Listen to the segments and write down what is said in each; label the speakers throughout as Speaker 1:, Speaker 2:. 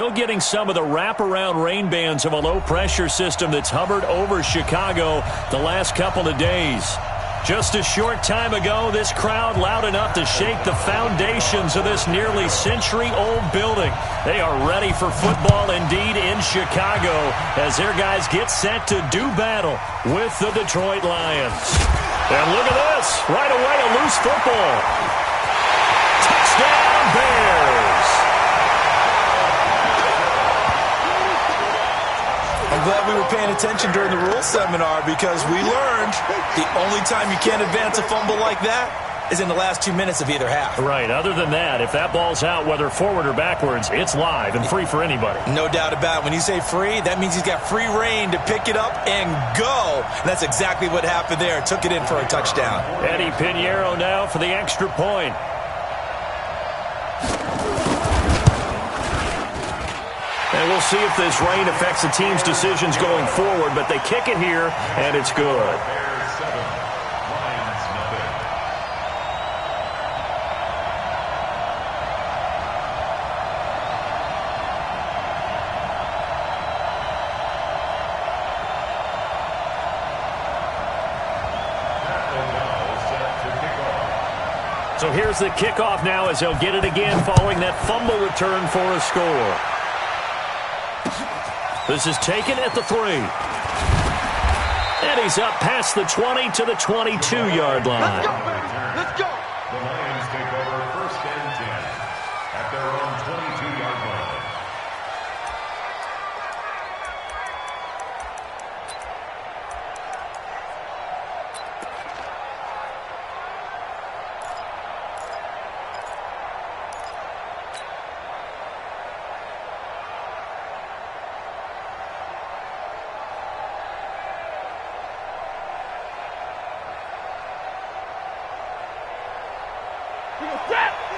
Speaker 1: Still getting some of the wraparound rain bands of a low-pressure system that's hovered over Chicago the last couple of days. Just a short time ago, this crowd loud enough to shake the foundations of this nearly century-old building. They are ready for football indeed in Chicago as their guys get set to do battle with the Detroit Lions. And look at this. Right away, a loose football. Touchdown, Bears.
Speaker 2: I'm glad we were paying attention during the rules seminar because we learned the only time you can't advance a fumble like that is in the last 2 minutes of either half.
Speaker 1: Right. Other than that, if that ball's out, whether forward or backwards, it's live and free for anybody.
Speaker 2: No doubt about it. When you say free, that means he's got free reign to pick it up and go. And that's exactly what happened there. Took it in for a touchdown.
Speaker 1: Eddie Pinheiro now for the extra point. And we'll see if this rain affects the team's decisions going forward, but they kick it here, and it's good. So here's the kickoff now as they'll get it again following that fumble return for a score. This is taken at the 3. And he's up past the 20 to the 22-yard line.
Speaker 3: Let's go. The Lions take over 1st and 10 at their own 22-yard line.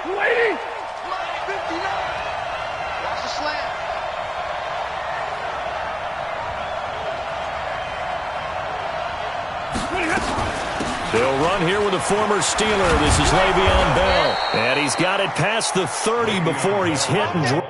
Speaker 4: Waiting! 59! Watch the slant.
Speaker 1: They'll run here with a former Steeler. This is Le'Veon Bell. And he's got it past the 30 before he's hit and dropped.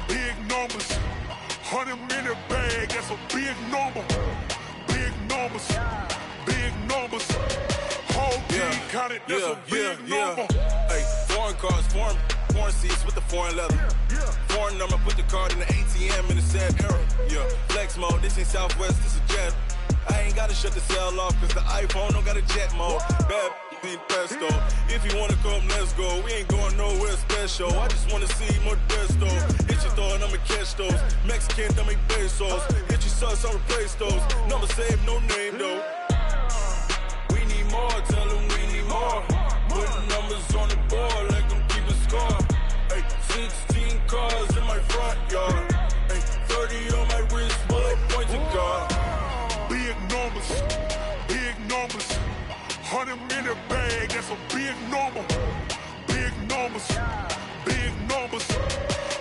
Speaker 5: Big numbers, 100-minute bag, that's a big number. Big numbers, whole team counted, that's a big number.
Speaker 6: Hey, foreign cars, foreign seats with the foreign leather. Foreign number, put the card in the ATM in the sad era. Yeah, flex mode, this ain't Southwest, this a jet. I ain't gotta shut the cell off, cause the iPhone don't got a jet mode. Bad ain't pesto. If you wanna come, let's go. We ain't going nowhere special. I just wanna see Modesto. Hit your thought, I'ma catch those. Mexican, don't make pesos. Hit your sus, I'll replace those. Number saved, no name though. We need more, tell them we need more. Putting numbers on the board like I'm keeping score. Hey, 16 cars in my front yard. Hey, 30 on my wrist, bullet point to God.
Speaker 5: Big numbers, 100-minute bag, that's a big number. Big numbers,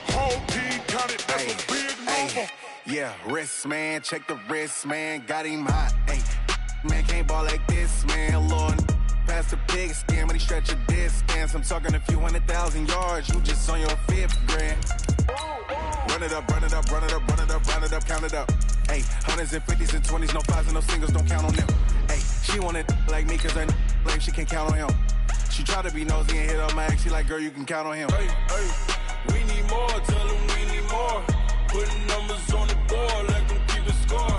Speaker 5: whole team counted, that's a big number.
Speaker 6: Yeah, wrist man, check the wrist man, got him hot. Ay, man can't ball like this, man. Lord, past the pig skin, but he stretch a distance. I'm talking a few 100,000 yards, you just on your 5th grand. Run it up, count it up. Hey, 100s and 50s and 20s, no 5s and no singles, don't count on them. Hey, she want it like me, cause I like she can't count on him. She try to be nosy and hit on my ex, she like, girl, you can count on him. Hey, we need more, tell them we need more. Putting numbers on the board like I'm keeping score.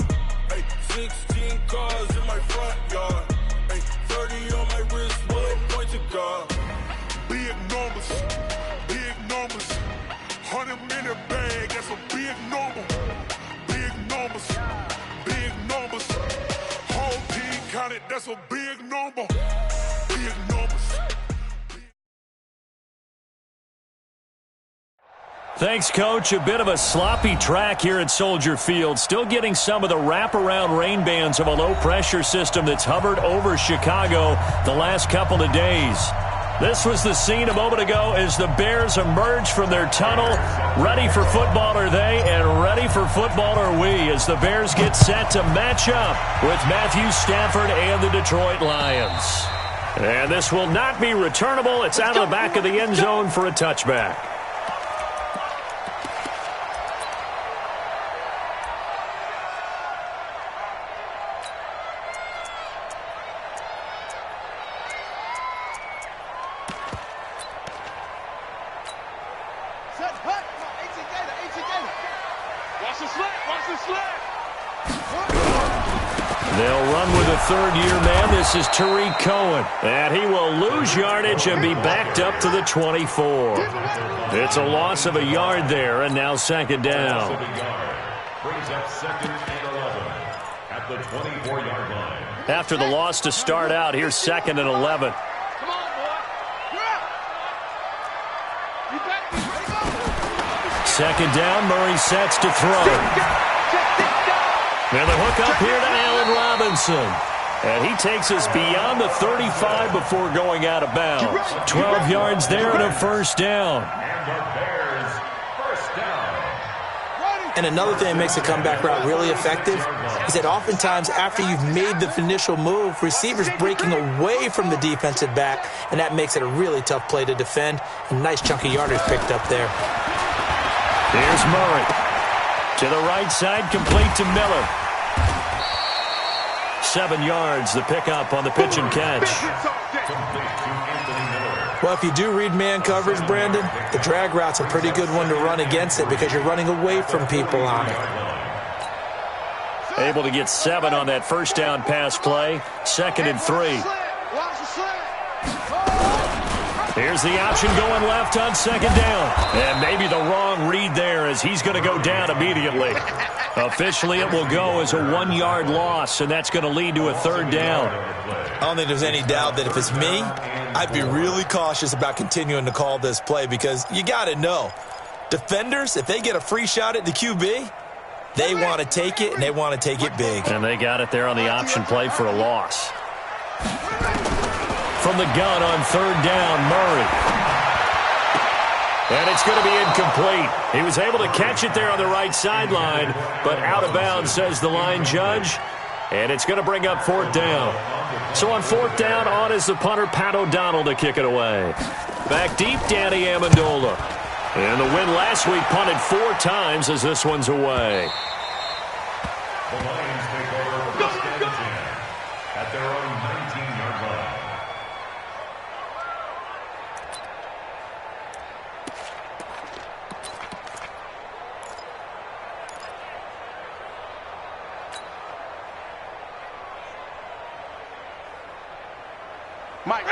Speaker 6: Hey, 16 cars in my front yard. Hey, 30 on my wrist, bullet point to God.
Speaker 5: Big numbers, 100-minute bag, that's a big number. Big numbers, whole team counted, that's a big number. Big numbers.
Speaker 1: Thanks, Coach. A bit of a sloppy track here at Soldier Field. Still getting some of the wraparound rain bands of a low-pressure system that's hovered over Chicago the last couple of days. This was the scene a moment ago as the Bears emerge from their tunnel. Ready for football are they, and ready for football are we, as the Bears get set to match up with Matthew Stafford and the Detroit Lions. And this will not be returnable. It's out of the back of the end zone for a touchback. They'll run with a third-year man. This is Tariq Cohen. And he will lose yardage and be backed up to the 24. It's a loss of a yard there, and now second down.
Speaker 3: Brings up 2nd and 11 at the 24-yard line.
Speaker 1: After the loss to start out, here's 2nd and 11.
Speaker 4: Come on, boy. You bet me.
Speaker 1: Second down, Murray sets to throw. And the hook up here to Allen Robinson. And he takes us beyond the 35 before going out of bounds. 12 yards there and a first down.
Speaker 3: And the Bears, first down.
Speaker 2: And another thing that makes a comeback route really effective is that oftentimes after you've made the initial move, receivers breaking away from the defensive back, and that makes it a really tough play to defend. A nice chunky yardage picked up there.
Speaker 1: Here's Murray. To the right side, complete to Miller. 7 yards, the pickup on the pitch and catch.
Speaker 2: Well, if you do read man coverage, Brandon, the drag route's a pretty good one to run against it because you're running away from people on it.
Speaker 1: Able to get 7 on that first down pass play. 2nd and 3. Here's the option going left on second down. And maybe the wrong read there as he's going to go down immediately. Officially, it will go as a 1-yard loss, and that's going to lead to a third down.
Speaker 2: I don't think there's any doubt that if it's me, I'd be really cautious about continuing to call this play because you got to know, defenders, if they get a free shot at the QB, they want to take it, and they want to take it big.
Speaker 1: And they got it there on the option play for a loss. From the gun on third down, Murray. And it's going to be incomplete. He was able to catch it there on the right sideline, but out of bounds, says the line judge. And it's going to bring up fourth down. So on fourth down, on is the punter, Pat O'Donnell, to kick it away. Back deep, Danny Amendola. And the win last week punted 4 times as this one's away.
Speaker 3: The Lions take over first and 10 at their own 19-yard line.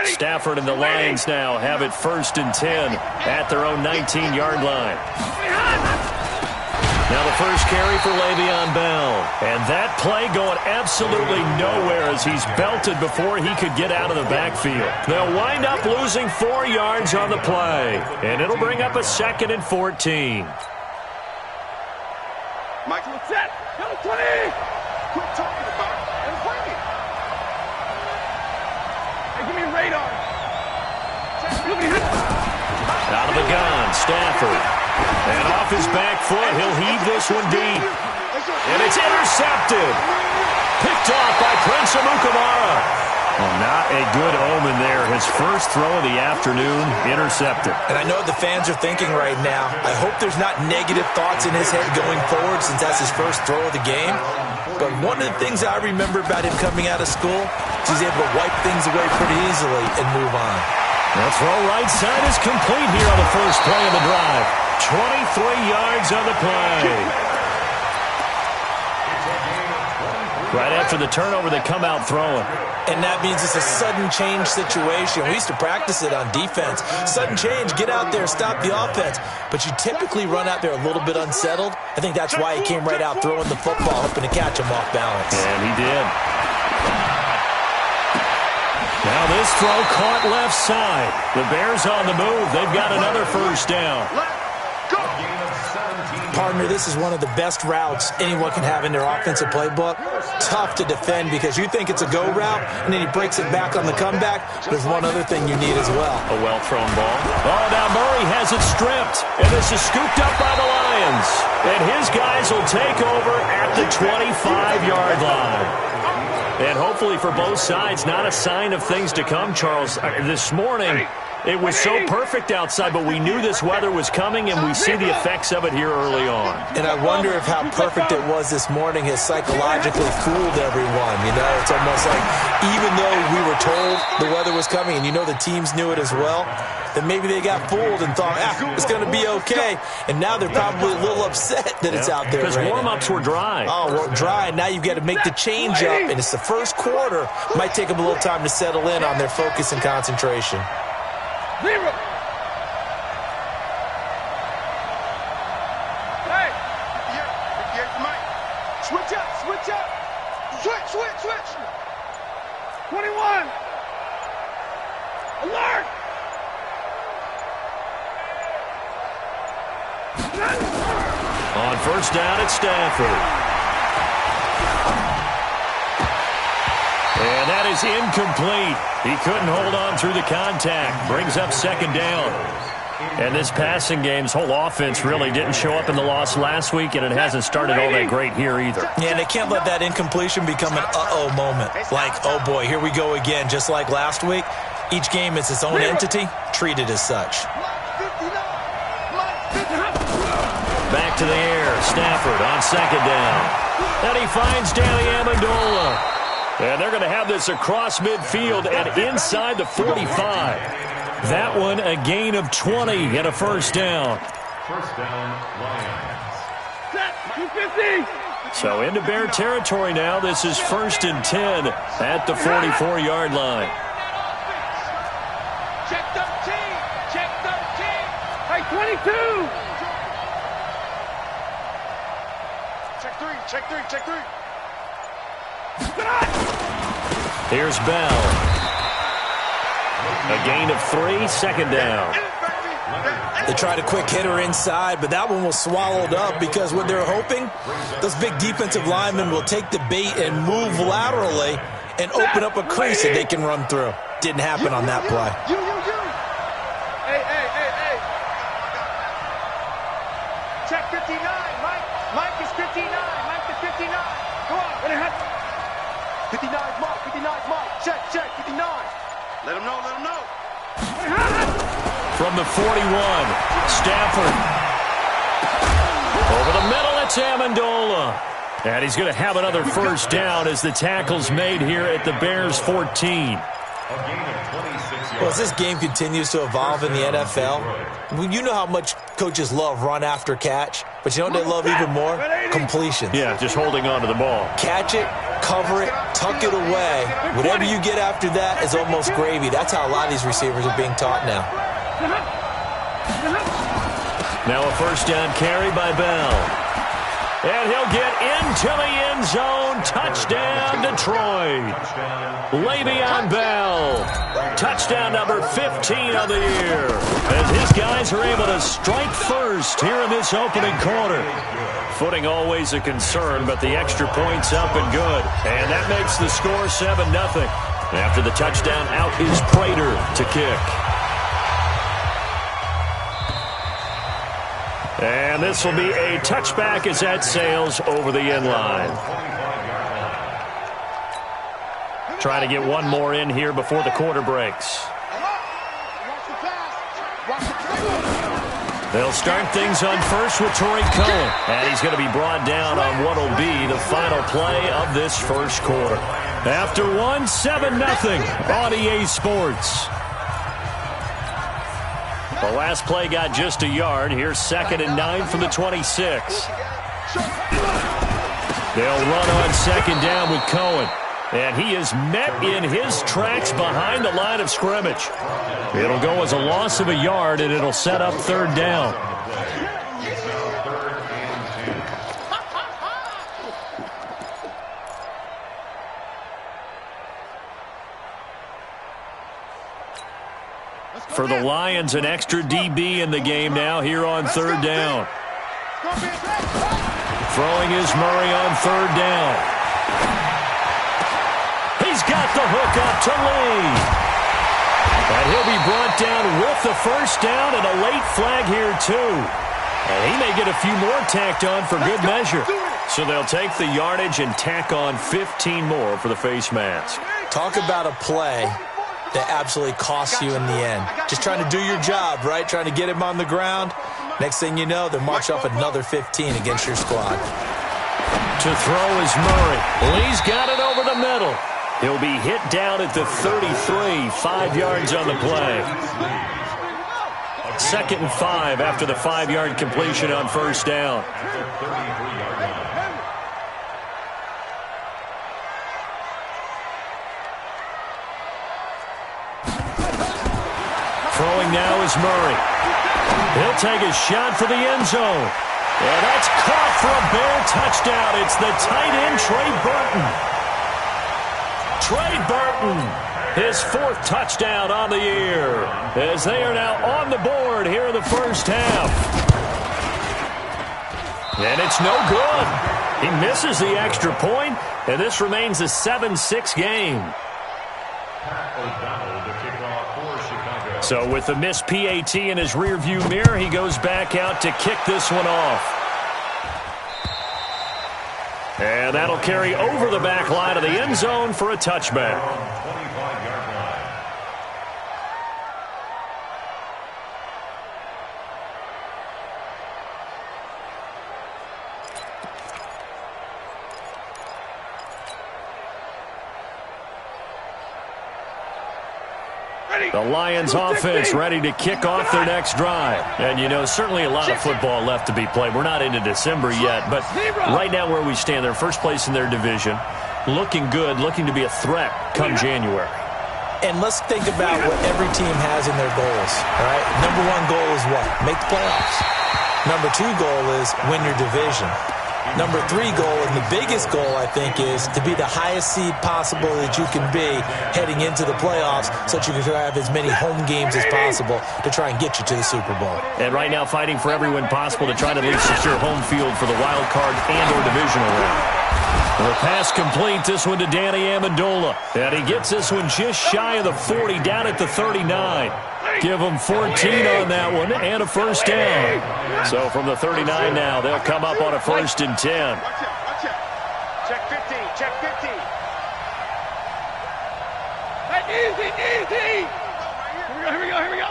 Speaker 1: Stafford and the Lions now have it 1st and 10 at their own 19-yard line. Now the first carry for Le'Veon Bell. And that play going absolutely nowhere as he's belted before he could get out of the backfield. They'll wind up losing 4 yards on the play. And it'll bring up a 2nd and 14.
Speaker 4: Michael, set. Number 20. Quit talking about it and play it. Hey, give me radar.
Speaker 1: Out of the gun, Stafford. And off his back foot, he'll heave this one deep. And it's intercepted. Picked off by Prince Amukamara. Well, not a good omen there. His first throw of the afternoon, intercepted.
Speaker 2: And I know what the fans are thinking right now. I hope there's not negative thoughts in his head going forward since that's his first throw of the game. But one of the things I remember about him coming out of school is he's able to wipe things away pretty easily and move on.
Speaker 1: The throw right side is complete here on the first play of the drive. 23 yards on the play. Right after the turnover, they come out throwing.
Speaker 2: And that means it's a sudden change situation. We used to practice it on defense. Sudden change, get out there, stop the offense. But you typically run out there a little bit unsettled. I think that's why he came right out throwing the football, hoping to catch him off balance.
Speaker 1: And he did. Now this throw caught left side. The Bears on the move. They've got another first down.
Speaker 3: A gain
Speaker 2: Partner, this is one of the best routes anyone can have in their offensive playbook. Tough to defend because you think it's a go route, and then he breaks it back on the comeback. There's one other thing you need as well.
Speaker 1: A well-thrown ball. Oh, now Murray has it stripped, and this is scooped up by the Lions. And his guys will take over at the 25-yard line. And hopefully for both sides, not a sign of things to come, Charles. This morning, it was so perfect outside, but we knew this weather was coming, and we see the effects of it here early on.
Speaker 2: And I wonder if how perfect it was this morning has psychologically fooled everyone. You know, it's almost like even though we were told the weather was coming, and you know the teams knew it as well, then maybe they got fooled and thought, it's going to be okay. And now they're probably a little upset that it's out there.
Speaker 1: Because warm-ups were dry.
Speaker 2: Oh, well, dry. Now you've got to make the change up, and it's the first quarter. Might take them a little time to settle in on their focus and concentration.
Speaker 4: 0. Hey! Yeah, Mike. Switch up, switch up. Switch. 21. Alert!
Speaker 1: On first down, it's Stafford. And that is incomplete. He couldn't hold on through the contact. Brings up second down. And this passing game's whole offense really didn't show up in the loss last week, and it hasn't started all that great here either.
Speaker 2: Yeah, and they can't let that incompletion become an uh-oh moment. Like, oh boy, here we go again, just like last week. Each game is its own entity, treated as such.
Speaker 1: Back to the air. Stafford on second down. And he finds Danny Amendola. And they're going to have this across midfield and inside the 45. That one a gain of 20 and a first down.
Speaker 3: First down, Lions.
Speaker 4: Set, 250.
Speaker 1: So into Bear territory now. This is 1st and 10 at the 44-yard line.
Speaker 4: Check 13. Check 13. Hey, 22. Check three.
Speaker 1: Here's Bell. A gain of 3, second down.
Speaker 2: They tried a quick hitter inside, but that one was swallowed up because what they're hoping, those big defensive linemen will take the bait and move laterally and open up a crease that they can run through. Didn't happen on that play.
Speaker 4: Hey. Check 59, Mike. Mike is 59. Mike is 59. Go on. 59's Mike. 59's Mike. Check. 59. Let him know.
Speaker 1: From the 41, Stafford. Over the middle, it's Amendola. And he's going to have another first down as the tackle's made here at the Bears' 14.
Speaker 2: Well, as this game continues to evolve in the NFL, you know how much coaches love run after catch, but you know what they love even more? Completions.
Speaker 1: Yeah, just holding on to the ball.
Speaker 2: Catch it, cover it, tuck it away. Whatever you get after that is almost gravy. That's how a lot of these receivers are being taught now.
Speaker 1: Now a first down carry by Bell. And he'll get into the end zone. Touchdown, Detroit. Le'Veon Bell. Touchdown number 15 of the year. As his guys are able to strike first here in this opening quarter. Footing always a concern, but the extra point's up and good. And that makes the score 7-0. After the touchdown, out is Prater to kick. And this will be a touchback as that sails over the end line. Try to get one more in here before the quarter breaks. They'll start things on first with Tariq Cohen. And he's going to be brought down on what will be the final play of this first quarter. After 7-0 on EA Sports. The last play got just a yard. Here's 2nd and 9 from the 26. They'll run on second down with Cohen. And he is met in his tracks behind the line of scrimmage. It'll go as a loss of a yard, and it'll set up 3rd down. For the Lions, an extra DB in the game now here on 3rd down. Throwing is Murray on third down. He's got the hook up to Lee. And he'll be brought down with the first down and a late flag here, too. And he may get a few more tacked on for good measure. So they'll take the yardage and tack on 15 more for the face mask.
Speaker 2: Talk about a play that absolutely costs you in the end. Just trying to do your job, right? Trying to get him on the ground. Next thing you know, they're marching off another 15 against your squad.
Speaker 1: To throw is Murray. Lee's got it over the middle. He'll be hit down at the 33, 5 yards on the play. 2nd and 5 after the 5-yard completion on first down. Throwing now is Murray. He'll take a shot for the end zone. And that's caught for a Bear touchdown. It's the tight end, Trey Burton. Trey Burton, his 4th touchdown on the year, as they are now on the board here in the first half. And it's no good. He misses the extra point, and this remains a 7-6 game. So with the missed PAT in his rearview mirror, he goes back out to kick this one off. And that'll carry over the back line of the end zone for a touchback. The Lions offense ready to kick off their next drive. And, you know, certainly a lot of football left to be played. We're not into December yet, but right now where we stand, they're first place in their division, looking good, looking to be a threat come January.
Speaker 2: And let's think about what every team has in their goals, all right? Number 1 goal is what? Make the playoffs. Number 2 goal is win your division. Number 3 goal, and the biggest goal, I think, is to be the highest seed possible that you can be heading into the playoffs so that you can have as many home games as possible to try and get you to the Super Bowl.
Speaker 1: And right now fighting for every win possible to try to at least secure home field for the wild card and or divisional round. The pass complete, this one to Danny Amendola. And he gets this one just shy of the 40, down at the 39. Give them 14 on that one and a first down. So from the 39 now, they'll come up on a 1st and 10.
Speaker 4: Check 15, check 15.
Speaker 7: Easy. Here we go.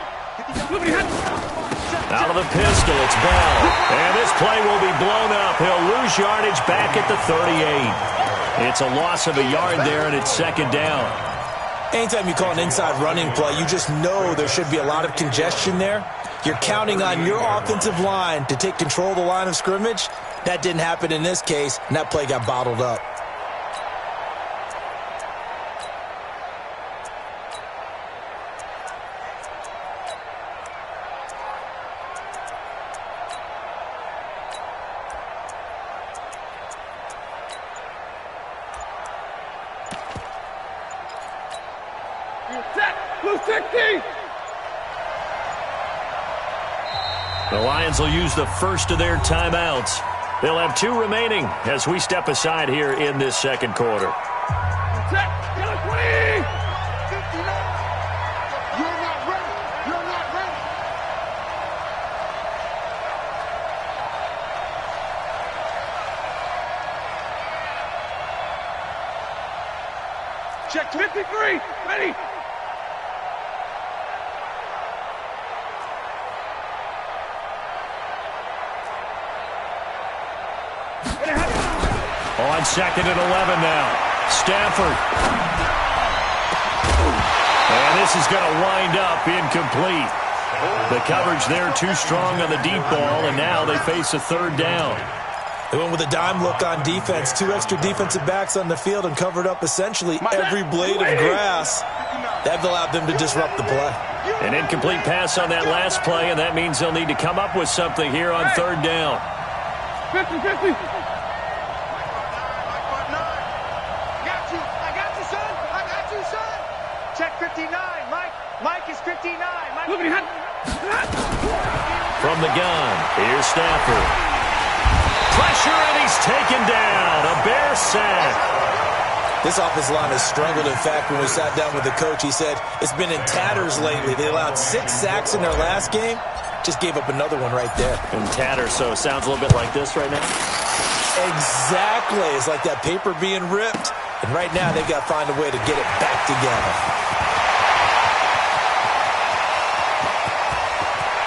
Speaker 1: Out of the pistol, it's Bell. And this play will be blown up. He'll lose yardage back at the 38. It's a loss of a yard there, and it's 2nd down.
Speaker 2: Anytime you call an inside running play, you just know there should be a lot of congestion there. You're counting on your offensive line to take control of the line of scrimmage. That didn't happen in this case, and that play got bottled up.
Speaker 1: The Lions will use the first of their timeouts. They'll have 2 remaining as we step aside here in this 2nd quarter.
Speaker 7: Check 53, ready.
Speaker 1: On 2nd and 11 now. Stafford. And this is going to wind up incomplete. The coverage there too strong on the deep ball, and now they face a 3rd down.
Speaker 2: They went with a dime look on defense. 2 extra defensive backs on the field and covered up essentially every blade of grass. That allowed them to disrupt the play.
Speaker 1: An incomplete pass on that last play, and that means they'll need to come up with something here on 3rd down.
Speaker 7: 50-50.
Speaker 4: Check 59, Mike is 59.
Speaker 1: From the gun, here's Stafford. pressure, and he's taken down. A Bear sack.
Speaker 2: This offensive line has struggled. In fact, when we sat down with the coach, he said it's been in tatters lately. They allowed 6 sacks in their last game. Just gave up another one right there.
Speaker 1: In tatters, so it sounds a little bit like this right now?
Speaker 2: Exactly. It's like that paper being ripped. And right now, they've got to find a way to get it back together.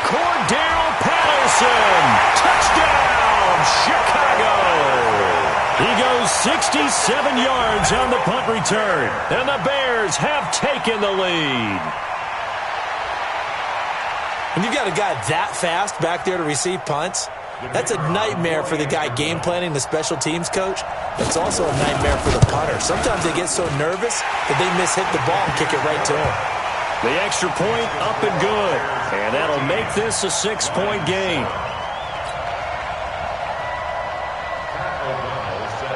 Speaker 1: Cordell Patterson. Touchdown, Chicago. He goes 67 yards on the punt return. And the Bears have taken the lead.
Speaker 2: When you've got a guy that fast back there to receive punts, that's a nightmare for the guy game planning, the special teams coach. It's also a nightmare for the punter. Sometimes they get so nervous that they miss-hit the ball and kick it right to him.
Speaker 1: The extra point up and good. And that'll make this a 6-point game.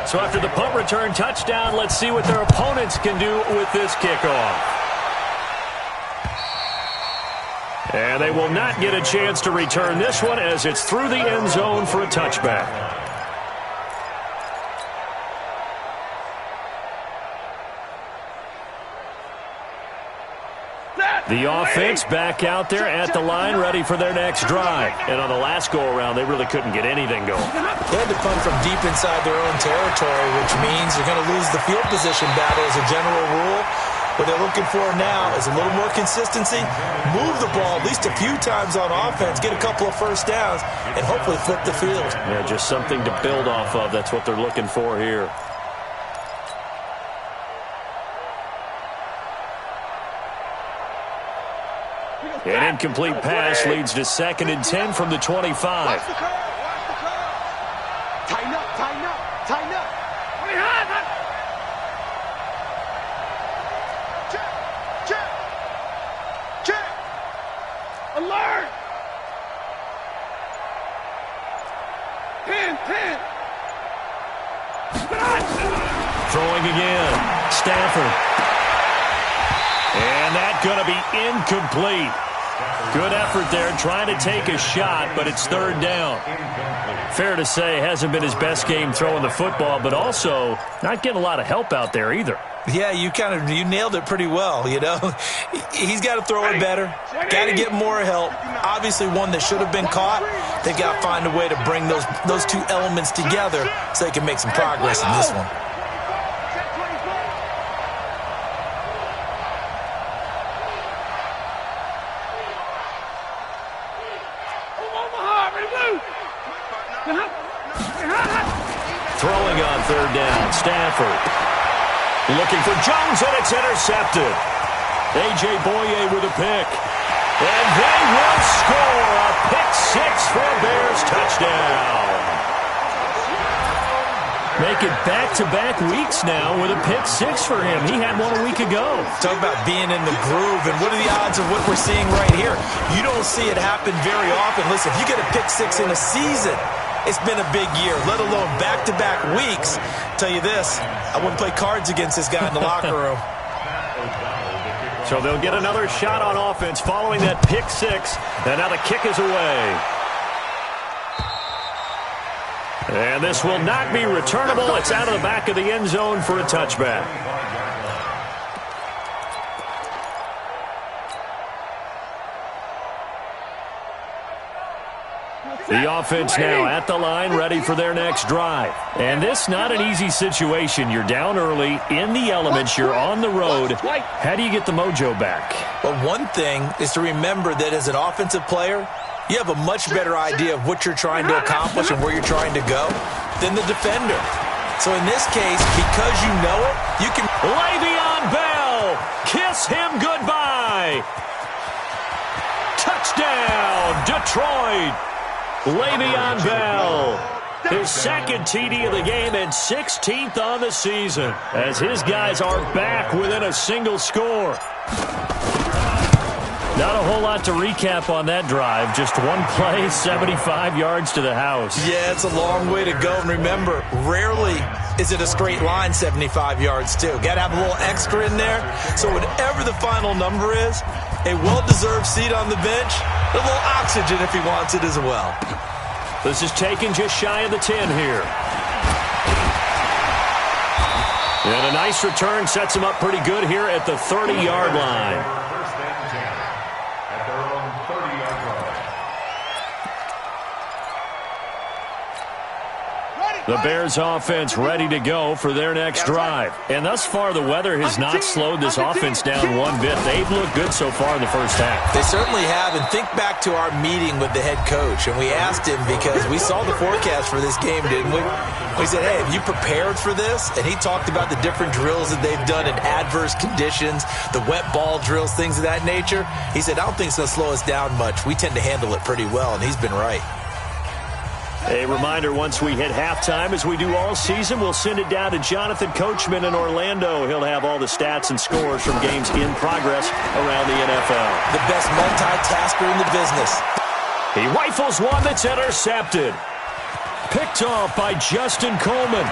Speaker 1: So after the punt return touchdown, let's see what their opponents can do with this kickoff. And they will not get a chance to return this one as it's through the end zone for a touchback. The offense back out there at the line, ready for their next drive. And on the last go-around, they really couldn't get anything going.
Speaker 2: They had to punt from deep inside their own territory, which means they're going to lose the field position battle as a general rule. What they're looking for now is a little more consistency, move the ball at least a few times on offense, get a couple of first downs, and hopefully flip the field.
Speaker 1: Yeah, just something to build off of. That's what they're looking for here. An incomplete pass leads to 2nd and 10 from the 25.
Speaker 4: Watch the curve. Watch the curve. Tighten up. Tighten up. Tighten up. Check. Check. Check.
Speaker 7: Alert! 10.
Speaker 1: Throwing again. Stafford. And that's going to be incomplete. Good effort there, trying to take a shot, but it's 3rd down. Fair to say, hasn't been his best game throwing the football, but also not getting a lot of help out there either.
Speaker 2: Yeah, you nailed it pretty well, you know. He's got to throw it better, got to get more help. Obviously one that should have been caught. They've got to find a way to bring those two elements together so they can make some progress in this one.
Speaker 1: Throwing on 3rd down, Stafford. Looking for Jones, and it's intercepted. A.J. Boye with a pick. And they will score a pick 6 for a Bears touchdown. Make it back-to-back weeks now with a pick 6 for him. He had one a week ago.
Speaker 2: Talk about being in the groove, and what are the odds of what we're seeing right here? You don't see it happen very often. Listen, if you get a pick 6 in a season, it's been a big year, let alone back-to-back weeks. Tell you this, I wouldn't play cards against this guy in the locker room.
Speaker 1: So they'll get another shot on offense following that pick 6, and now the kick is away. And this will not be returnable. It's out of the back of the end zone for a touchback. The offense now at the line, ready for their next drive. And this not an easy situation. You're down early, in the elements, you're on the road. How do you get the mojo back?
Speaker 2: Well, one thing is to remember that as an offensive player, you have a much better idea of what you're trying to accomplish and where you're trying to go than the defender. So in this case, because you know it, you can...
Speaker 1: Le'Veon Bell, kiss him goodbye. Touchdown, Detroit. Le'Veon Bell, his 2nd TD of the game and 16th on the season, as his guys are back within a single score. Not a whole lot to recap on that drive. Just one play, 75 yards to the house.
Speaker 2: Yeah, it's a long way to go. And remember, rarely is it a straight line 75 yards, too. Got to have a little extra in there. So whatever the final number is, a well-deserved seat on the bench, a little oxygen if he wants it as well.
Speaker 1: This is taken just shy of the 10 here. And a nice return sets him up pretty good here at the 30-yard line.
Speaker 3: First and 10 at their own 30-yard line.
Speaker 1: The Bears offense ready to go for their next drive. And thus far, the weather has not slowed this offense down one bit. They've looked good so far in the first half.
Speaker 2: They certainly have. And think back to our meeting with the head coach. And we asked him because we saw the forecast for this game, didn't we? We said, hey, have you prepared for this? And he talked about the different drills that they've done in adverse conditions, the wet ball drills, things of that nature. He said, I don't think it's going to slow us down much. We tend to handle it pretty well, and he's been right.
Speaker 1: A reminder, once we hit halftime, as we do all season, we'll send it down to Jonathan Coachman in Orlando. He'll have all the stats and scores from games in progress around the NFL.
Speaker 2: The best multitasker in the business.
Speaker 1: He rifles one that's intercepted. Picked off by Justin Coleman.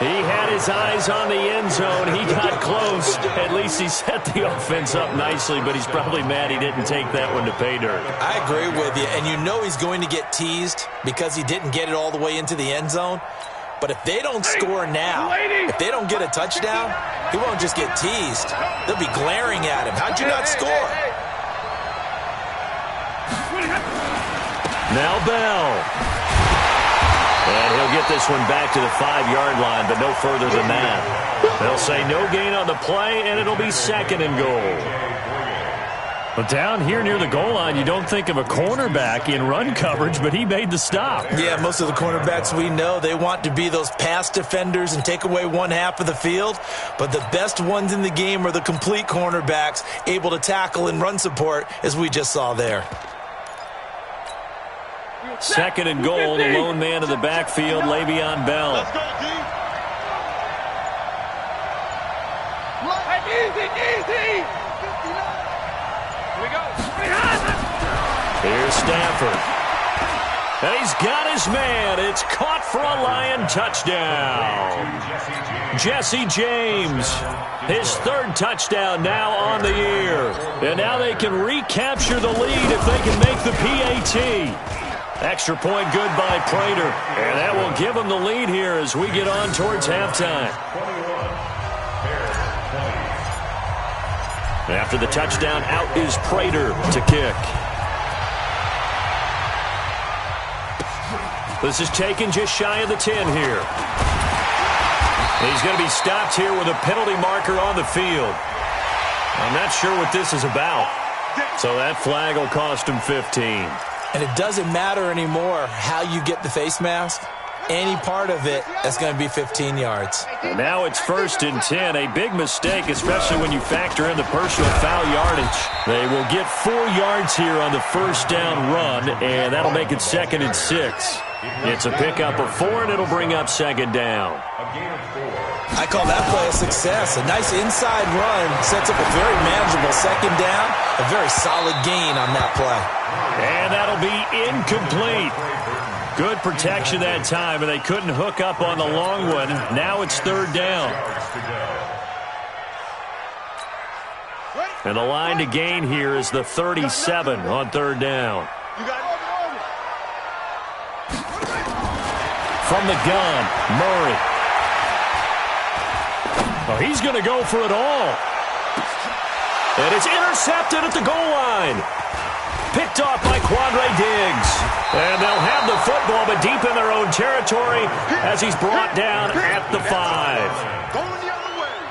Speaker 1: He had his eyes on the end zone. He got close. At least he set the offense up nicely, but he's probably mad he didn't take that one to pay dirt.
Speaker 2: I agree with you, and you know he's going to get teased because he didn't get it all the way into the end zone. But if they don't score now, if they don't get a touchdown, he won't just get teased. They'll be glaring at him. How'd you not score?
Speaker 1: Now Bell. And he'll get this one back to the 5-yard line, but no further than that. They'll say no gain on the play, and it'll be second and goal. But down here near the goal line, you don't think of a cornerback in run coverage, but he made the stop.
Speaker 2: Yeah, most of the cornerbacks we know, they want to be those pass defenders and take away one half of the field. But the best ones in the game are the complete cornerbacks, able to tackle and run support, as we just saw there.
Speaker 1: Second and goal, the lone man in the backfield, Le'Veon Bell.
Speaker 7: Let's go, D. Easy. Here we go.
Speaker 1: Here's Stafford. And he's got his man. It's caught for a Lion touchdown. Jesse James. His third touchdown now on the year. And now they can recapture the lead if they can make the PAT. Extra point good by Prater. And that will give them the lead here as we get on towards halftime.
Speaker 3: 21. Bears 20.
Speaker 1: After the touchdown, out is Prater to kick. This is taken just shy of the 10 here. He's going to be stopped here with a penalty marker on the field. I'm not sure what this is about. So that flag will cost him 15.
Speaker 2: And it doesn't matter anymore how you get the face mask. Any part of it, that's going to be 15 yards.
Speaker 1: And now it's first and 10. A big mistake, especially when you factor in the personal foul yardage. They will get 4 yards here on the first down run, and that'll make it second and 6. It's a pickup of 4, and it'll bring up second down.
Speaker 3: A gain of 4.
Speaker 2: I call that play a success. A nice inside run sets up a very manageable second down. A very solid gain on that play.
Speaker 1: And that'll be incomplete. Good protection that time, and they couldn't hook up on the long one. Now it's third down. And the line to gain here is the 37 on third down. From the gun, Murray. Oh, he's going to go for it all. And it's intercepted at the goal line. Picked off by Quandre Diggs. And they'll have the football, but deep in their own territory as he's brought down at the 5.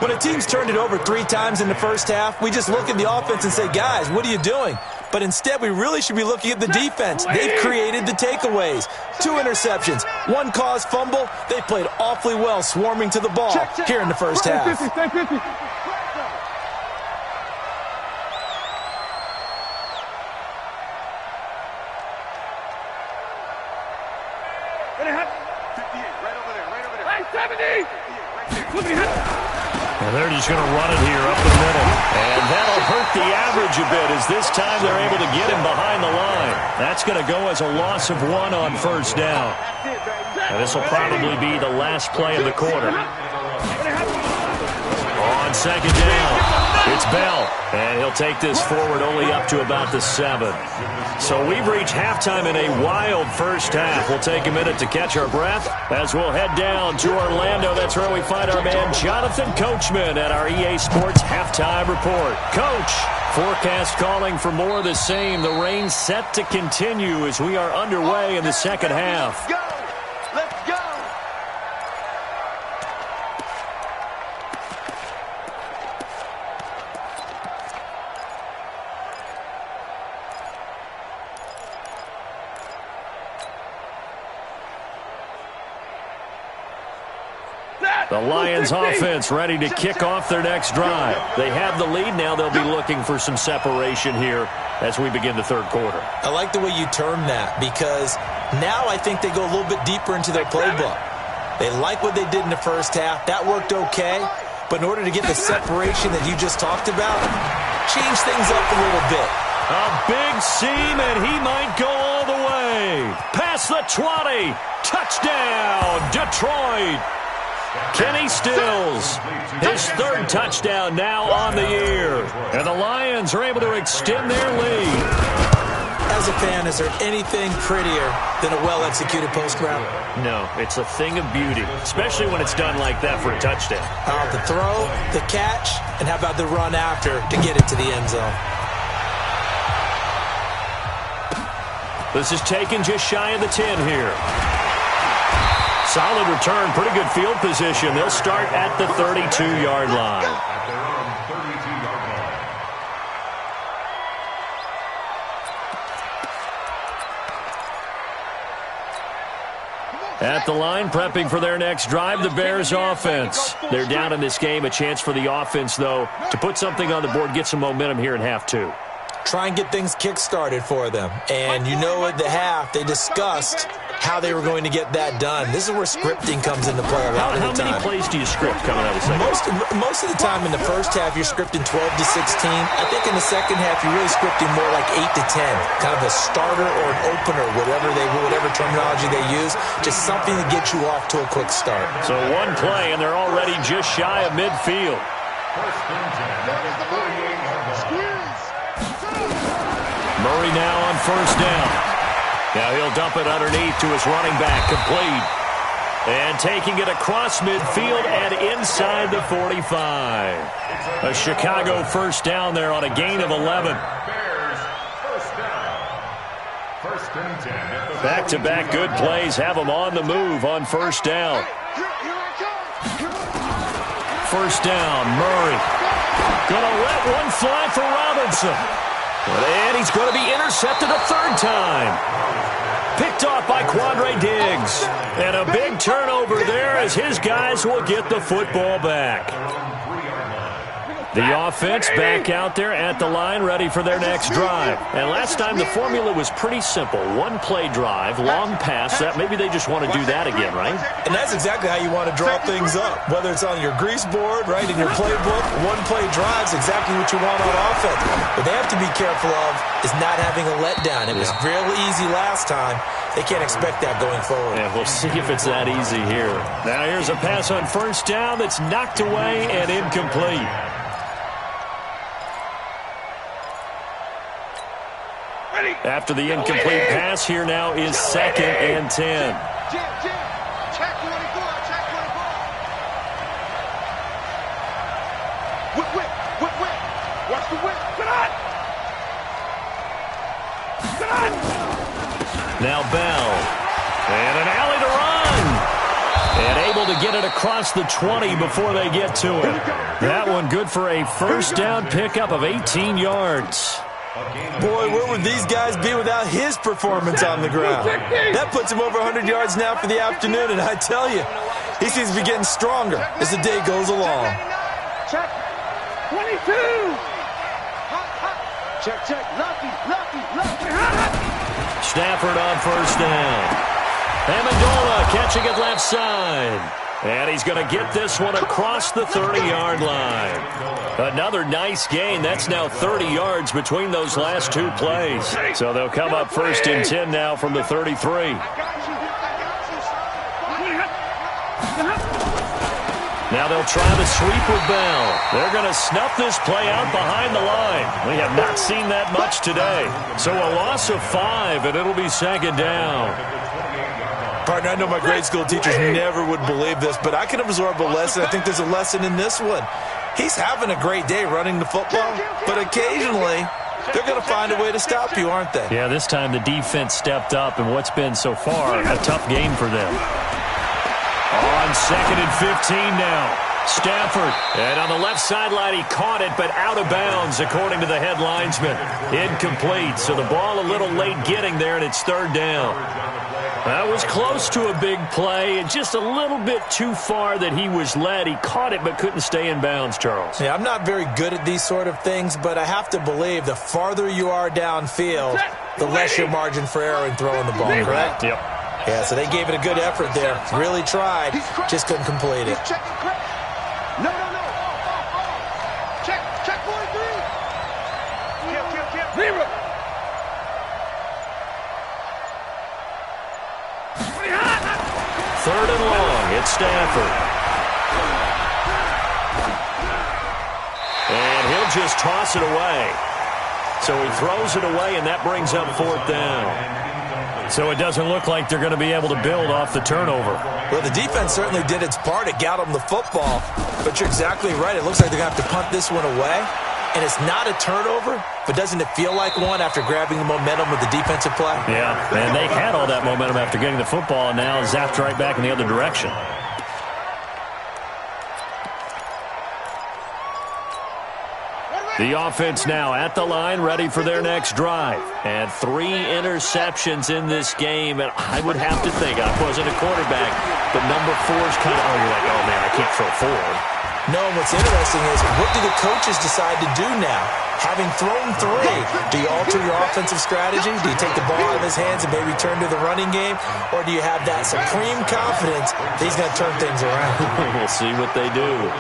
Speaker 2: When a team's turned it over 3 times in the first half, we just look at the offense and say, guys, what are you doing? But instead, we really should be looking at the defense. They've created the takeaways. 2 interceptions, 1 caused fumble. They played awfully well swarming to the ball here in the first half.
Speaker 1: And they're just going to run it here up the middle. And that'll hurt the average a bit as this time they're able to get him behind the line. That's going to go as a loss of 1 on first down. And this will probably be the last play of the quarter. On second down, it's Bell, and he'll take this forward only up to about the 7. So we've reached halftime in a wild first half. We'll take a minute to catch our breath as we'll head down to Orlando. That's where we find our man Jonathan Coachman at our EA Sports Halftime Report. Coach, forecast calling for more of the same. The rain set to continue as we are underway in the second half.
Speaker 4: Let's go! Let's go!
Speaker 1: The Lions offense ready to kick off their next drive. They have the lead now. They'll be looking for some separation here as we begin the third quarter.
Speaker 2: I like the way you term that because now I think they go a little bit deeper into their playbook. They like what they did in the first half. That worked okay. But in order to get the separation that you just talked about, change things up a little bit.
Speaker 1: A big seam, and he might go all the way. Past the 20. Touchdown, Detroit. Kenny Stills, his third touchdown now on the year. And the Lions are able to extend their lead.
Speaker 2: As a fan, is there anything prettier than a well-executed post route?
Speaker 1: No, it's a thing of beauty, especially when it's done like that for a touchdown.
Speaker 2: The throw, the catch, and how about the run after to get it to the end zone?
Speaker 1: This is taken just shy of the 10 here. Solid return, pretty good field position. They'll start at the 32-yard line.
Speaker 3: At their own 32-yard line.
Speaker 1: At the line, prepping for their next drive, the Bears offense. They're down in this game. A chance for the offense, though, to put something on the board, get some momentum here in half two.
Speaker 2: Try and get things kick-started for them. And you know at the half, they discussed how they were going to get that done. This is where scripting comes into play a lot of the time.
Speaker 1: How many plays do you script coming out of the second?
Speaker 2: Most of the time in the first half, you're scripting 12 to 16. I think in the second half, you're really scripting more like 8 to 10. Kind of a starter or an opener, whatever terminology they use. Just something to get you off to a quick start.
Speaker 1: So one play, and they're already just shy of midfield.
Speaker 3: First and 10 at the 48-yard line.
Speaker 1: Murray now on first down. Now he'll dump it underneath to his running back, complete. And taking it across midfield and inside the 45. A Chicago first down there on a gain of 11.
Speaker 3: Bears first down. First and 10 at the
Speaker 1: Back-to-back good plays have them on the move on first down. First down, Murray. Gonna let one fly for Robinson. And he's going to be intercepted a third time. Picked off by Quandre Diggs. And a big turnover there as his guys will get the football back. The offense back out there at the line, ready for their next drive. And last time the formula was pretty simple. One-play drive, long pass. That maybe they just want to do that again, right?
Speaker 2: And that's exactly how you want to draw things up. Whether it's on your grease board, right, in your playbook, one-play drive's exactly what you want on offense. What they have to be careful of is not having a letdown. It was real easy last time. They can't expect that going forward.
Speaker 1: Yeah, we'll see if it's that easy here. Now here's a pass on first down that's knocked away and incomplete. After the incomplete pass, here now is second and 10.
Speaker 4: Jim, check 24, check 24. Whip. Watch the whip. Good on.
Speaker 1: Now Bell. And an alley to run. And able to get it across the 20 before they get to it. That one good for a first down pickup of 18 yards.
Speaker 2: Boy, where would these guys be without his performance on the ground? That puts him over 100 yards now for the afternoon, and I tell you, he seems to be getting stronger as the day goes along.
Speaker 4: Check 22. Check. Lucky.
Speaker 1: Stafford on first down. Amendola catching it left side. And he's going to get this one across the 30-yard line. Another nice gain. That's now 30 yards between those last two plays. So they'll come up first and 10 now from the 33. Now they'll try the sweep with Bell. They're going to snuff this play out behind the line. We have not seen that much today. So a loss of 5, and it'll be second down.
Speaker 2: Partner, I know my grade school teachers never would believe this, but I can absorb a lesson. I think there's a lesson in this one. He's having a great day running the football, but occasionally they're going to find a way to stop you, aren't they?
Speaker 1: Yeah, this time the defense stepped up in what's been so far a tough game for them. On 2nd and 15 now. Stafford. And on the left sideline, he caught it, but out of bounds, according to the head linesman. Incomplete. So the ball a little late getting there, and it's 3rd down. That was close to a big play, and just a little bit too far that he was led. He caught it, but couldn't stay in bounds, Charles.
Speaker 2: Yeah, I'm not very good at these sort of things, but I have to believe the farther you are downfield, the less your margin for error in throwing the ball, correct?
Speaker 1: Yep.
Speaker 2: Yeah, so they gave it a good effort there. Really tried, just couldn't complete it.
Speaker 4: No. Check 43. Kill. 0.
Speaker 1: Third and long. It's Stafford. And he'll just toss it away. So he throws it away, and that brings up 4th down. So it doesn't look like they're going to be able to build off the turnover.
Speaker 2: Well, the defense certainly did its part. It got them the football. But you're exactly right. It looks like they're going to have to punt this one away. And it's not a turnover, but doesn't it feel like one after grabbing the momentum with the defensive play?
Speaker 1: Yeah, and they had all that momentum after getting the football, and now zapped right back in the other direction. The offense now at the line, ready for their next drive. And 3 interceptions in this game. And I would have to think, I wasn't a quarterback, but number 4's kind of, you're like, oh, man, I can't throw 4.
Speaker 2: No, and what's interesting is, what do the coaches decide to do now? Having thrown 3, do you alter your offensive strategy? Do you take the ball out of his hands and maybe turn to the running game? Or do you have that supreme confidence that he's going to turn things around?
Speaker 1: We'll see what they do.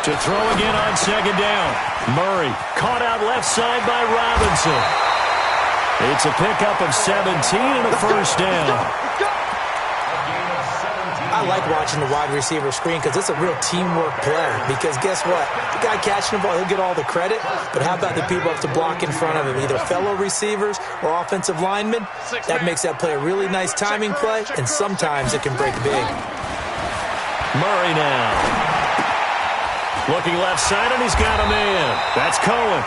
Speaker 1: To throw again on 2nd down. Murray caught out left side by Robinson. It's a pickup of 17 and a 1st down.
Speaker 2: I like watching the wide receiver screen because it's a real teamwork play. Because guess what? The guy catching the ball, he'll get all the credit. But how about the people have to block in front of him, either fellow receivers or offensive linemen? That makes that play a really nice timing play, and sometimes it can break big.
Speaker 1: Murray now. Looking left side, and he's got a man. That's Cohen.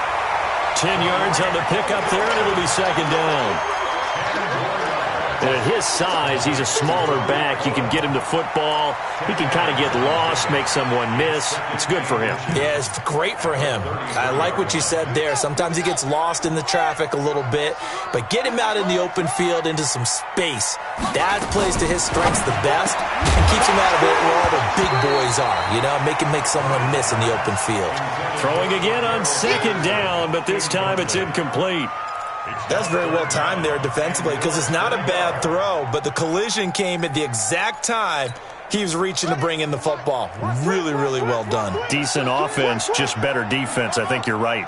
Speaker 1: 10 yards on the pickup there, and it'll be 2nd down. And at his size, he's a smaller back. You can get him to football. He can kind of get lost, make someone miss. It's good for him.
Speaker 2: Yeah, it's great for him. I like what you said there. Sometimes he gets lost in the traffic a little bit, but get him out in the open field into some space. That plays to his strengths the best and keeps him out of it where all the big boys are, you know, make him make someone miss in the open field.
Speaker 1: Throwing again on 2nd down, but this time it's incomplete.
Speaker 2: That's very well timed there defensively because it's not a bad throw, but the collision came at the exact time he was reaching to bring in the football. Really, really well done.
Speaker 1: Decent offense, just better defense. I think you're right.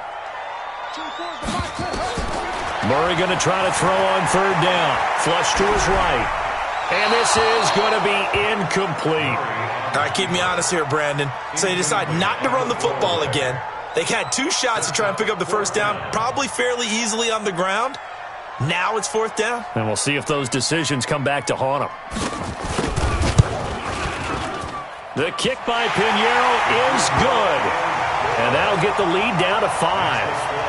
Speaker 1: Murray going to try to throw on 3rd down. Flush to his right. And this is going to be incomplete.
Speaker 2: All right, keep me honest here, Brandon. So you decide not to run the football again. They had 2 shots to try and pick up the 1st down, probably fairly easily on the ground. Now it's 4th down.
Speaker 1: And we'll see if those decisions come back to haunt them. The kick by Pinheiro is good. And that'll get the lead down to 5.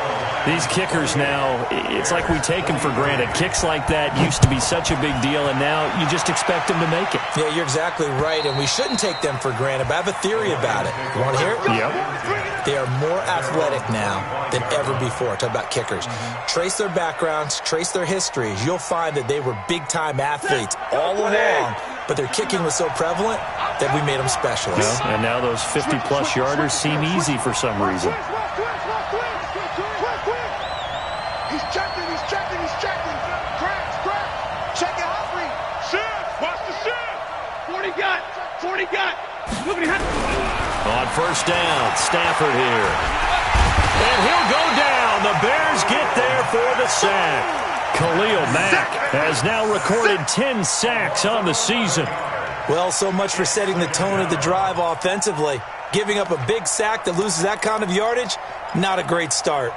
Speaker 1: These kickers now, it's like we take them for granted. Kicks like that used to be such a big deal, and now you just expect them to make it.
Speaker 2: Yeah, you're exactly right, and we shouldn't take them for granted, but I have a theory about it. You want to hear it?
Speaker 1: Yep.
Speaker 2: They are more athletic now than ever before. Talk about kickers. Trace their backgrounds, trace their histories. You'll find that they were big-time athletes all along, but their kicking was so prevalent that we made them specialists.
Speaker 1: Yeah, and now those 50-plus yarders seem easy for some reason.
Speaker 4: He's checking. Cracks. Check it, Humphrey.
Speaker 7: Shift. Watch the shift. 40 got. Moving ahead.
Speaker 1: On 1st down, Stafford here. And he'll go down. The Bears get there for the sack. Khalil Mack has now recorded 10 sacks on the season.
Speaker 2: Well, so much for setting the tone of the drive offensively. Giving up a big sack that loses that kind of yardage, not a great start.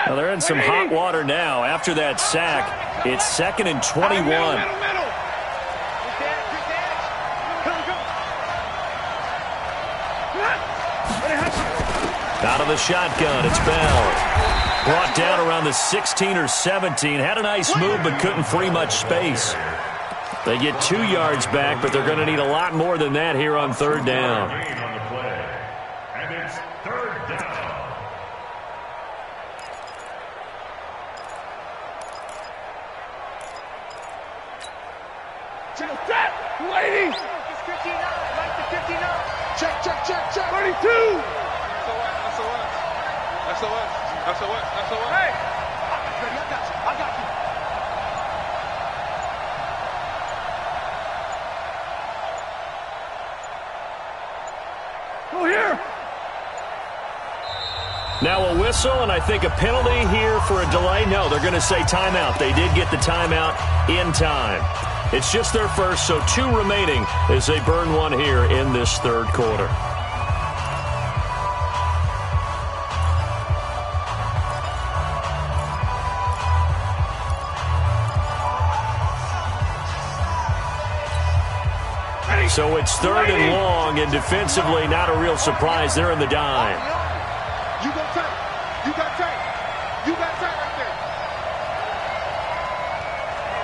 Speaker 1: Well, they're in some hot water now. After that sack, it's 2nd and 21. Out of the shotgun, it's Bell. Brought down around the 16 or 17. Had a nice move, but couldn't free much space. They get 2 yards back, but they're going to need a lot more than that here on 3rd down.
Speaker 3: And it's 3rd down.
Speaker 7: Lady!
Speaker 4: It's 59, like the 59.
Speaker 7: Check, check, check, check. 32! SOS.
Speaker 4: Hey! I got you.
Speaker 7: Go here!
Speaker 1: Now a whistle, and I think a penalty here for a delay. No, they're going to say timeout. They did get the timeout in time. It's just their first, so 2 remaining as they burn 1 here in this 3rd quarter. So it's 3rd and long, and defensively not a real surprise. They're in the dime.
Speaker 7: You got tight. You got tight. You got tight right there.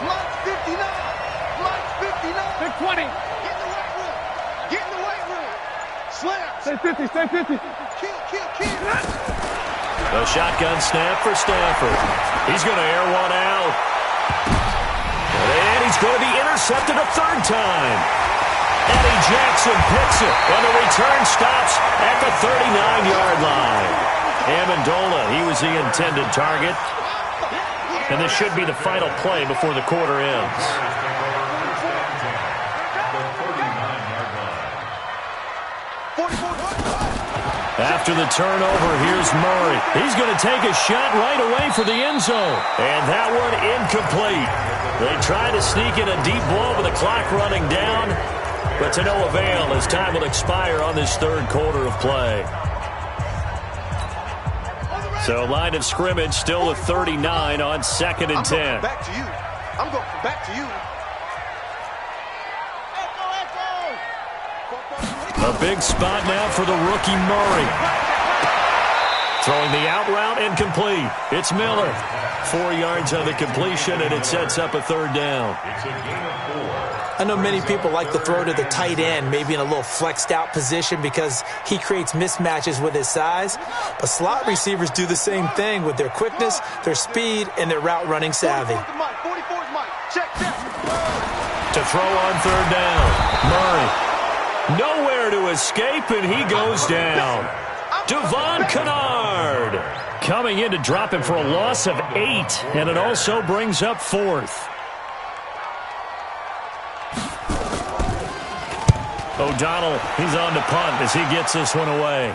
Speaker 4: Mike's 59. Mike's 59.
Speaker 7: Big 20.
Speaker 4: Get in the weight room. Get in the weight room. Slams.
Speaker 7: Stay 50. Stay 50.
Speaker 4: Kill.
Speaker 1: The shotgun snap for Stafford. He's going to air one out. And he's going to be intercepted a 3rd time. Eddie Jackson picks it, and the return stops at the 39-yard line. Amendola, he was the intended target. And this should be the final play before the quarter ends. After the turnover, here's Murray. He's going to take a shot right away for the end zone. And that one incomplete. They try to sneak in a deep ball with the clock running down, but to no avail as time will expire on this 3rd quarter of play. So line of scrimmage still at 39 on 2nd and 10.
Speaker 4: Back to you. I'm going back to you.
Speaker 1: A big spot now for the rookie Murray. Throwing the out route incomplete. It's Miller. 4 yards on the completion, and it sets up a 3rd down.
Speaker 3: It's a game of 4.
Speaker 2: I know many people like to throw to the tight end, maybe in a little flexed out position because he creates mismatches with his size. But slot receivers do the same thing with their quickness, their speed, and their route running savvy.
Speaker 4: 44's Mike. Check.
Speaker 1: To throw on 3rd down. Murray. Nowhere to escape, and he goes down. Devon Kennard coming in to drop him for a loss of 8, and it also brings up 4th. O'Donnell, he's on to punt as he gets this one away.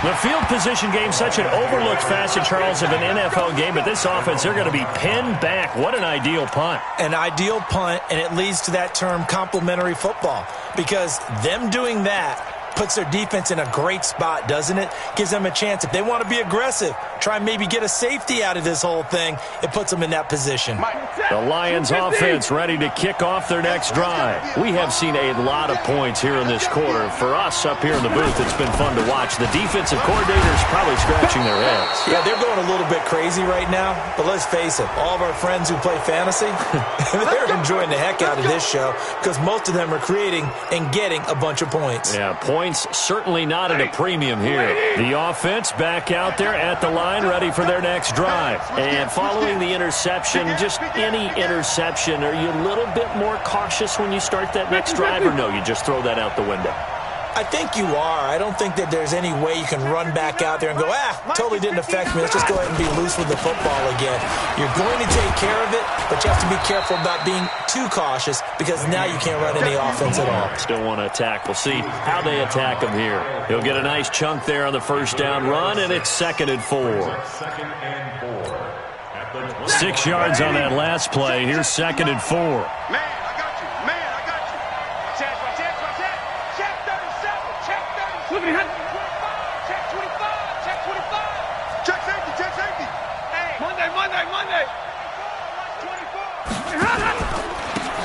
Speaker 1: The field position game, such an overlooked facet, Charles, of an NFL game. But this offense, they're going to be pinned back. What an ideal punt.
Speaker 2: An ideal punt, and it leads to that term complementary football. Because them doing that puts their defense in a great spot, doesn't it? Gives them a chance. If they want to be aggressive, try and maybe get a safety out of this whole thing, it puts them in that position.
Speaker 1: The Lions offense ready to kick off their next drive. We have seen a lot of points here in this quarter. For us up here in the booth, it's been fun to watch. The defensive coordinators probably scratching their heads.
Speaker 2: Yeah, they're going a little bit crazy right now, but let's face it, all of our friends who play fantasy, they're enjoying the heck out of this show because most of them are creating and getting a bunch of points.
Speaker 1: Yeah, points certainly not at a premium here. The offense back out there at the line, ready for their next drive. And following the interception, just any interception, are you a little bit more cautious when you start that next drive, or no, you just throw that out the window?
Speaker 2: I think you are. I don't think that there's any way you can run back out there and go, totally didn't affect me. Let's just go ahead and be loose with the football again. You're going to take care of it, but you have to be careful about being too cautious because now you can't run any offense at all.
Speaker 1: Still want to attack. We'll see how they attack him here. He'll get a nice chunk there on the first down run, and it's 2nd and 4.
Speaker 3: Second and 4.
Speaker 1: 6 yards on that last play. Here's 2nd and 4.
Speaker 4: Man, I got you. Man, I got you. Check 37. Check 37. Check 25. Check 25. Check safety. Check safety. Hey. Monday. 24.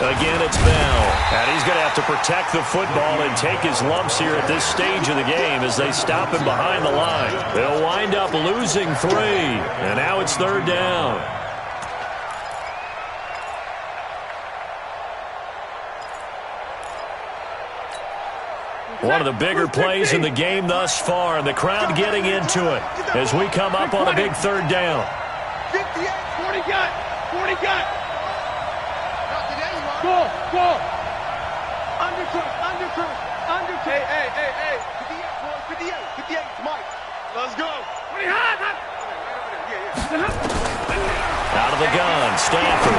Speaker 1: Again, it's Bell. And he's going to have to protect the football and take his lumps here at this stage of the game as they stop him behind the line. They'll wind up losing 3. And now it's 3rd down. One of the bigger plays in the game thus far, and the crowd getting into it as we come up on a big 3rd down.
Speaker 4: 58. 40 got. 40 got. Go. Under. Hey. 58, Mike. Let's go.
Speaker 1: Out of the gun, Stafford.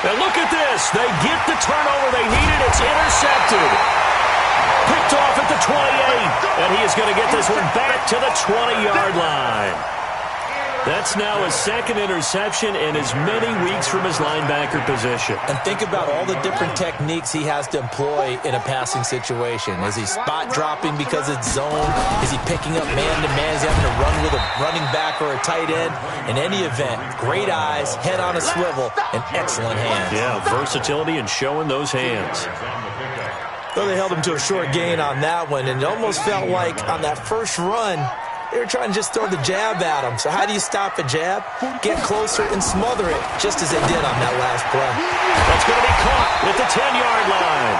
Speaker 1: And look at this. They get the turnover they needed. It's intercepted. Picked off at the 28. And he is going to get this one back to the 20-yard line. That's now his 2nd interception in as many weeks from his linebacker position.
Speaker 2: And think about all the different techniques he has to employ in a passing situation. Is he spot dropping because it's zone? Is he picking up man-to-man? Is he having to run with a running back or a tight end? In any event, great eyes, head on a swivel, and excellent hands.
Speaker 1: Yeah, versatility and showing those hands.
Speaker 2: Though they held him to a short gain on that one, and it almost felt like on that first run, they were trying to just throw the jab at him. So how do you stop a jab? Get closer and smother it, just as they did on that last play.
Speaker 1: That's going to be caught at the 10-yard line.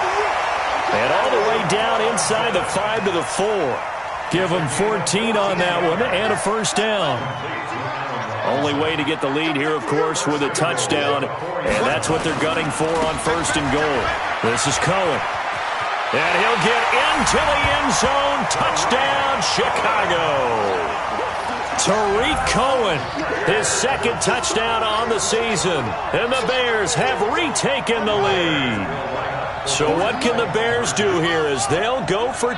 Speaker 1: And all the way down inside the 5 to the 4. Give them 14 on that one and a 1st down. Only way to get the lead here, of course, with a touchdown. And that's what they're gunning for on 1st and goal. This is Cohen. And he'll get into the end zone. Touchdown, Chicago. Tariq Cohen, his 2nd touchdown on the season. And the Bears have retaken the lead. So what can the Bears do here as they'll go for 2? A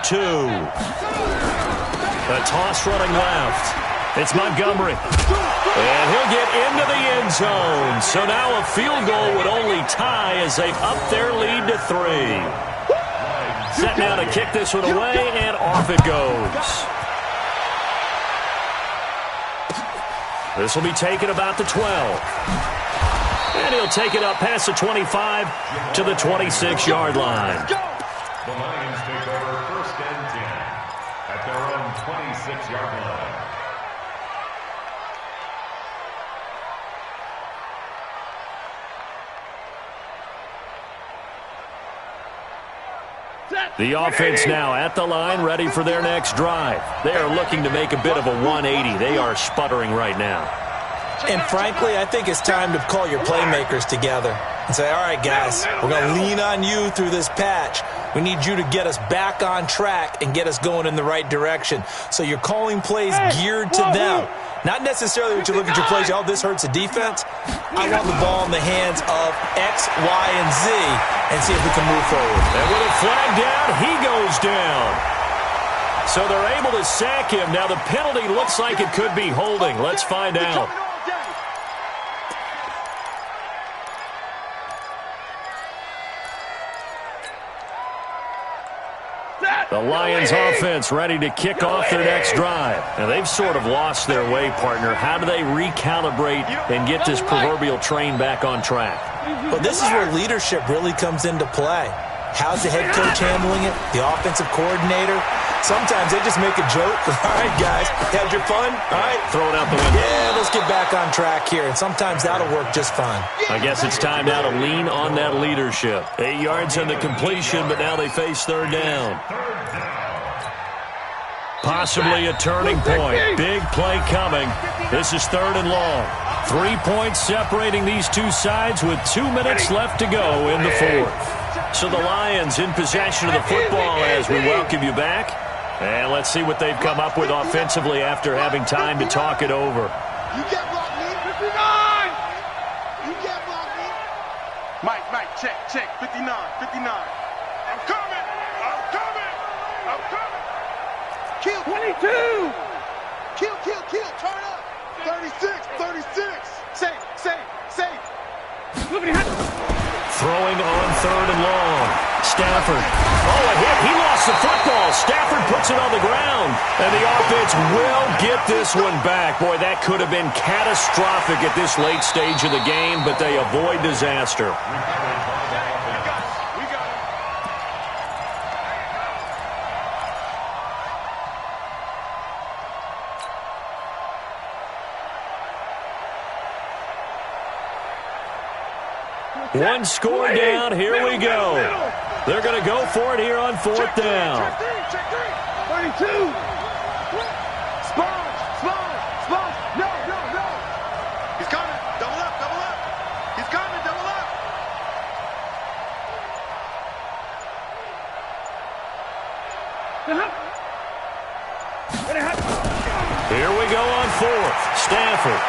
Speaker 1: toss running left. It's Montgomery. And he'll get into the end zone. So now a field goal would only tie as they've upped their lead to 3. Set now to kick this one away, and off it goes. This will be taken about the 12. And he'll take it up past the 25 to the 26-yard line.
Speaker 3: The Lions take over 1st and 10 at their own 26-yard line.
Speaker 1: The offense now at the line, ready for their next drive. They are looking to make a bit of a 180. They are sputtering right now.
Speaker 2: And frankly, I think it's time to call your playmakers together and say, all right, guys, we're going to lean on you through this patch. We need you to get us back on track and get us going in the right direction. So you're calling plays geared to them. Not necessarily what you look at your plays, oh, this hurts the defense. I want the ball in the hands of X, Y, and Z and see if we can move forward.
Speaker 1: And with a flag down, he goes down. So they're able to sack him. Now the penalty looks like it could be holding. Let's find out. The Lions offense ready to kick off their next drive. Now they've sort of lost their way, partner. How do they recalibrate and get this proverbial train back on track?
Speaker 2: Well, this is where leadership really comes into play. How's the head coach handling it? The offensive coordinator? Sometimes they just make a joke. All right, guys, had your fun? All right.
Speaker 1: Throw it out the window.
Speaker 2: Yeah, let's get back on track here. And sometimes that'll work just fine.
Speaker 1: I guess it's time now to lean on that leadership. 8 yards on the completion, but now they face 3rd down. Possibly a turning point. Big play coming. This is 3rd and long. 3 points separating these two sides with 2 minutes left to go in the 4th. So the Lions in possession of the football as we welcome you back. And let's see what they've come up with offensively after having time to talk it over.
Speaker 4: You get blocked, me. 59. You get blocked, me. Mike, check. 59. I'm coming. Kill. 22. Kill. Turn up. 36. Safe.
Speaker 1: Throwing on 3rd and long. Stafford. Oh, a hit. He lost the football. Stafford puts it on the ground. And the offense will get this one back. Boy, that could have been catastrophic at this late stage of the game, but they avoid disaster. One score down. Here we go. They're going to go for it here on 4th down.
Speaker 4: Check 3. 32. Sponge. No. He's coming. Double up. He's coming. Double up.
Speaker 1: Here we go on 4th. Stafford.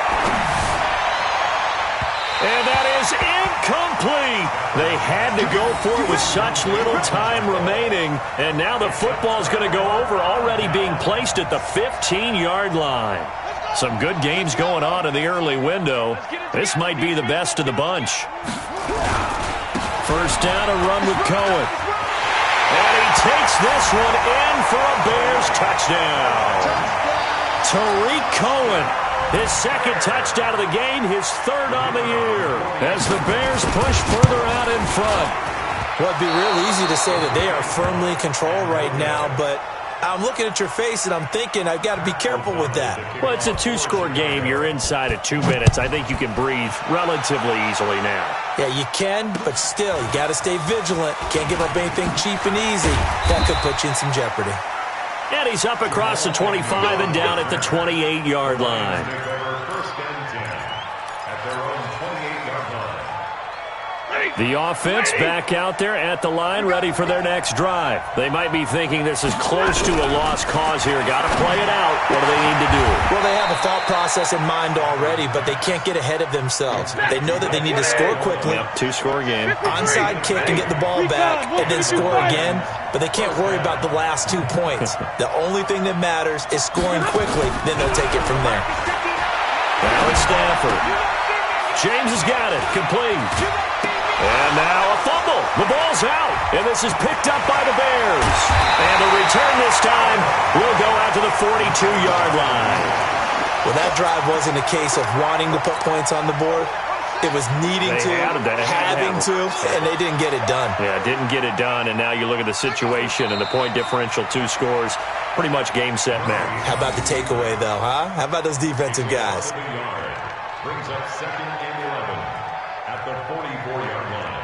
Speaker 1: And that is incomplete. They had to go for it with such little time remaining. And now the football's going to go over, already being placed at the 15-yard line. Some good games going on in the early window. This might be the best of the bunch. First down, a run with Cohen. And he takes this one in for a Bears touchdown. Tariq Cohen. His second touchdown of the game, his 3rd on the year, as the Bears push further out in front.
Speaker 2: Well, it'd be real easy to say that they are firmly in control right now, but I'm looking at your face and I'm thinking I've got to be careful with that.
Speaker 1: Well, it's a 2-score game. You're inside at 2 minutes. I think you can breathe relatively easily now.
Speaker 2: Yeah, you can, but still, you got to stay vigilant. Can't give up anything cheap and easy. That could put you in some jeopardy.
Speaker 1: And he's up across the 25 and down at the 28-yard line.
Speaker 3: First and 10 at their own 28-yard line.
Speaker 1: The offense back out there at the line, ready for their next drive. They might be thinking this is close to a lost cause here. Got to play it out. What do they need to do?
Speaker 2: Well, they have a thought process in mind already, but they can't get ahead of themselves. They know that they need to score quickly.
Speaker 1: Yep, 2-score game.
Speaker 2: Onside kick and get the ball back, and then score again. But they can't worry about the last 2 points. The only thing that matters is scoring quickly. Then they'll take it from there.
Speaker 1: Now it's Stafford. James has got it. Complete. And now a fumble. The ball's out. And this is picked up by the Bears. And the return this time will go out to the 42-yard line.
Speaker 2: Well, that drive wasn't a case of wanting to put points on the board. It was needing to, having to, and they didn't get it done.
Speaker 1: Yeah, didn't get it done, and now you look at the situation and the point differential, 2 scores, pretty much game, set, match.
Speaker 2: How about the takeaway, though, huh? How about those defensive guys?
Speaker 3: Brings up 2nd and 11 at the 44-yard line.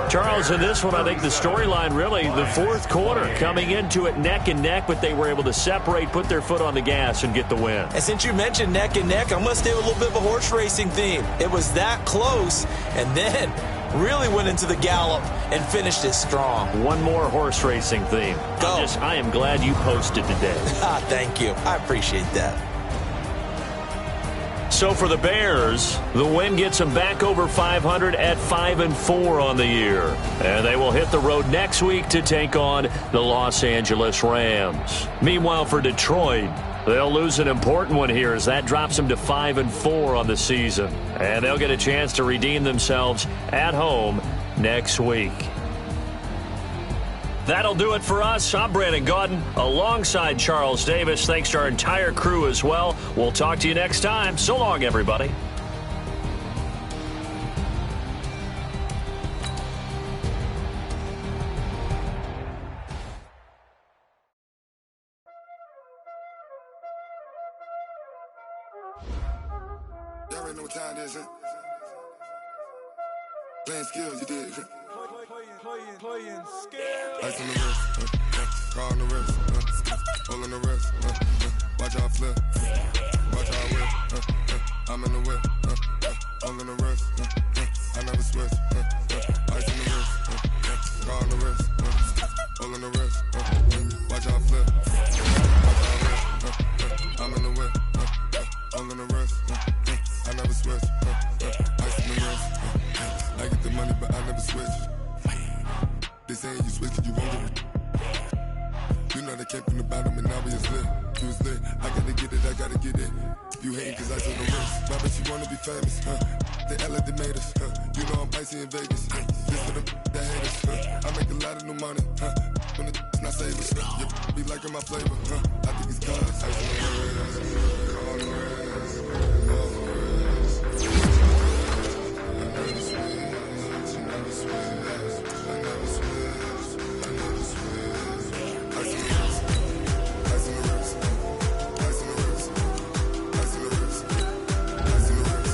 Speaker 1: Charles, in this one, I think the storyline really, the 4th quarter, coming into it neck and neck, but they were able to separate, put their foot on the gas, and get the win.
Speaker 2: And since you mentioned neck and neck, I'm going to stay with a little bit of a horse racing theme. It was that close, and then really went into the gallop and finished it strong.
Speaker 1: One more horse racing theme.
Speaker 2: Go.
Speaker 1: I am glad you posted today.
Speaker 2: Thank you. I appreciate that.
Speaker 1: So for the Bears, the win gets them back over 500 at 5-4 on the year. And they will hit the road next week to take on the Los Angeles Rams. Meanwhile, for Detroit, they'll lose an important one here as that drops them to 5-4 on the season. And they'll get a chance to redeem themselves at home next week. That'll do it for us. I'm Brandon Gaudin alongside Charles Davis. Thanks to our entire crew as well. We'll talk to you next time. So long, everybody.
Speaker 5: Y'all already know what time it is, huh? Playing skills, you did. Playing skills. Ice on the wrist, car on the wrist, hole in the wrist, watch out flip, watch out whip, I'm in the whip, hole in the wrist, I never switch, ice on the wrist, car on the wrist, hole in the wrist, watch out flip, watch out whip, I'm in wrist. I never switch. Ice in the wrist. I get the money, but I never switch. They saying you switch, you won't get it. You know they came from the bottom and now we is lit. You was lit. I gotta get it, I gotta get it. You hating cause I took the risk. My bitch, you wanna be famous, They elevated us, You know I'm icy in Vegas, This for the that hate us, I make a lot of new money, When it's not savers, You be liking my flavor, I think it's cause ice in the wrist, on the wrist, on the wrist. I never switch, I never switch, I never switch, I never switch. Ice in the wrist, ice in the wrist, ice in the wrist, ice in the wrist, ice in the wrist.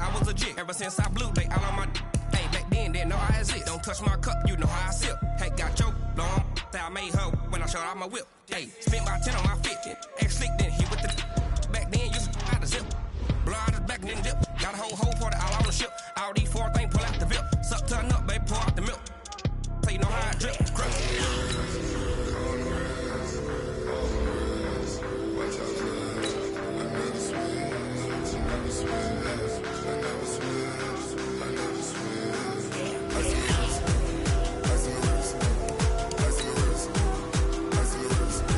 Speaker 8: I was legit ever since I blew they all on my hey back then didn't know I exist. Don't touch my cup, you know how I sip. Hey, got your long that I made her when I showed out my whip. Hey, spent about 10 on my 50. X slick then hit with the back then used to out the zip. Blow out his back then dip. Got a whole party all on the ship. All these 4 things pull out the VIP. Suck turn up, baby, pour out the milk. So you know how I drip. Crush.
Speaker 5: Watch out, I never switch, I never switch. I never switch, I never switch. Ice in the wrist, ice in the wrist, ice in the wrist, ice in the wrist, ice in the wrist.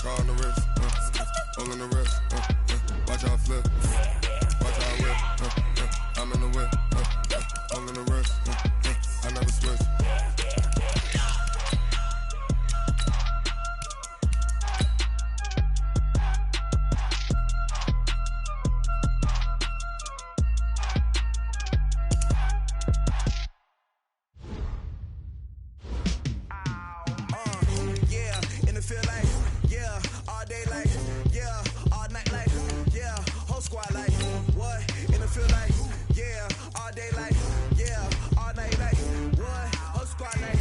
Speaker 5: On the wrist, all in the wrist, watch how I flip, watch how I whip, I'm in the whip, all in the wrist, I never switch.
Speaker 9: Yeah, in the field like, yeah, all day like, yeah, all night like, yeah, whole squad like, what? In the field like, yeah, all day like, yeah, all night like, what? Whole squad like,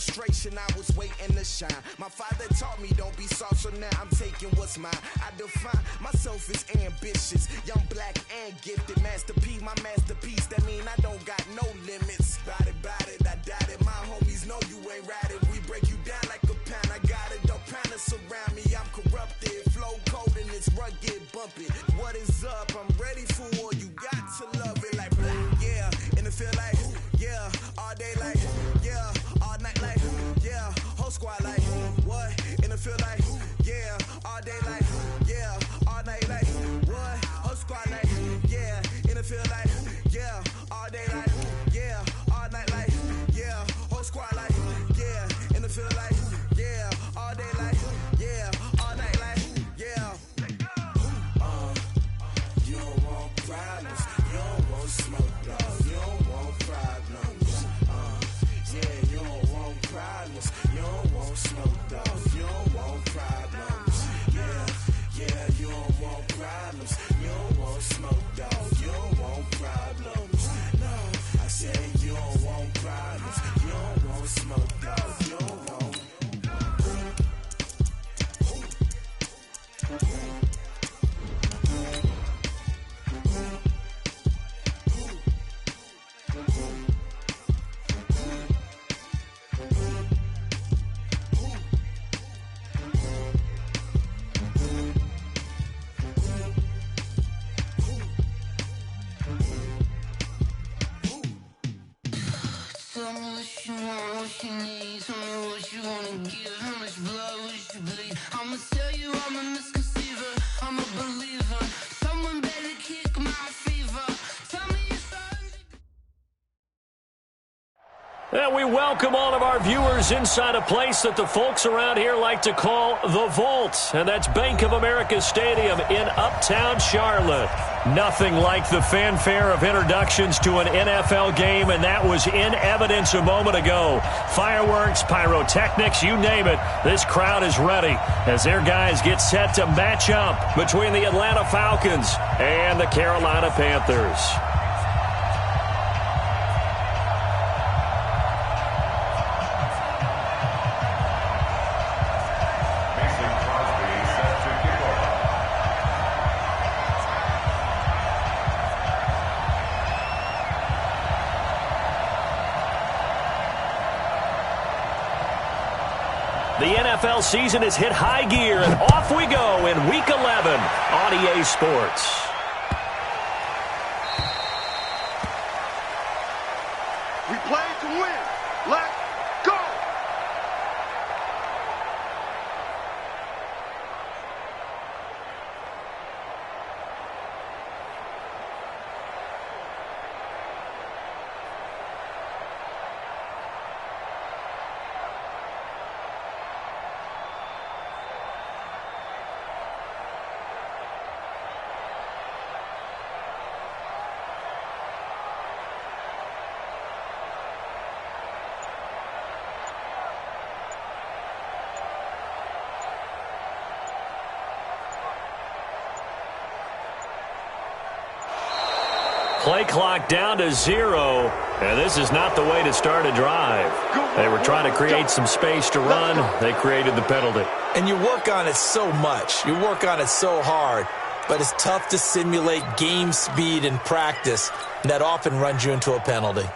Speaker 9: frustration, I was waiting to shine. My father taught me don't be soft, so now I'm taking what's mine. I define myself as ambitious, young, black, and gifted. Master P, my masterpiece, that mean I don't got no limits. Bout it, I doubt it. My homies know you ain't ratted. We break you down like a pound. I got it, don't pound us around me. I'm corrupted, flow cold and it's rugged, bumpy. What is up? I'm ready for war. You got to love it like blah, yeah. And it feel like, yeah, all day like, yeah, all night like, yeah, whole squad like, what? And it feel like, yeah, all day like, yeah, all night like, what? Whole squad like, yeah, and it feel like, yeah, all day like, yeah, all night like, yeah, whole squad like, yeah, and it feel like, yeah, all day like, yeah, all night like, yeah. You don't want problems, you don't want smoke, no, you don't want problems. Yeah, you don't want problems, you don't want smoke, dog, you don't want problems. Yeah, you don't want problems, you don't want smoke, dog, you don't want problems. No, I said you don't want problems, you don't want smoke, dog, you don't want.
Speaker 10: Tell me what you want, what you need. Tell me what you wanna give. How much blood would you bleed? I'ma tell you I'm a misconceiver. I'm a believer. Someone better kick my fever. Tell me your son's.
Speaker 1: And we welcome all of our viewers inside a place that the folks around here like to call the Vault. And that's Bank of America Stadium in Uptown Charlotte. Nothing like the fanfare of introductions to an NFL game, and that was in evidence a moment ago. Fireworks, pyrotechnics, you name it. This crowd is ready as their guys get set to match up between the Atlanta Falcons and the Carolina Panthers. The NFL season has hit high gear, and off we go in Week 11 on EA Sports.
Speaker 4: We play to win. Let's go!
Speaker 1: Play clock down to 0, and this is not the way to start a drive. They were trying to create some space to run. They created the penalty.
Speaker 2: And you work on it so much. You work on it so hard. But it's tough to simulate game speed in practice, and that often runs you into a penalty.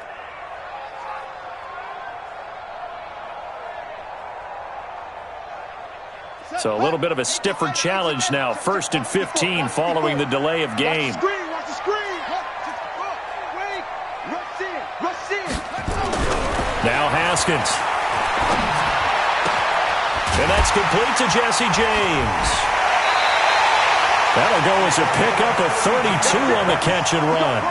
Speaker 1: So a little bit of a stiffer challenge now. 1st and 15 following the delay of game.
Speaker 4: Watch the screen. Rush in.
Speaker 1: Now Haskins. And that's complete to Jesse James. That'll go as a pickup of 32 on the catch and run.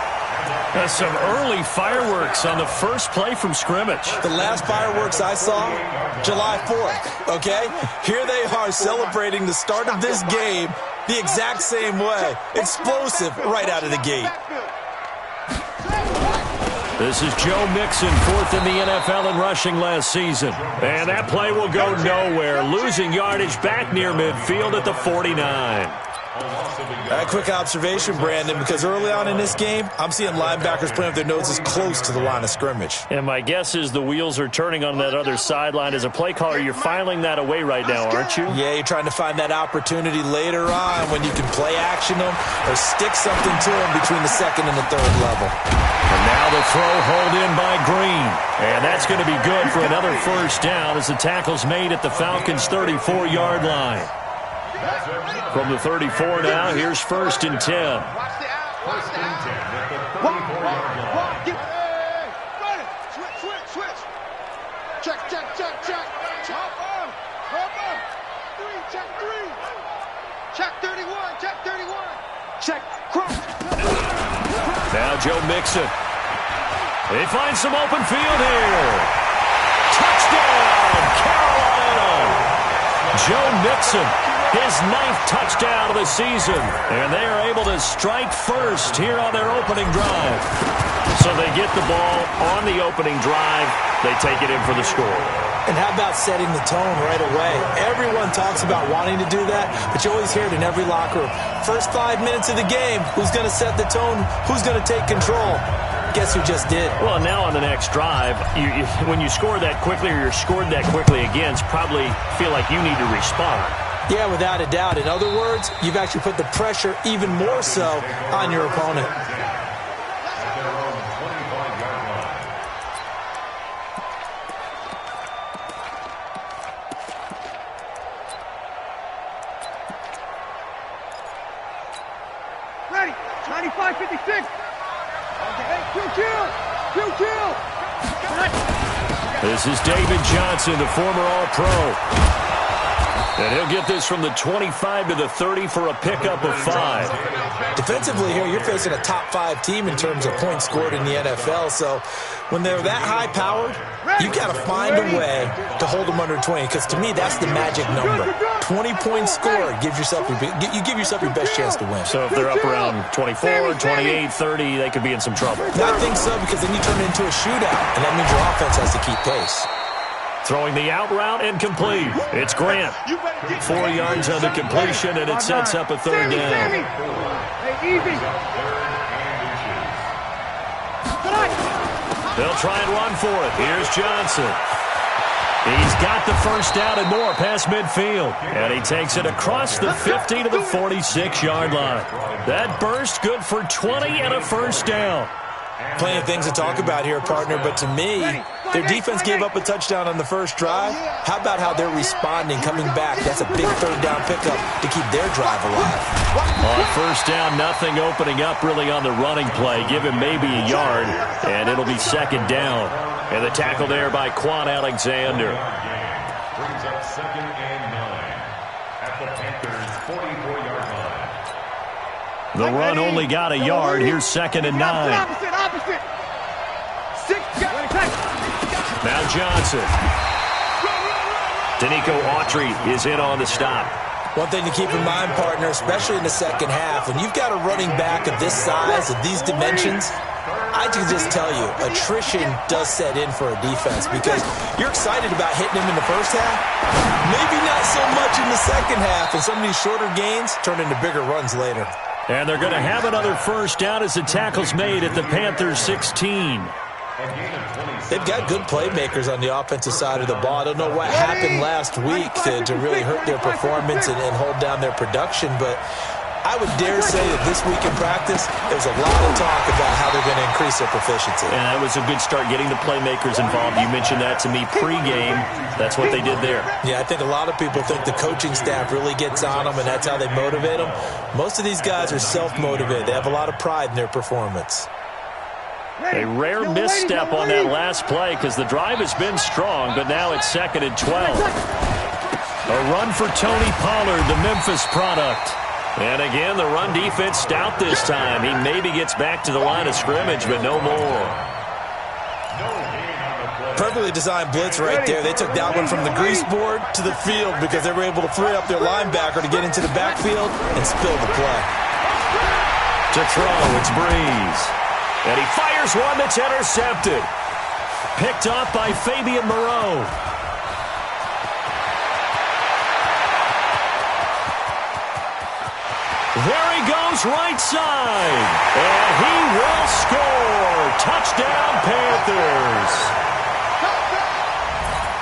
Speaker 1: That's some early fireworks on the first play from scrimmage.
Speaker 2: The last fireworks I saw, July 4th, okay? Here they are celebrating the start of this game the exact same way. Explosive right out of the gate.
Speaker 1: This is Joe Mixon, 4th in the NFL in rushing last season. And that play will go nowhere, losing yardage back near midfield at the 49.
Speaker 2: A quick observation, Brandon, because early on in this game, I'm seeing linebackers playing with their noses close to the line of scrimmage.
Speaker 1: And my guess is the wheels are turning on that other sideline. As a play caller, you're filing that away right now, aren't you?
Speaker 2: Yeah, you're trying to find that opportunity later on when you can play action them or stick something to them between the second and the third level.
Speaker 1: And now the throw hauled in by Green. And that's going to be good for another first down as the tackle's made at the Falcons' 34-yard line. From the 34 now, here's 1st and 10.
Speaker 4: First and 10 at the 34-yard line. Run it. Switch. Check. Hop on. Check 3. Check 31. Check. Cross.
Speaker 1: Now Joe Mixon. They find some open field here. Touchdown, Carolina. Joe Mixon, his 9th touchdown of the season. And they are able to strike first here on their opening drive. So they get the ball on the opening drive. They take it in for the score.
Speaker 2: And how about setting the tone right away? Everyone talks about wanting to do that, but you always hear it in every locker room. First 5 minutes of the game, who's going to set the tone? Who's going to take control? Guess who just did?
Speaker 1: Well, now on the next drive, when you score that quickly or you're scored that quickly against, probably feel like you need to respond.
Speaker 2: Yeah, without a doubt. In other words, you've actually put the pressure even more so on your opponent.
Speaker 4: Ready. 95-56. Kill.
Speaker 1: This is David Johnson, the former All-Pro. And he'll get this from the 25 to the 30 for a pickup of 5.
Speaker 2: Defensively here, you're facing a top 5 team in terms of points scored in the NFL. So when they're that high-powered, you got to find a way to hold them under 20. Because to me, that's the magic number. 20-point score gives yourself you give yourself your best chance to win.
Speaker 1: So if they're up around 24, 28, 30, they could be in some trouble.
Speaker 2: I think so, because then you turn it into a shootout, and that means your offense has to keep pace.
Speaker 1: Throwing the out route and complete. It's Grant. 4 yards on the completion, and it sets up a 3rd down. They'll try and run for it. Here's Johnson. He's got the first down and more past midfield. And he takes it across the 50 to the 46-yard line. That burst good for 20 and a first down.
Speaker 2: Plenty of things to talk about here, partner, but to me, their defense gave up a touchdown on the first drive. How about how they're responding, coming back? That's a big 3rd down pickup to keep their drive alive.
Speaker 1: On first down, nothing opening up really on the running play. Give him maybe a yard, and it'll be 2nd down. And the tackle there by Quan Alexander.
Speaker 3: Brings up 2nd and 9 at the Panthers' 44-yard line.
Speaker 1: The run only got a yard. Here's 2nd and 9.
Speaker 4: Opposite. 6.
Speaker 1: Now Johnson. Danico Autry is in on the stop.
Speaker 2: One thing to keep in mind, partner, especially in the second half, when you've got a running back of this size, of these dimensions, I can just tell you, attrition does set in for a defense because you're excited about hitting him in the first half, maybe not so much in the second half, and some of these shorter gains turn into bigger runs later.
Speaker 1: And they're going to have another first down as the tackle's made at the Panthers' 16.
Speaker 2: They've got good playmakers on the offensive side of the ball. I don't know what happened last week to really hurt their performance and hold down their production, but I would dare say that this week in practice, there's a lot of talk about how they're going to increase their proficiency.
Speaker 1: And that was a good start, getting the playmakers involved. You mentioned that to me pregame. That's what they did there.
Speaker 2: Yeah, I think a lot of people think the coaching staff really gets on them, and that's how they motivate them. Most of these guys are self-motivated. They have a lot of pride in their performance.
Speaker 1: A rare misstep on that last play because the drive has been strong, but now it's 2nd and 12. A run for Tony Pollard, the Memphis product. And again, the run defense stout this time. He maybe gets back to the line of scrimmage, but no more.
Speaker 2: Perfectly designed blitz right there. They took that one from the grease board to the field because they were able to free up their linebacker to get into the backfield and spill the play.
Speaker 1: To throw, it's Breeze. And he fires one that's intercepted. Picked off by Fabian Moreau. goes right side. And he will score. Touchdown, Panthers.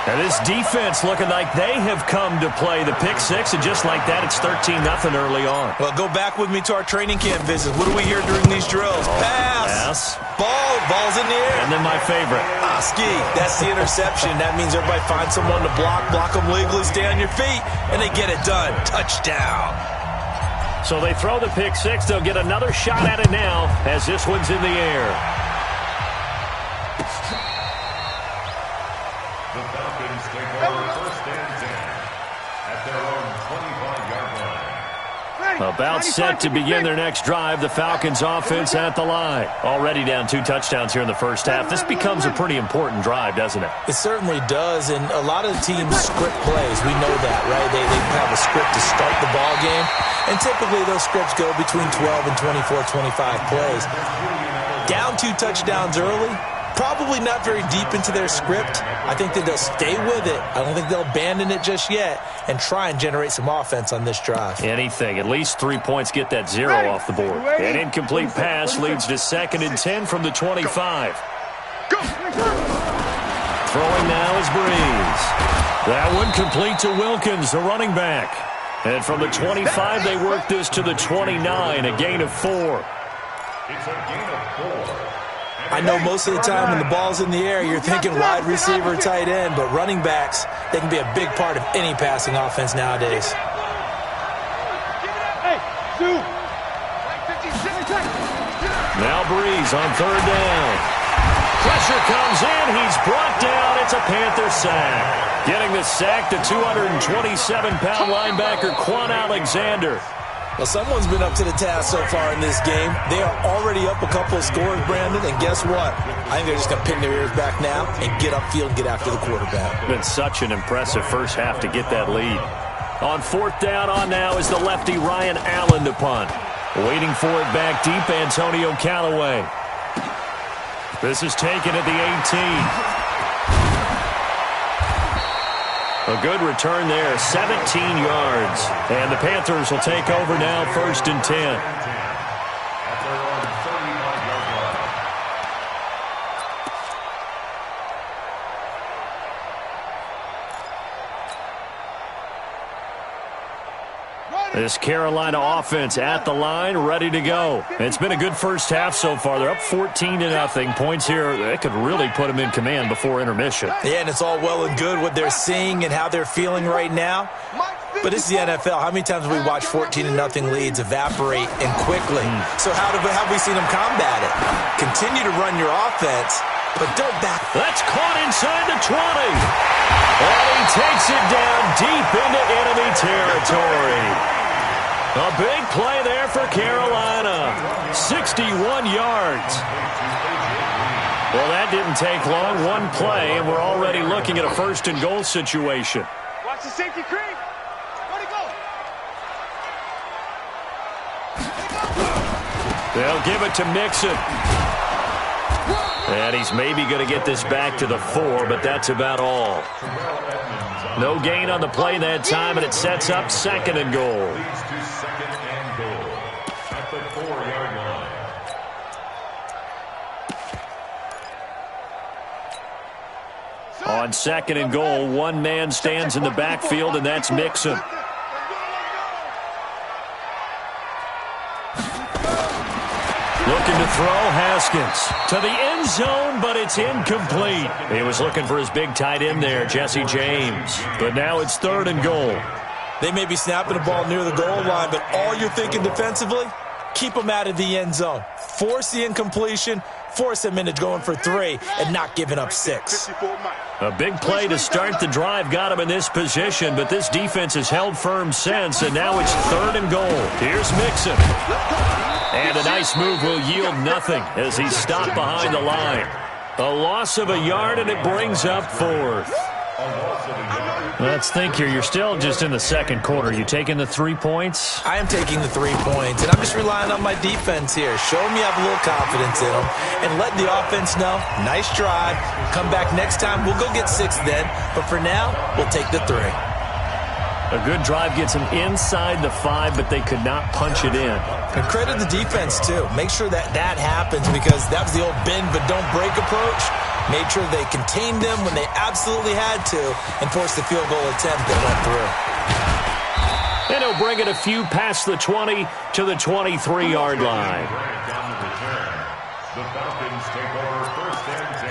Speaker 1: And this defense looking like they have come to play the pick six, and just like that, it's 13-0 early on.
Speaker 11: Well, go back with me to our training camp visit. What do we hear during these drills? Pass. Ball's in the air.
Speaker 1: And then my favorite.
Speaker 11: Ski. That's the interception. That means everybody finds someone to block them legally, stay on your feet, and they get it done. Touchdown.
Speaker 1: So they throw the pick six. They'll get another shot at it now as this one's in the air.
Speaker 3: The Falcons take over first and 10 at their own 25-yard line.
Speaker 1: About set to begin their next drive. The Falcons offense at the line. Already down 2 touchdowns here in the first half. This becomes a pretty important drive, doesn't it?
Speaker 2: It certainly does, and a lot of teams script plays. We know that, right? They have a script to start the ball game, and typically those scripts go between 12 and 24, 25 plays. Down 2 touchdowns early, probably not very deep into their script. I think that they'll stay with it. I don't think they'll abandon it just yet and try and generate some offense on this drive.
Speaker 1: Anything. At least 3 points get that 0 off the board. An incomplete pass leads to 2nd and 10 from the 25. Throwing now is Breeze. That one complete to Wilkins, the running back. And from the 25, they work this to the 29, a gain of 4.
Speaker 3: It's a gain of 4.
Speaker 2: I know most of the time when the ball's in the air, you're thinking wide receiver, tight end, but running backs, they can be a big part of any passing offense nowadays.
Speaker 1: Now Breeze on 3rd down. Pressure comes in. He's brought down. It's a Panther sack. Getting the sack, the 227-pound linebacker, Quan Alexander.
Speaker 2: Well, someone's been up to the task so far in this game. They are already up a couple of scores, Brandon, and guess what? I think they're just going to pin their ears back now and get upfield and get after the quarterback.
Speaker 1: Been such an impressive first half to get that lead. On 4th down on now is the lefty Ryan Allen to punt. Waiting for it back deep, Antonio Callaway. This is taken at the 18. A good return there, 17 yards. And the Panthers will take over now, 1st and 10.
Speaker 3: At their own 35-yard line.
Speaker 1: This Carolina offense at the line, ready to go. It's been a good first half so far. They're up 14-0. Points here, they could really put them in command before intermission.
Speaker 2: Yeah, and it's all well and good what they're seeing and how they're feeling right now. But it's the NFL. How many times have we watched 14-0 leads evaporate and quickly? So how have we seen them combat it? Continue to run your offense, but don't back.
Speaker 1: That's caught inside the 20. And he takes it down deep into enemy territory. A big play there for Carolina. 61 yards. Well, that didn't take long. One play, and we're already looking at a 1st and goal situation.
Speaker 4: Watch the safety creep. Where'd he go?
Speaker 1: They'll give it to Mixon. And he's maybe going to get this back to the 4, but that's about all. No gain on the play that time, and it sets up 2nd and goal.
Speaker 3: Leads to 2nd and goal at the 4-yard line.
Speaker 1: On 2nd and goal, one man stands in the backfield, and that's Mixon. Looking to throw, Haskins to the end zone, but it's incomplete. He was looking for his big tight end there, Jesse James. But now it's 3rd and goal.
Speaker 2: They may be snapping the ball near the goal line, but all you're thinking defensively, keep them out of the end zone. Force the incompletion, force them into going for 3 and not giving up 6.
Speaker 1: A big play to start the drive got him in this position, but this defense has held firm since, and now it's 3rd and goal. Here's Mixon. And a nice move will yield nothing as he's stopped behind the line. A loss of a yard, and it brings up 4th. Let's think here. You're still just in the 2nd quarter. You taking the 3 points?
Speaker 2: I am taking the 3 points, and I'm just relying on my defense here. Show them you have a little confidence in them, and let the offense know, nice drive. Come back next time. We'll go get 6 then, but for now, we'll take the 3.
Speaker 1: A good drive gets them inside the 5, but they could not punch it in.
Speaker 11: And credit the defense, too. Make sure that happens, because that was the old bend but don't break approach. Made sure they contained them when they absolutely had to and forced the field goal attempt that went through.
Speaker 1: And he'll bring it a few past the 20 to the 23-yard line.
Speaker 3: The Falcons take over 1st and 10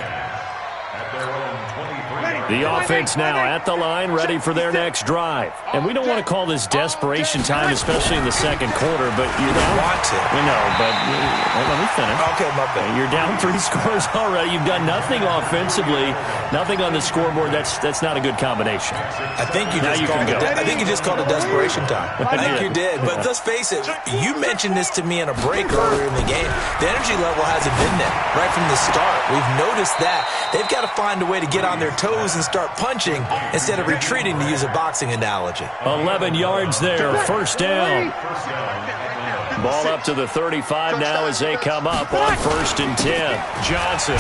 Speaker 3: at their own 23.
Speaker 1: The offense now at the line, ready for their next drive. And we don't want to call this desperation time, especially in the second quarter, but you're down.
Speaker 11: Want to.
Speaker 1: We know, but let me finish.
Speaker 11: Okay, my bad.
Speaker 1: You're down 3 scores already. You've done nothing offensively, nothing on the scoreboard. That's not a good combination.
Speaker 11: I think you just called it desperation time. I think you did. But let's face it, you mentioned this to me in a break earlier in the game. The energy level hasn't been there right from the start. We've noticed that. They've got to find a way to get on their toes and start punching instead of retreating, to use a boxing analogy.
Speaker 1: 11 yards there, 1st down. Ball up to the 35 now as they come up on 1st and 10. Johnson.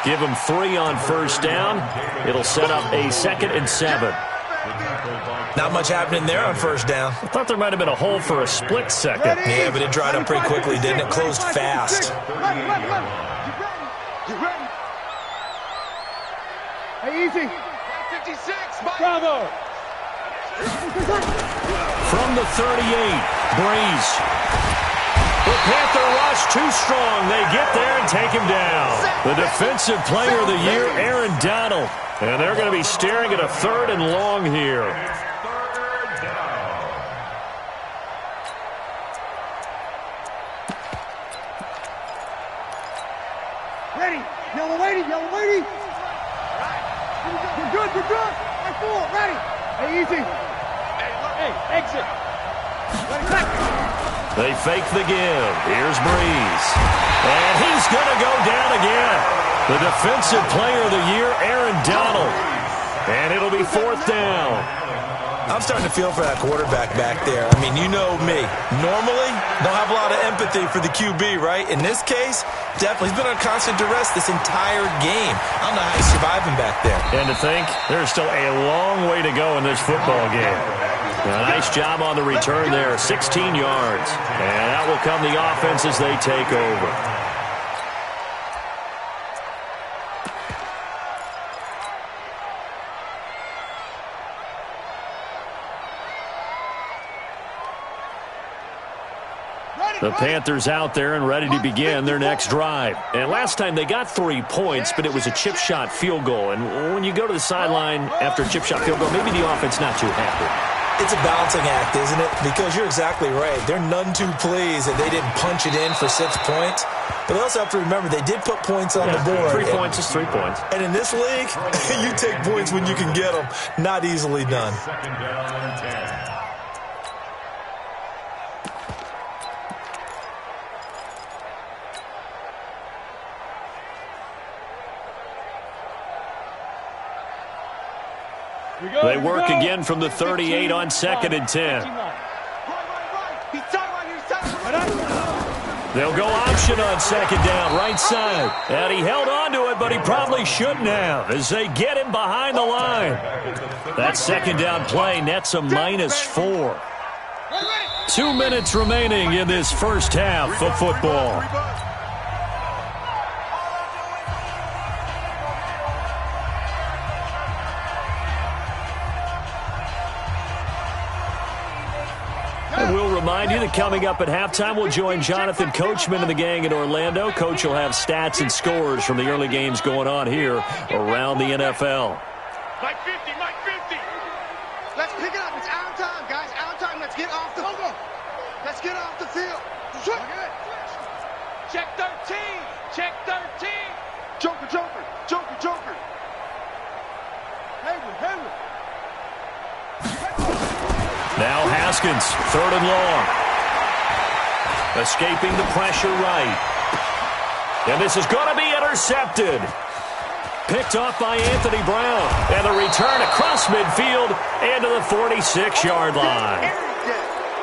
Speaker 1: Give them 3 on 1st down. It'll set up a 2nd and 7.
Speaker 11: Not much happening there on 1st down.
Speaker 1: I thought there might have been a hole for a split second.
Speaker 11: Yeah, but it dried up pretty quickly, didn't it? Closed fast.
Speaker 7: Hey, easy. 56, Bravo.
Speaker 1: From the 38, Breeze. The Panther rush too strong. They get there and take him down. The defensive player of the year, Aaron Donald. And they're going to be staring at a 3rd and long here.
Speaker 7: Ready. Yellow lady. We're good. Right forward. Ready. Hey, easy. Hey, exit. Ready,
Speaker 1: They fake the give. Here's Breeze. And he's going to go down again. The defensive player of the year, Aaron Donald. And it'll be 4th down.
Speaker 11: I'm starting to feel for that quarterback back there. I mean, you know me. Normally, don't have a lot of empathy for the QB, right? In this case, definitely. He's been on constant duress this entire game. I don't know how he's surviving back there.
Speaker 1: And to think, there's still a long way to go in this football game. A nice job on the return there, 16 yards. And that will come the offense as they take over. The Panthers out there and ready to begin their next drive. And last time they got 3 points, but it was a chip shot field goal. And when you go to the sideline after a chip shot field goal, maybe the offense not too happy.
Speaker 11: It's a balancing act, isn't it? Because you're exactly right. They're none too pleased that they didn't punch it in for 6 points. But they also have to remember they did put points on the board.
Speaker 1: 3 points is 3 points.
Speaker 11: And in this league, you take points when you can get them. Not easily done.
Speaker 3: 2nd down and 10.
Speaker 1: They work again from the 38 on 2nd and 10. They'll go option on 2nd down, right side. And he held on to it, but he probably shouldn't have as they get him behind the line. That 2nd down play nets a -4. 2 minutes remaining in this first half of football. And we'll remind you that coming up at halftime, we'll join Jonathan Coachman and the gang in Orlando. Coach will have stats and scores from the early games going on here around the NFL.
Speaker 4: Mike 50. Let's pick it up. It's our time, guys. Our time. Let's get off the field. Let's get off the field. Check 13. Joker. Hayward.
Speaker 1: Now Haskins, 3rd and long. Escaping the pressure right. And this is going to be intercepted. Picked off by Anthony Brown. And the return across midfield and to the 46-yard line.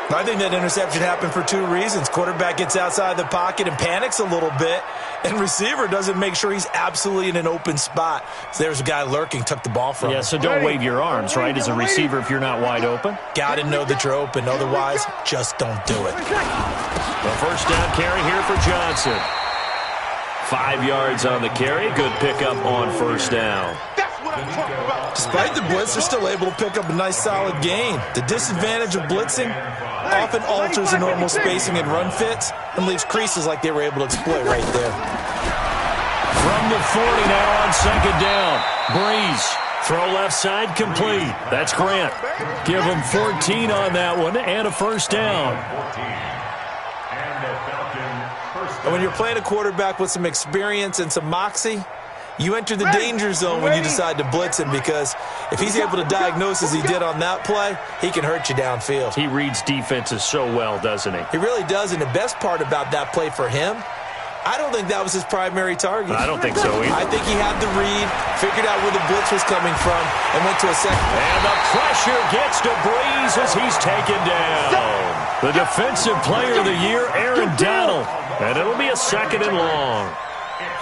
Speaker 11: I think that interception happened for two reasons. Quarterback gets outside the pocket and panics a little bit, and receiver doesn't make sure he's absolutely in an open spot. So there's a guy lurking, took the ball from him.
Speaker 1: Yeah, so don't wave your arms, right, as a receiver if you're not wide open.
Speaker 11: Got to know that you're open. Otherwise, just don't do it.
Speaker 1: The first down carry here for Johnson. 5 yards on the carry. Good pickup on first down.
Speaker 11: Despite the blitz, they're still able to pick up a nice solid gain. The disadvantage of blitzing often alters the normal spacing and run fits and leaves creases like they were able to exploit right there.
Speaker 1: From the 40 now on second down. Breeze. Throw left side complete. That's Grant. Give him 14 on that one and a first down.
Speaker 11: And when you're playing a quarterback with some experience and some moxie, you enter the danger zone when you decide to blitz him, because if he's able to diagnose as he did on that play, he can hurt you downfield.
Speaker 1: He reads defenses so well, doesn't he?
Speaker 11: He really does, and the best part about that play for him, I don't think that was his primary target.
Speaker 1: I don't think so either.
Speaker 11: I think he had the read, figured out where the blitz was coming from, and went to a second.
Speaker 1: And the pressure gets to Breeze as he's taken down. The defensive player of the year, Aaron Donald. And it'll be a second and long.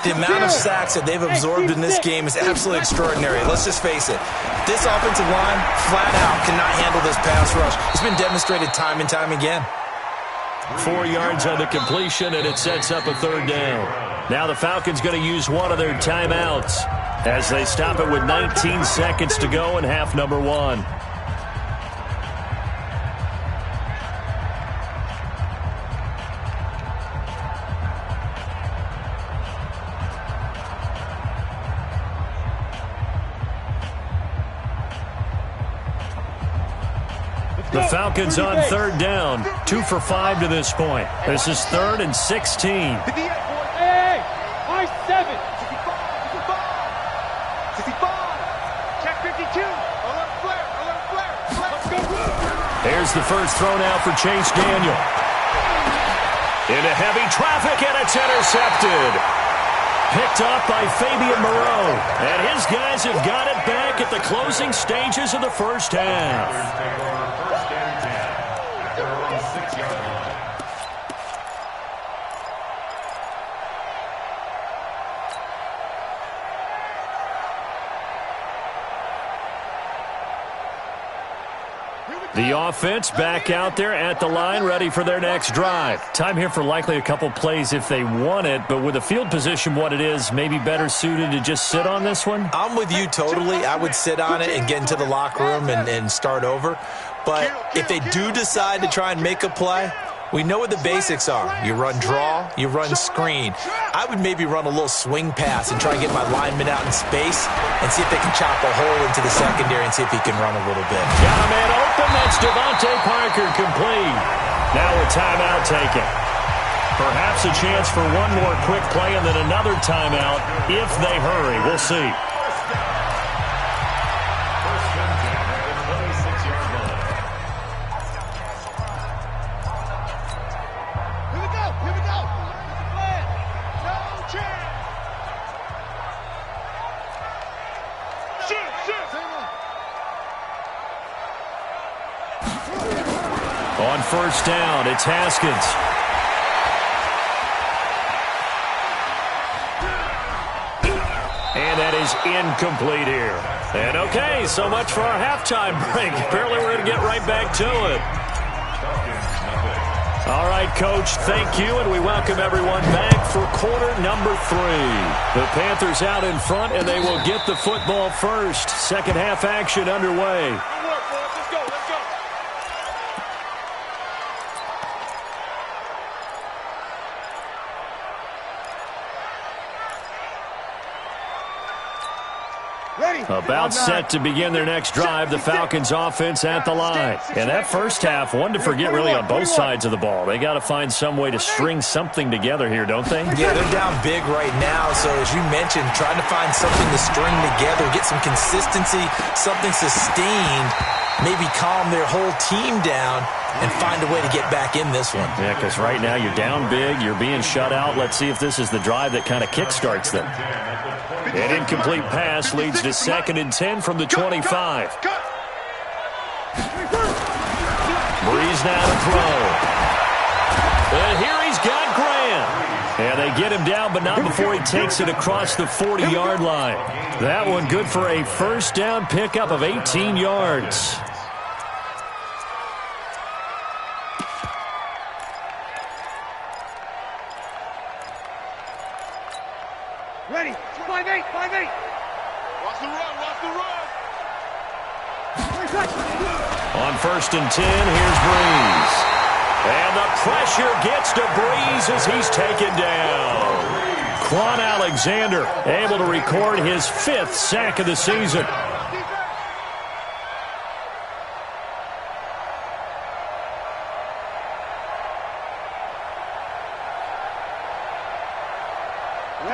Speaker 11: The amount of sacks that they've absorbed in this game is absolutely extraordinary. Let's just face it. This offensive line, flat out, cannot handle this pass rush. It's been demonstrated time and time again.
Speaker 1: 4 yards on the completion, and it sets up a third down. Now the Falcons going to use one of their timeouts as they stop it with 19 seconds to go in half number one. The Falcons on third down, 2 for 5 to this point. This is 3rd and 16.
Speaker 7: Hey, I 7. 65. Check 52. Alert flare. Let's go.
Speaker 1: Here's the first throw now for Chase Daniel. Into heavy traffic, and it's intercepted. Picked off by Fabian Moreau. And his guys have got it back at the closing stages of the first half. The offense back out there at the line, ready for their next drive. Time here for likely a couple plays if they want it, but with the field position what it is, maybe better suited to just sit on this one?
Speaker 11: I'm with you totally. I would sit on it and get into the locker room and start over. But if they do decide to try and make a play, we know what the basics are. You run draw, you run screen. I would maybe run a little swing pass and try and get my lineman out in space and see if they can chop a hole into the secondary and see if he can run a little bit.
Speaker 1: Got a man open. That's Devontae Parker complete. Now a timeout taken. Perhaps a chance for one more quick play and then another timeout if they hurry. We'll see. On first down, it's Haskins. And that is incomplete here. And okay, so much for our halftime break. Apparently we're going to get right back to it. All right, Coach, thank you, and we welcome everyone back for quarter number 3. The Panthers out in front, and they will get the football first. Second half action underway. About set to begin their next drive, the Falcons offense at the line. And that first half, one to forget really on both sides of the ball. They got to find some way to string something together here, don't they?
Speaker 11: Yeah, they're down big right now. So as you mentioned, trying to find something to string together, get some consistency, something sustained, maybe calm their whole team down and find a way to get back in this one.
Speaker 1: Yeah, because right now you're down big, you're being shut out. Let's see if this is the drive that kind of kickstarts them. An incomplete pass leads to 2nd and 10 from the 25. Breeze now to throw. And here he's got Grant. And they get him down, but not before he takes it across the 40-yard line. That one good for a first down pickup of 18 yards.
Speaker 7: Ready. 5-8, 5-8.
Speaker 4: Watch the run, watch the run.
Speaker 1: On 1st and 10, here's Breeze. And the pressure gets to Breeze as he's taken down. Quan Alexander able to record his 5th sack of the season.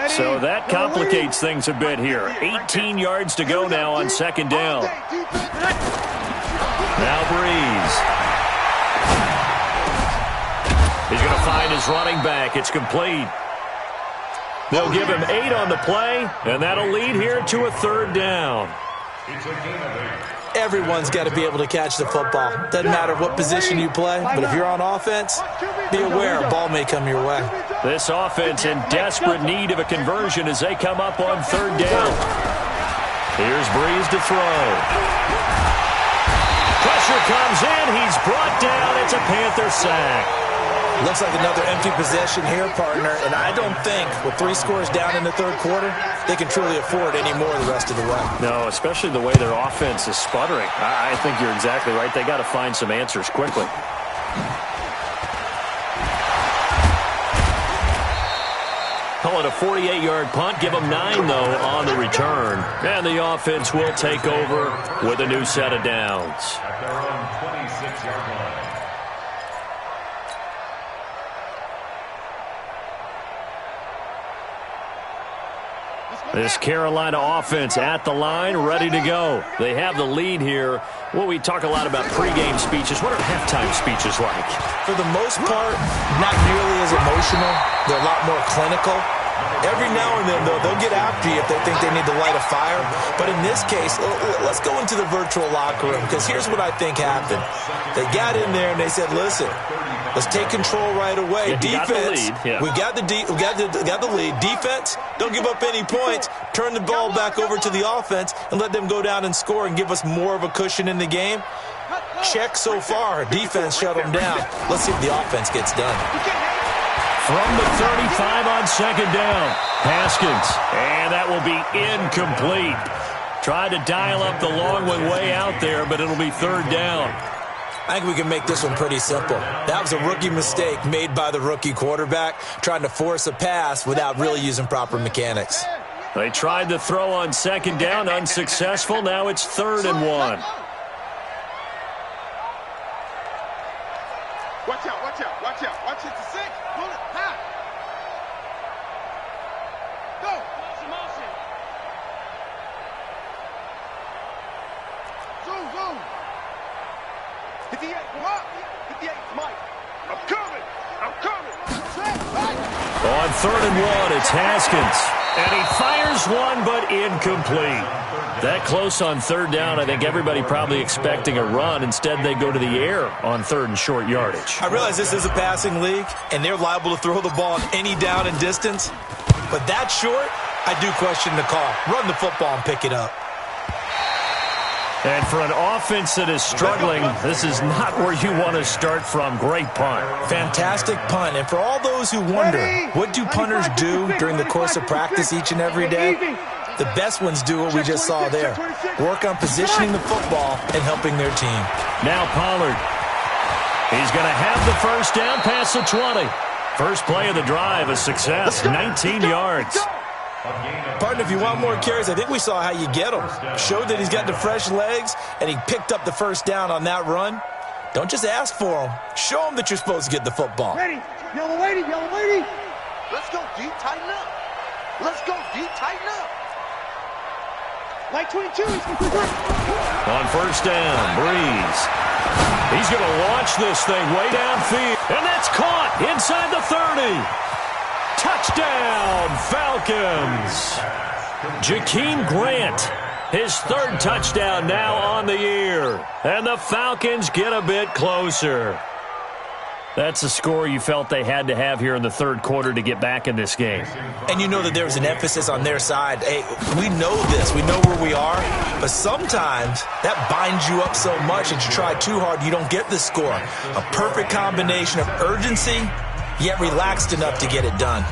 Speaker 1: So that complicates things a bit here. 18 yards to go now on 2nd down. Now Breeze. He's going to find his running back. It's complete. They'll give him 8 on the play, and that'll lead here to a 3rd down.
Speaker 11: Everyone's got to be able to catch the football. Doesn't matter what position you play, but if you're on offense, be aware a ball may come your way.
Speaker 1: This offense in desperate need of a conversion as they come up on 3rd down. Here's Breeze to throw. Pressure comes in. He's brought down. It's a Panther sack.
Speaker 11: Looks like another empty possession here, partner, and I don't think with 3 scores down in the 3rd quarter, they can truly afford any more the rest of the way.
Speaker 1: No, especially the way their offense is sputtering. I think you're exactly right. They got to find some answers quickly. Call it a 48-yard punt. Give them 9, though, on the return. And the offense will take over with a new set of downs.
Speaker 3: At their own 26-yard line.
Speaker 1: This Carolina offense at the line, ready to go. They have the lead here. Well, we talk a lot about pregame speeches. What are halftime speeches like?
Speaker 11: For the most part, not nearly as emotional. They're a lot more clinical. Every now and then, though, they'll get after you if they think they need to light a fire. But in this case, let's go into the virtual locker room, because here's what I think happened. They got in there and they said, listen, let's take control right away. Defense, we got the lead. Defense, don't give up any points. Turn the ball back over to the offense and let them go down and score and give us more of a cushion in the game. Check so far. Defense shut them down. Let's see if the offense gets done.
Speaker 1: From the 35 on 2nd down, Haskins, and that will be incomplete. Tried to dial up the long one way out there, but it'll be 3rd down.
Speaker 11: I think we can make this one pretty simple. That was a rookie mistake made by the rookie quarterback, trying to force a pass without really using proper mechanics.
Speaker 1: They tried to throw on 2nd down, unsuccessful. Now it's 3rd and 1.
Speaker 4: Watch out, watch out, watch out. Watch it to 6. Pull it high. Go. Motion. Zoom, zoom. 58, come on. 58, Mike. I'm coming.
Speaker 1: On 3rd and 1, it's Haskins. And he fires one, but incomplete. That close on 3rd down, I think everybody probably expecting a run. Instead, they go to the air on 3rd and short yardage.
Speaker 11: I realize this is a passing league, and they're liable to throw the ball on any down and distance. But that short, I do question the call. Run the football and pick it up.
Speaker 1: And for an offense that is struggling, this is not where you want to start from. Great punt.
Speaker 11: Fantastic punt. And for all those who wonder, what do punters do during the course of practice each and every day? The best ones do what we just saw there. Work on positioning the football and helping their team.
Speaker 1: Now Pollard. He's going to have the first down past the 20. First play of the drive, a success, 19 yards.
Speaker 11: Partner, if you want more carries, I think we saw how you get them. Showed that he's got the fresh legs, and he picked up the first down on that run. Don't just ask for them. Show them that you're supposed to get the football.
Speaker 7: Ready. Yellow lady, yellow lady.
Speaker 4: Let's go deep, tighten up. Let's go deep, tighten up.
Speaker 7: Like 22.
Speaker 1: On first down, Breeze. He's going to launch this thing way downfield. And that's caught inside the 30. Touchdown, Falcons. Jakeem Grant His third touchdown now on the year. And the Falcons get a bit closer. That's a score you felt they had to have here in the third quarter to get back in this game.
Speaker 11: And you know that there was an emphasis on their side. Hey, we know this. We know where we are. But sometimes that binds you up so much that you try too hard, you don't get the score. A perfect combination of urgency, yet relaxed enough to get it done.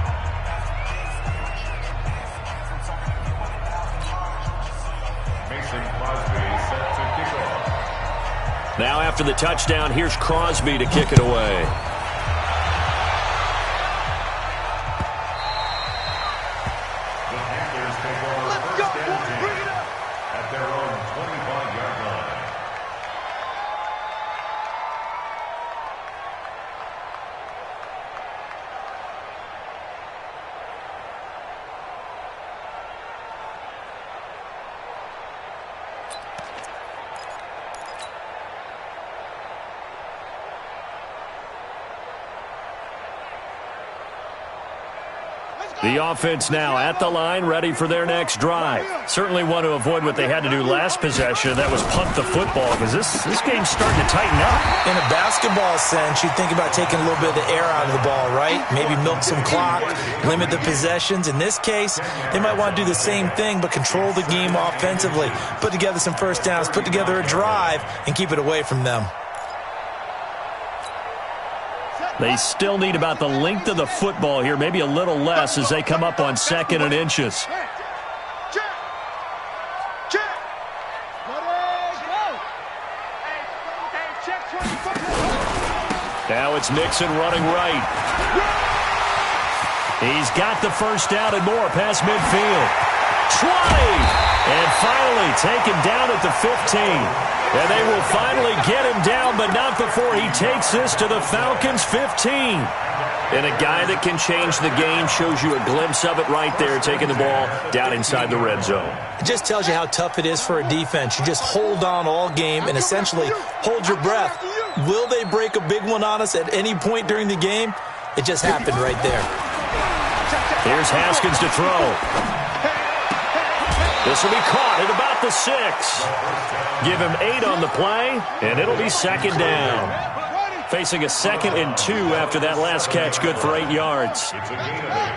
Speaker 1: Now after the touchdown, here's Crosby to kick it away.
Speaker 3: Let's go, boys, bring it up! At their own 25-yard line.
Speaker 1: The offense now at the line, ready for their next drive. Certainly want to avoid what they had to do last possession. That was punt the football, because this game's starting to tighten up.
Speaker 11: In a basketball sense, you think about taking a little bit of the air out of the ball, right? Maybe milk some clock, limit the possessions. In this case, they might want to do the same thing, but control the game offensively. Put together some first downs, put together a drive, and keep it away from them.
Speaker 1: They still need about the length of the football here, maybe a little less as they come up on 2nd and inches. Now it's Mixon running right. He's got the first down and more past midfield. 20! And finally taken down at the 15. And they will finally get him down, but not before he takes this to the Falcons' 15. And a guy that can change the game, shows you a glimpse of it right there, taking the ball down inside the red zone.
Speaker 11: It just tells you how tough it is for a defense. You just hold on all game and essentially hold your breath. Will they break a big one on us at any point during the game? It just happened right there.
Speaker 1: Here's Haskins to throw. This will be caught at about the 6. Give him 8 on the play, and it'll be 2nd down. Facing a 2nd and 2 after that last catch, good for 8 yards.
Speaker 3: It's a gain of 8.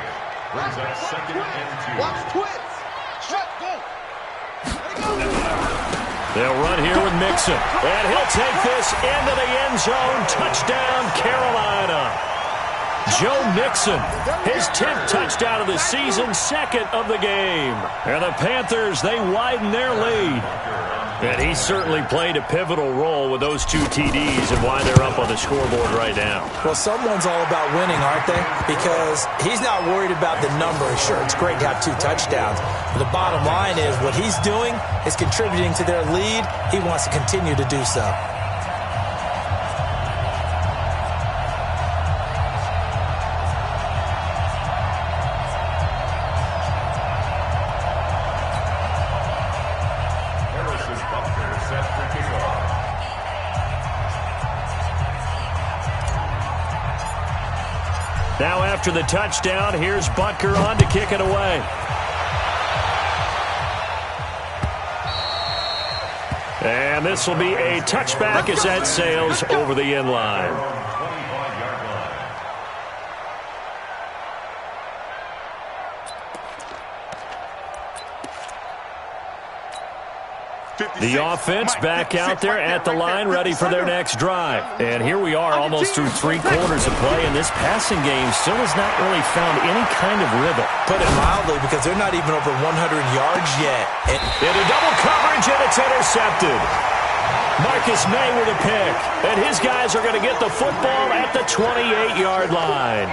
Speaker 3: Brings up 2nd and 2.
Speaker 7: Watch twits. Shut go.
Speaker 1: They'll run here with Mixon, and he'll take this into the end zone. Touchdown, Carolina. Joe Mixon, his 10th touchdown of the season, 2nd of the game. And the Panthers, they widen their lead. And he certainly played a pivotal role with those 2 TDs and why they're up on the scoreboard right now.
Speaker 11: Well, someone's all about winning, aren't they? Because he's not worried about the number. Sure, it's great to have 2 touchdowns. But the bottom line is what he's doing is contributing to their lead. He wants to continue to do so.
Speaker 1: Now after the touchdown, here's Butker on to kick it away. And this will be a touchback as that sails over the end line. The offense back out there at the line, ready for their next drive. And here we are almost through 3 quarters of play, and this passing game still has not really found any kind of rhythm.
Speaker 11: Put it mildly, because they're not even over 100 yards yet.
Speaker 1: In a double coverage, and it's intercepted. Marcus May with a pick, and his guys are going to get the football at the 28-yard line.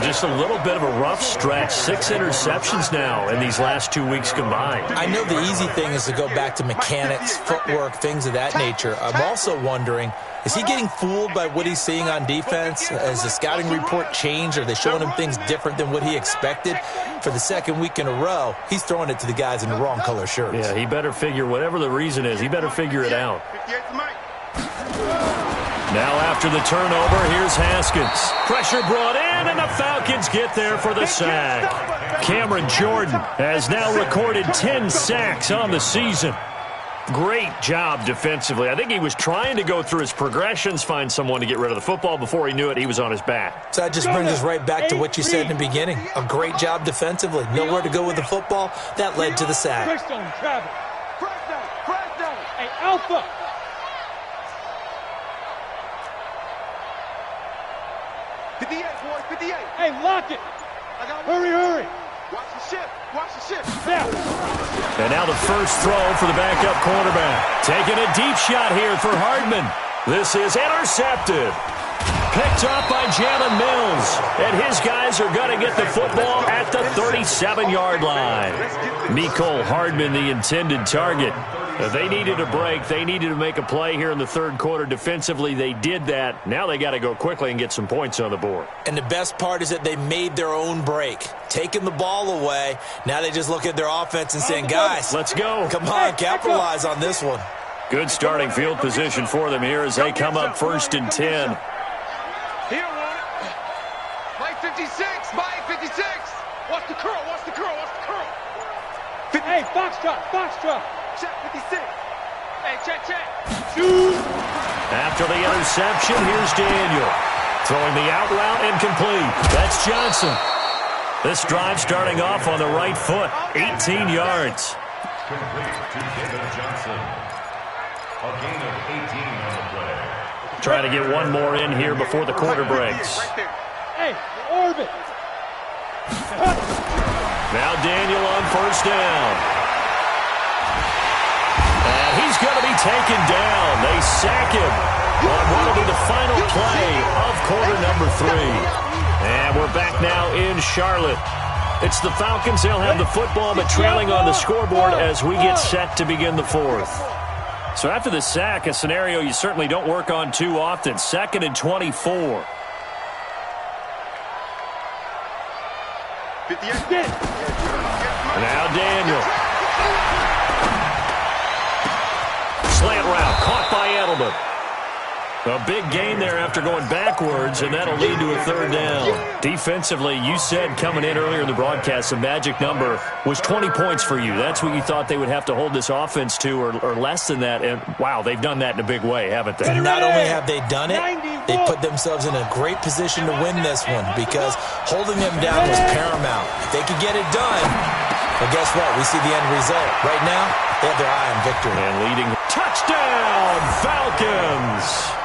Speaker 1: Just a little bit of a rough stretch. 6 interceptions now in these last 2 weeks combined.
Speaker 11: I know the easy thing is to go back to mechanics, footwork, things of that nature. I'm also wondering, is he getting fooled by what he's seeing on defense? Has the scouting report changed? Are they showing him things different than what he expected? For the 2nd week in a row, he's throwing it to the guys in the wrong color shirts.
Speaker 1: Yeah, he better figure, whatever the reason is, he better figure it out. Now after the turnover, here's Haskins. Pressure brought in, and the Falcons get there for the sack. Cameron Jordan has now recorded 10 sacks on the season. Great job defensively. I think he was trying to go through his progressions, find someone to get rid of the football. Before he knew it, he was on his back.
Speaker 11: So that just brings us right back to what you said in the beginning. A great job defensively. Nowhere to go with the football. That led to the sack.
Speaker 7: Press down, Travis. Press down. Hey, Alpha. Hey, lock it! Hurry!
Speaker 4: Watch the ship!
Speaker 7: Now!
Speaker 1: And now the first throw for the backup quarterback. Taking a deep shot here for Hardman. This is intercepted. Picked up by Jalen Mills. And his guys are going to get the football at the 37-yard line. Mecole Hardman, the intended target. They needed a break. They needed to make a play here in the third quarter. Defensively, they did that. Now they got to go quickly and get some points on the board.
Speaker 11: And the best part is that they made their own break. Taking the ball away. Now they just look at their offense and saying, guys,
Speaker 1: let's go.
Speaker 11: Come on, capitalize on this one.
Speaker 1: Good starting field position for them here as they come up 1st and 10.
Speaker 4: Here, Mike 56. Watch the curl.
Speaker 7: Hey, Foxtrot.
Speaker 4: Check 56. Hey, check.
Speaker 7: Shoot.
Speaker 1: After the interception, here's Daniel. Throwing the out route incomplete. That's Johnson. This drive starting off on the right foot. 18 yards.
Speaker 3: Complete to David Johnson. A gain of 18 on the play.
Speaker 1: Trying to get one more in here before the quarter breaks.
Speaker 7: Hey, orbit.
Speaker 1: Now Daniel on 1st down. And he's going to be taken down. They sack him on what will be the final play of quarter number 3. And we're back now in Charlotte. It's the Falcons. They'll have the football, but trailing on the scoreboard as we get set to begin the 4th. So after the sack, a scenario you certainly don't work on too often. 2nd and 24. Now Daniel. Slant route caught by Edelman. A big gain there after going backwards, and that'll lead to a 3rd down. Defensively, you said coming in earlier in the broadcast, the magic number was 20 points for you. That's what you thought they would have to hold this offense to, or less than that. And, wow, they've done that in a big way, haven't they?
Speaker 11: And not only have they done it, they put themselves in a great position to win this one because holding them down was paramount. If they could get it done, well, guess what? We see the end result. Right now, they have their eye on victory.
Speaker 1: And leading touchdown, Falcons!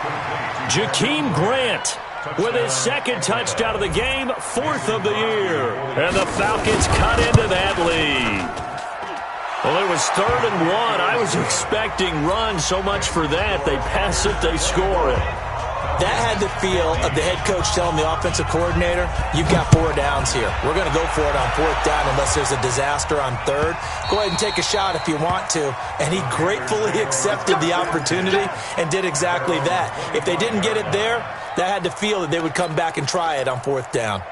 Speaker 1: Jakeem Grant with his 2nd touchdown of the game, 4th of the year. And the Falcons cut into that lead. Well, it was 3rd and 1. I was expecting run, so much for that. They pass it, they score it.
Speaker 11: That had the feel of the head coach telling the offensive coordinator, you've got 4 downs here. We're going to go for it on 4th down unless there's a disaster on 3rd. Go ahead and take a shot if you want to. And he gratefully accepted the opportunity and did exactly that. If they didn't get it there, that had the feel that they would come back and try it on 4th down.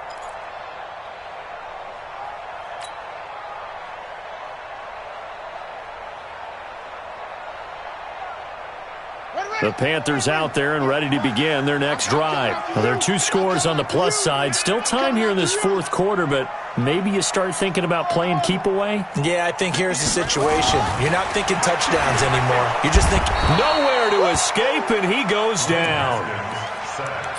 Speaker 1: The Panthers out there and ready to begin their next drive. Well, there are 2 scores on the plus side. Still time here in this 4th quarter, but maybe you start thinking about playing keep away?
Speaker 11: Yeah, I think here's the situation. You're not thinking touchdowns anymore. You're just thinking
Speaker 1: nowhere to escape, and he goes down.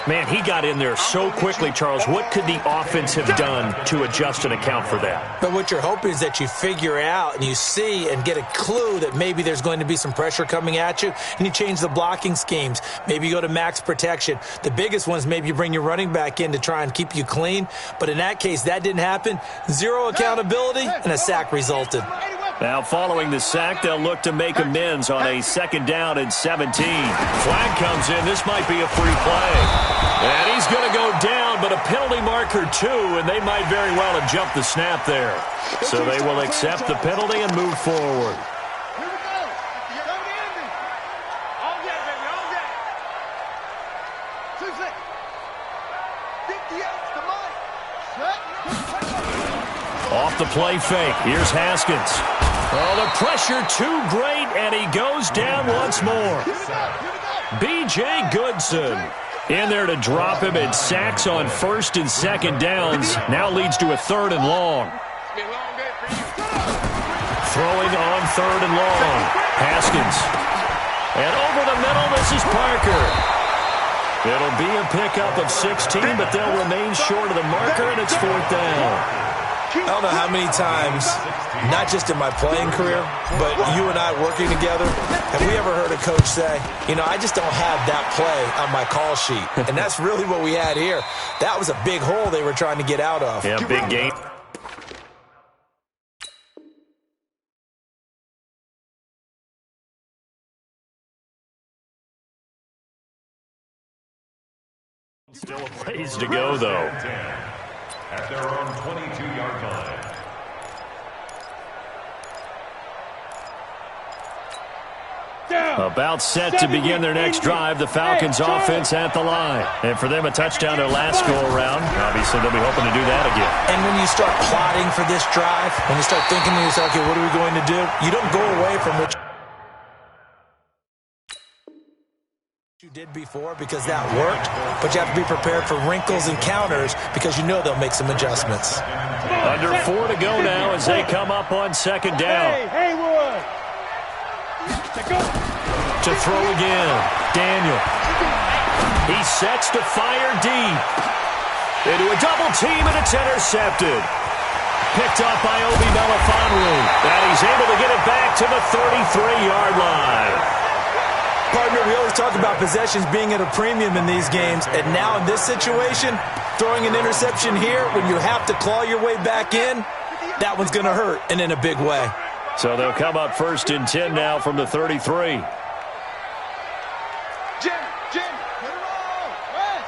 Speaker 1: Man, he got in there so quickly, Charles. What could the offense have done to adjust and account for that?
Speaker 11: But what you're hoping is that you figure out and you see and get a clue that maybe there's going to be some pressure coming at you, and you change the blocking schemes. Maybe you go to max protection. The biggest one is maybe you bring your running back in to try and keep you clean. But in that case, that didn't happen. 0 accountability, and a sack resulted.
Speaker 1: Now, following the sack, they'll look to make amends on a 2nd down and 17. Flag comes in. This might be a free play. And he's going to go down, but a penalty marker, too, and they might very well have jumped the snap there. So they will accept the penalty and move forward. Off the play fake. Here's Haskins. Oh, the pressure too great, and he goes down once more. B.J. Goodson in there to drop him, and sacks on first and second downs. Now leads to a 3rd and long. Throwing on 3rd and long. Haskins. And over the middle, this is Parker. It'll be a pickup of 16, but they'll remain short of the marker, and it's 4th down.
Speaker 11: I don't know how many times, not just in my playing career, but you and I working together, have we ever heard a coach say, you know, I just don't have that play on my call sheet. And that's really what we had here. That was a big hole they were trying to get out of.
Speaker 1: Yeah, big game. Still a ways to go, though.
Speaker 3: At their own 22-yard line.
Speaker 1: About set to begin their next drive. The Falcons offense at the line. And for them, a touchdown their last go-around. Obviously, they'll be hoping to do that again.
Speaker 11: And when you start plotting for this drive, when you start thinking to yourself, okay, what are we going to do? You don't go away from what you did before because that worked, but you have to be prepared for wrinkles and counters because you know they'll make some adjustments.
Speaker 1: Under 4 to go now as they come up on 2nd down.
Speaker 7: Hey, Haywood!
Speaker 1: To throw again, Daniel. He sets to fire deep. Into a double team, and it's intercepted. Picked up by Obi Melifonwu. And he's able to get it back to the 33-yard line.
Speaker 11: Partner, we always talk about possessions being at a premium in these games, and now in this situation, throwing an interception here when you have to claw your way back in, that one's going to hurt, and in a big way.
Speaker 1: So they'll come up 1st and 10 now from the 33.
Speaker 7: Jim, hit it all! West!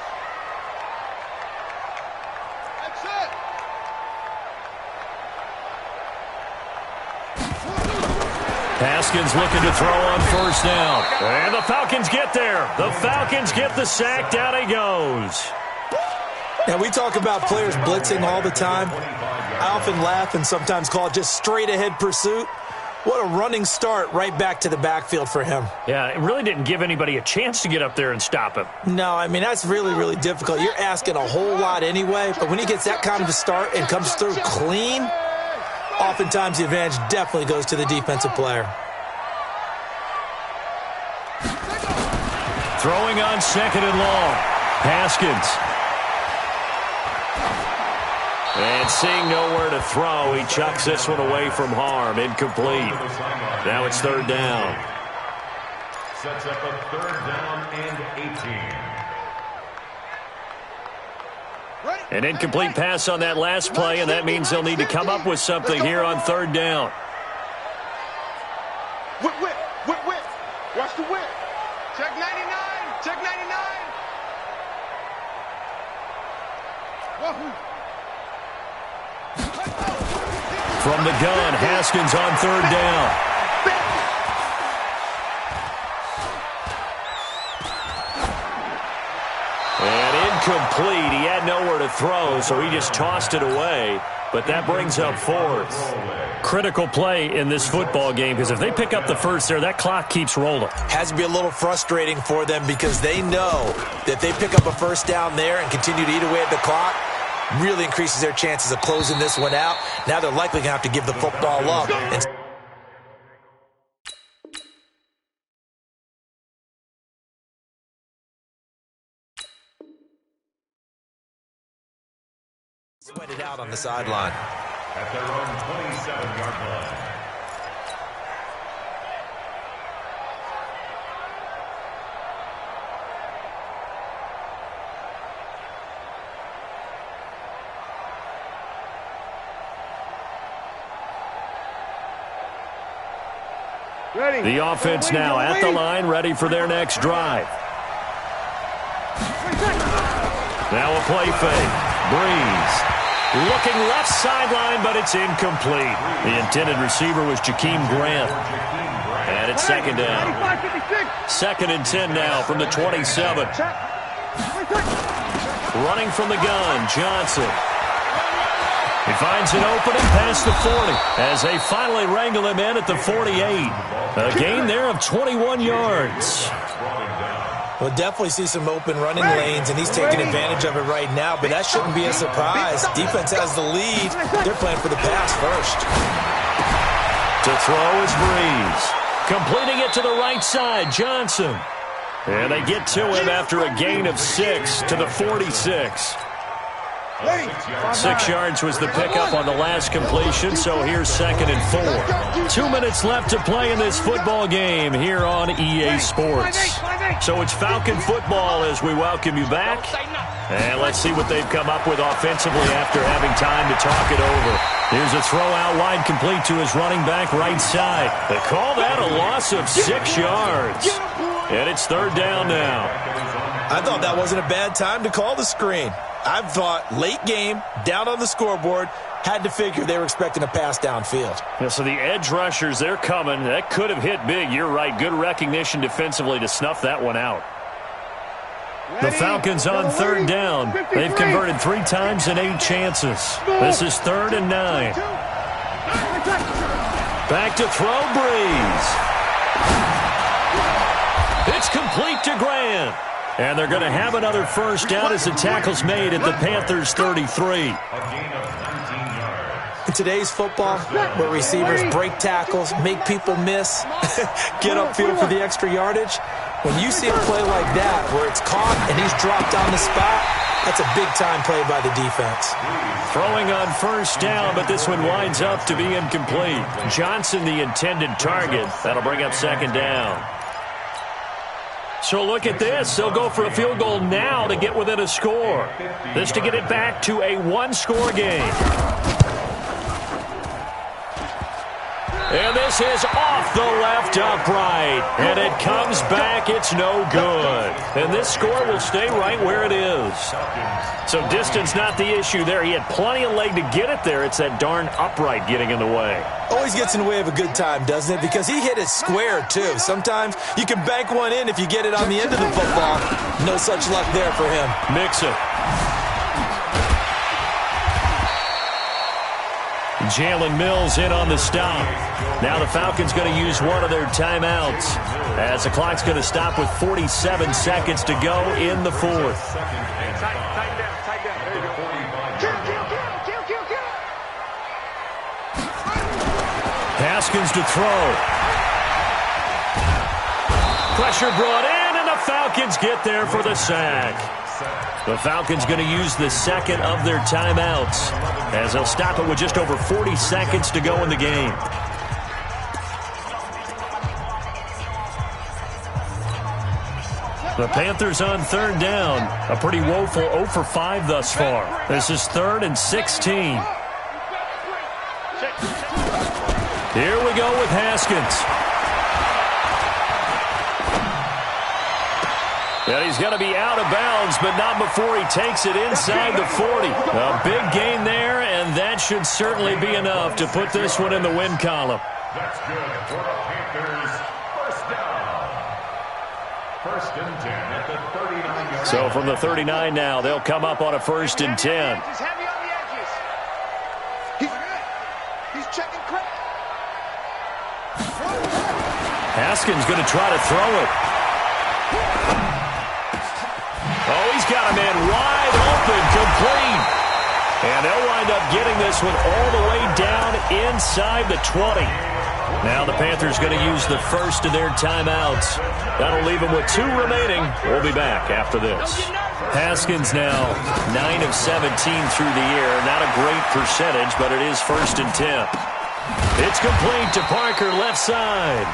Speaker 7: That's it!
Speaker 1: Haskins looking to throw on 1st down. And the Falcons get there. The Falcons get the sack. Down he goes.
Speaker 11: Now, we talk about players blitzing all the time. I often laugh and sometimes call it just straight-ahead pursuit. What a running start right back to the backfield for him.
Speaker 1: Yeah, it really didn't give anybody a chance to get up there and stop him.
Speaker 11: No, I mean, that's really, really difficult. You're asking a whole lot anyway, but when he gets that kind of a start and comes through clean, oftentimes the advantage definitely goes to the defensive player.
Speaker 1: Throwing on 2nd and long. Haskins. And seeing nowhere to throw, he chucks this one away from harm. Incomplete. Now it's 3rd down.
Speaker 3: Sets up a 3rd down and 18.
Speaker 1: An incomplete pass on that last play, and that means they'll need to come up with something here on 3rd down.
Speaker 4: Whip. Watch the whip. Check 99. Check 99. Wahoo.
Speaker 1: From the gun, Haskins on 3rd down. And incomplete. He had nowhere to throw, so he just tossed it away. But that brings up 4th. Critical play in this football game, because if they pick up the first there, that clock keeps rolling.
Speaker 11: Has to be a little frustrating for them because they know that they pick up a 1st down there and continue to eat away at the clock, really increases their chances of closing this one out. Now they're likely going to have to give the football up. And sweat it out on the sideline.
Speaker 3: At their own 27-yard line.
Speaker 7: Ready.
Speaker 1: The offense now at the line, ready for their next drive. Now a play fake. Breeze. Looking left sideline, but it's incomplete. The intended receiver was Jakeem Grant. And it's 2nd down. 2nd and 10 now from the 27. Running from the gun, Johnson. He finds an opening past the 40 as they finally wrangle him in at the 48. A gain there of 21 yards.
Speaker 11: We'll definitely see some open running lanes, and he's taking advantage of it right now, but that shouldn't be a surprise. Defense has the lead. They're playing for the pass first.
Speaker 1: To throw is Breeze. Completing it to the right side, Johnson. And they get to him after a gain of 6 to the 46. 6 yards was the pickup on the last completion, so here's 2nd and 4. 2 minutes left to play in this football game here on EA Sports. So it's Falcon football as we welcome you back. And let's see what they've come up with offensively after having time to talk it over. Here's a throw out wide complete to his running back right side. They call that a loss of 6 yards. And it's 3rd down now.
Speaker 11: I thought that wasn't a bad time to call the screen. I thought late game, down on the scoreboard, had to figure they were expecting a pass downfield.
Speaker 1: Yeah, so the edge rushers, they're coming. That could have hit big. You're right. Good recognition defensively to snuff that one out. The Falcons on 3rd down. They've converted 3 times in 8 chances. This is 3rd and 9. Back to throw, Breeze. It's complete to Grant. And they're going to have another 1st down as the tackle's made at the Panthers' 33.
Speaker 11: In today's football, where receivers break tackles, make people miss, get upfield for the extra yardage, when you see a play like that where it's caught and he's dropped on the spot, that's a big-time play by the defense.
Speaker 1: Throwing on 1st down, but this one winds up to be incomplete. Johnson, the intended target. That'll bring up 2nd down. So look at this. They'll go for a field goal now to get within a score. This to get it back to a 1-score game. And this is off the left upright. And it comes back. It's no good. And this score will stay right where it is. So distance not the issue there. He had plenty of leg to get it there. It's that darn upright getting in the way.
Speaker 11: Always gets in the way of a good time, doesn't it? Because he hit it square, too. Sometimes you can bank one in if you get it on the end of the football. No such luck there for him.
Speaker 1: Mixon. Jalen Mills in on the stop. Now the Falcons going to use one of their timeouts as the clock's going to stop with 47 seconds to go in the 4th. Haskins to throw. Pressure brought in, and the Falcons get there for the sack. The Falcons going to use the 2nd of their timeouts as they'll stop it with just over 40 seconds to go in the game. The Panthers on 3rd down. A pretty woeful 0 for 5 thus far. This is 3rd and 16. Here we go with Haskins. And he's going to be out of bounds, but not before he takes it inside the 40. A big gain there, and that should certainly be enough to put this one in the win column.
Speaker 3: That's good for the Panthers. 1st down. 1st and 10 at the 39-yard.
Speaker 1: So from the 39 now, they'll come up on a 1st and 10.
Speaker 4: He's heavy on the edges. He's checking crack.
Speaker 1: Haskins going to try to throw it. Oh, he's got a man wide open, complete. And they'll wind up getting this one all the way down inside the 20. Now the Panthers going to use the 1st of their timeouts. That'll leave them with 2 remaining. We'll be back after this. Haskins now 9 of 17 through the year. Not a great percentage, but it is 1st and 10. It's complete to Parker, left side.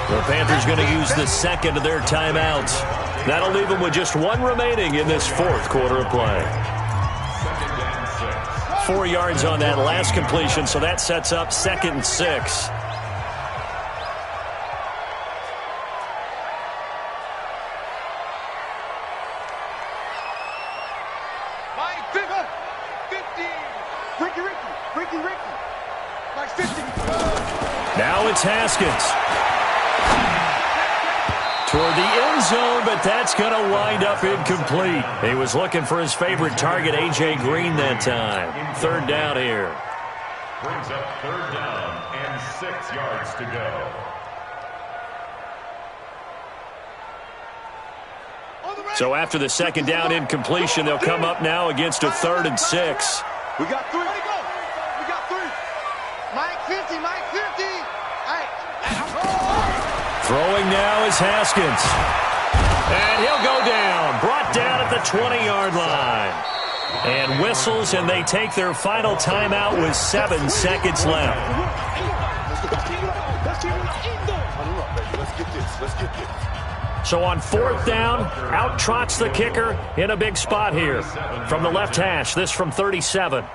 Speaker 1: The Panthers going to use the 2nd of their timeouts. That'll leave them with just 1 remaining in this 4th quarter of play. 4 yards on that last completion, so that sets up 2nd and 6. Now it's Haskins. Toward the end zone, but that's going to wind up incomplete. He was looking for his favorite target, A.J. Green, that time. 3rd down here.
Speaker 3: Brings up 3rd down and 6 yards to go.
Speaker 1: So after the second down incompletion, they'll come up now against a 3rd and 6.
Speaker 4: We got 3. Ready, go. We got 3. Mike 50, Mike 50. Hey.
Speaker 1: Throwing now is Haskins. And he'll go down. Brought down at the 20-yard line. And whistles, and they take their final timeout with 7 seconds left.
Speaker 4: Let's get this.
Speaker 1: So on 4th down, out trots the kicker in a big spot here. From the left hash, this from 37.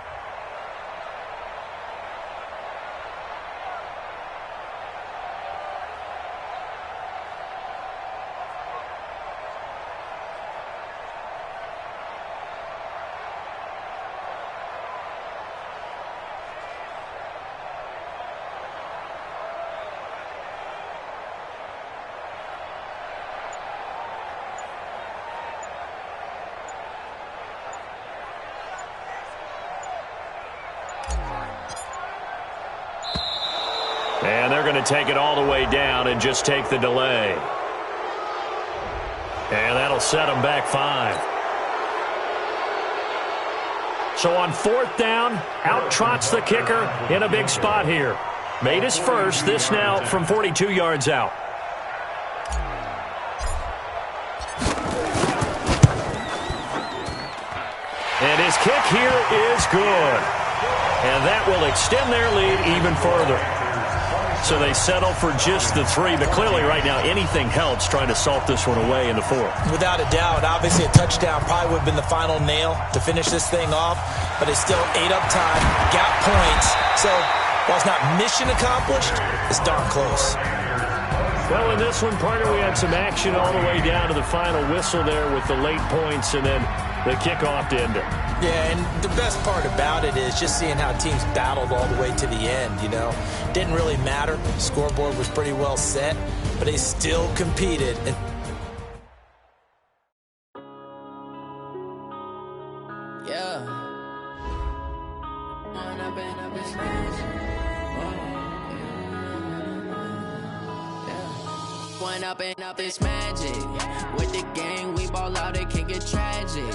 Speaker 1: And they're going to take it all the way down and just take the delay. And that'll set them back 5. So on 4th down, out trots the kicker in a big spot here. Made his first, this now from 42 yards out. And his kick here is good. And that will extend their lead even further. So they settle for just the 3, but clearly right now anything helps trying to salt this one away in the 4th.
Speaker 11: Without a doubt, obviously a touchdown probably would have been the final nail to finish this thing off, but it's still 8 up time, got points. So while it's not mission accomplished, it's darn close.
Speaker 1: Well, in this one, partner, we had some action all the way down to the final whistle there with the late points and then the kickoff to end it.
Speaker 11: Yeah, and the best part about it is just seeing how teams battled all the way to the end, you know. Didn't really matter. The scoreboard was pretty well set, but they still competed. And
Speaker 10: yeah. One up and up is magic. With the gang, we ball out, it can get tragic.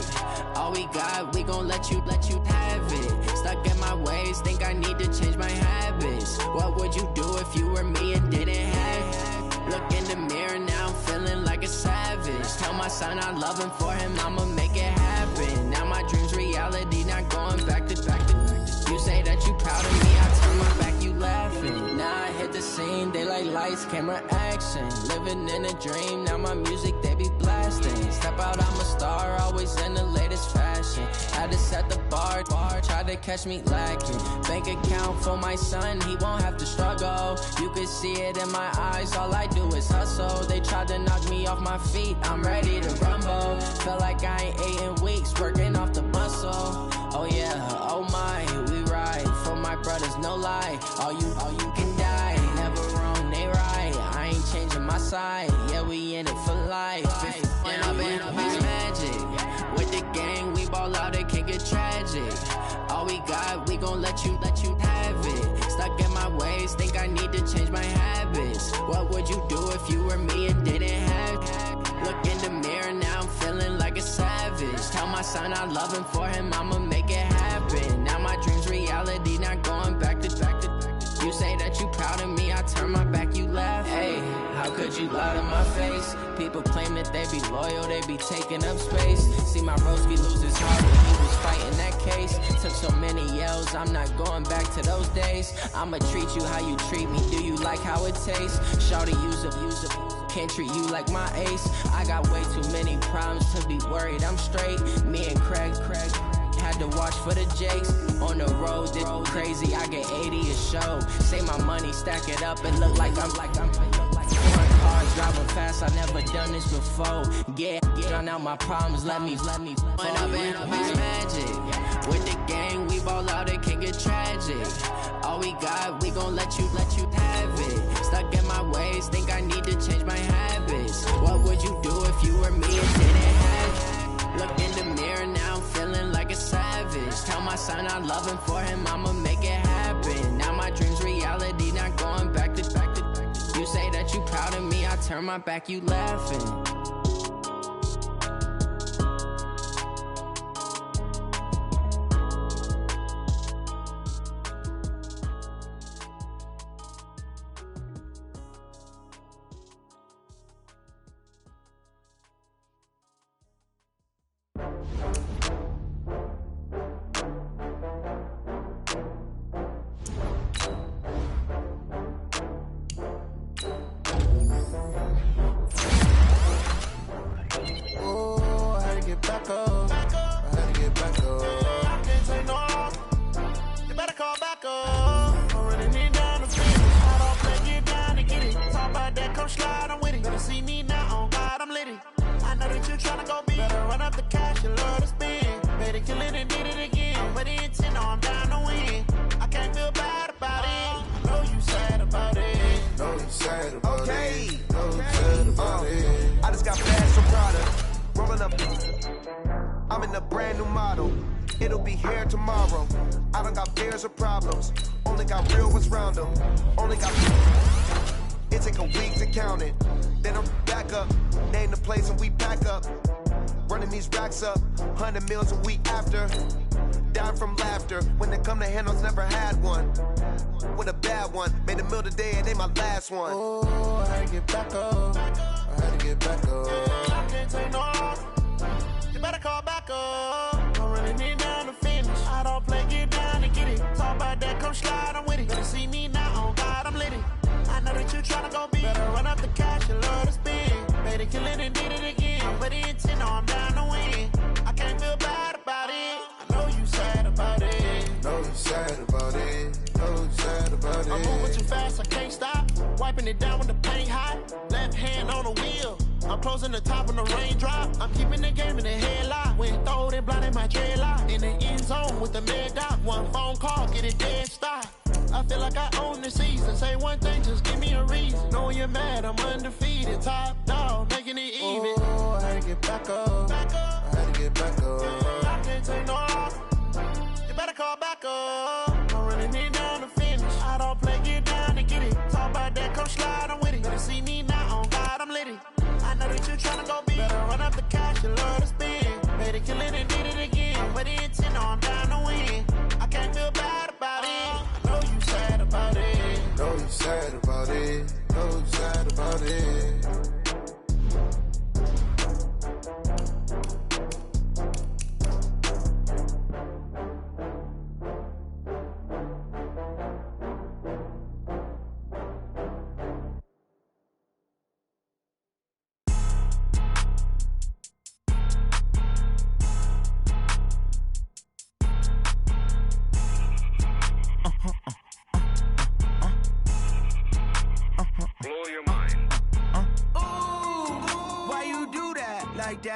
Speaker 10: All we got, we gon' let you have it. Stuck in my ways, think I need to change my habits. What would you do if you were me and didn't have it? Look in the mirror, now I'm feeling like a savage. Tell my son I love him, for him I'ma make it happen. Now my dream's reality, not going back to. You say that you proud of me, I turn my back, you laughing. Now I hit the scene, they like lights, camera, action. Living in a dream, now my music, they be blasting. Step out, I'm a star, always in the latest fashion. Had to set the bar, try to catch me lacking. Bank account for my son, he won't have to struggle. You can see it in my eyes, all I do is hustle. They tried to knock me off my feet, I'm ready to rumble. Feel like I ain't ate in weeks, working off the muscle. Oh yeah, oh my, we ride for my brothers, no lie. All you can die, never wrong, they right. I ain't changing my side, yeah, we in it for life. And I've been magic. With the gang, we ball out, it can get tragic. All we got, we gon' let you have it. Stuck in my ways, think I need to change my habits. What would you do if you were me and didn't have it? Look in the mirror, now I'm feeling like a savage. Tell my son I love him, for him I'ma make it happen. Now my dream's reality, not going back to. You say that you proud of me, I turn my back, you laugh. Hey, how could you lie to my face? People claim that they be loyal, they be taking up space. See my broski lose his heart when he was fighting that case. Took so many yells, I'm not going back to those days. I'ma treat you how you treat me, do you like how it tastes? Shawty, use up, can't treat you like my ace. I got way too many problems to be worried, I'm straight. Me and Craig had to watch for the Jakes. On the road, this crazy, I get 80 a show. Say my money, stack it up, and look like I'm foreign cars, driving fast, I never done this before. Get drown out my problems, let me When up and up is magic. With the gang, we ball out, it can get tragic. All we got, we gon' let you have it. Stuck in my ways, think I need to change my habits. What would you do if you were me and didn't have it? Look in the mirror, now I'm feeling like a savage. Tell my son I love him, for him I'ma make it happen. Now my dream's reality, not going back to. You say that you proud of me, I turn my back, you laughing.
Speaker 9: get back up. I had to get back up. I can't take no loss. You better call back up. I'm running it down the field. I don't play, get down and get it. Talk about that, come slide, I'm with it. Better see me now, on God, I'm litty. I know that you tryna go big. Better run up the cash, you love to spend. Better kill it and did it again. But the intent, no, I'm down to win. I can't feel bad about it. I know you sad about it.
Speaker 5: Know you sad about it.
Speaker 9: Okay.
Speaker 5: Know you sad about it.
Speaker 9: I just got flash from Prada. Rolling up. I'm in a brand new model. It'll be here tomorrow. I don't got fears or problems. Only got real ones round them. Only got. It take a week to count it. Then I'm back up. Name the place and we pack up. Running these racks up. 100 meals a week after. Down from laughter. When they come to handles, never had one. With a bad one. Made a meal today and they my last one. Oh, I had to get back up. I had to get back up. I can't take no loss. You better call back up. I'm running it down to finish. I don't play, get down and get it. Talk about that, come slide, I'm with it. Better see me now, on God, I'm litty. I know that you tryna go big. Better run up the cash, you love to spend. Better kill it and did it again. But the intent, no, I'm down to win. I can't feel bad about it. I know you sad about it.
Speaker 5: Know you sad about it. Know you sad about it.
Speaker 9: I'm moving too fast, I can't stop. Wiping it down when the paint hot. Left hand on the wheel. I'm closing the top when the raindrop. I'm keeping the game in the headlock. When throwed and blinded my dreadlock. In the end zone with the mad dot. One phone call, get it dead stop. I feel like I own the season. Say one thing, just give me a reason. Knowing you're mad, I'm undefeated. Top dog, making it even. Oh, I had to get back up. I had to get back up. I can't take no loss. You better call back up. I'm running it down to finish. I don't play, get down and get it. Talk about that, come slide, I'm with it. Better see me now, on God, I'm litty. I know that you tryna go big. Better run up the cash, you love to spend. Better kill it and did it again. But the intent, no, I'm down to win. I can't feel bad about it. I know you sad about it.
Speaker 5: Know you sad about it. Know you sad about it.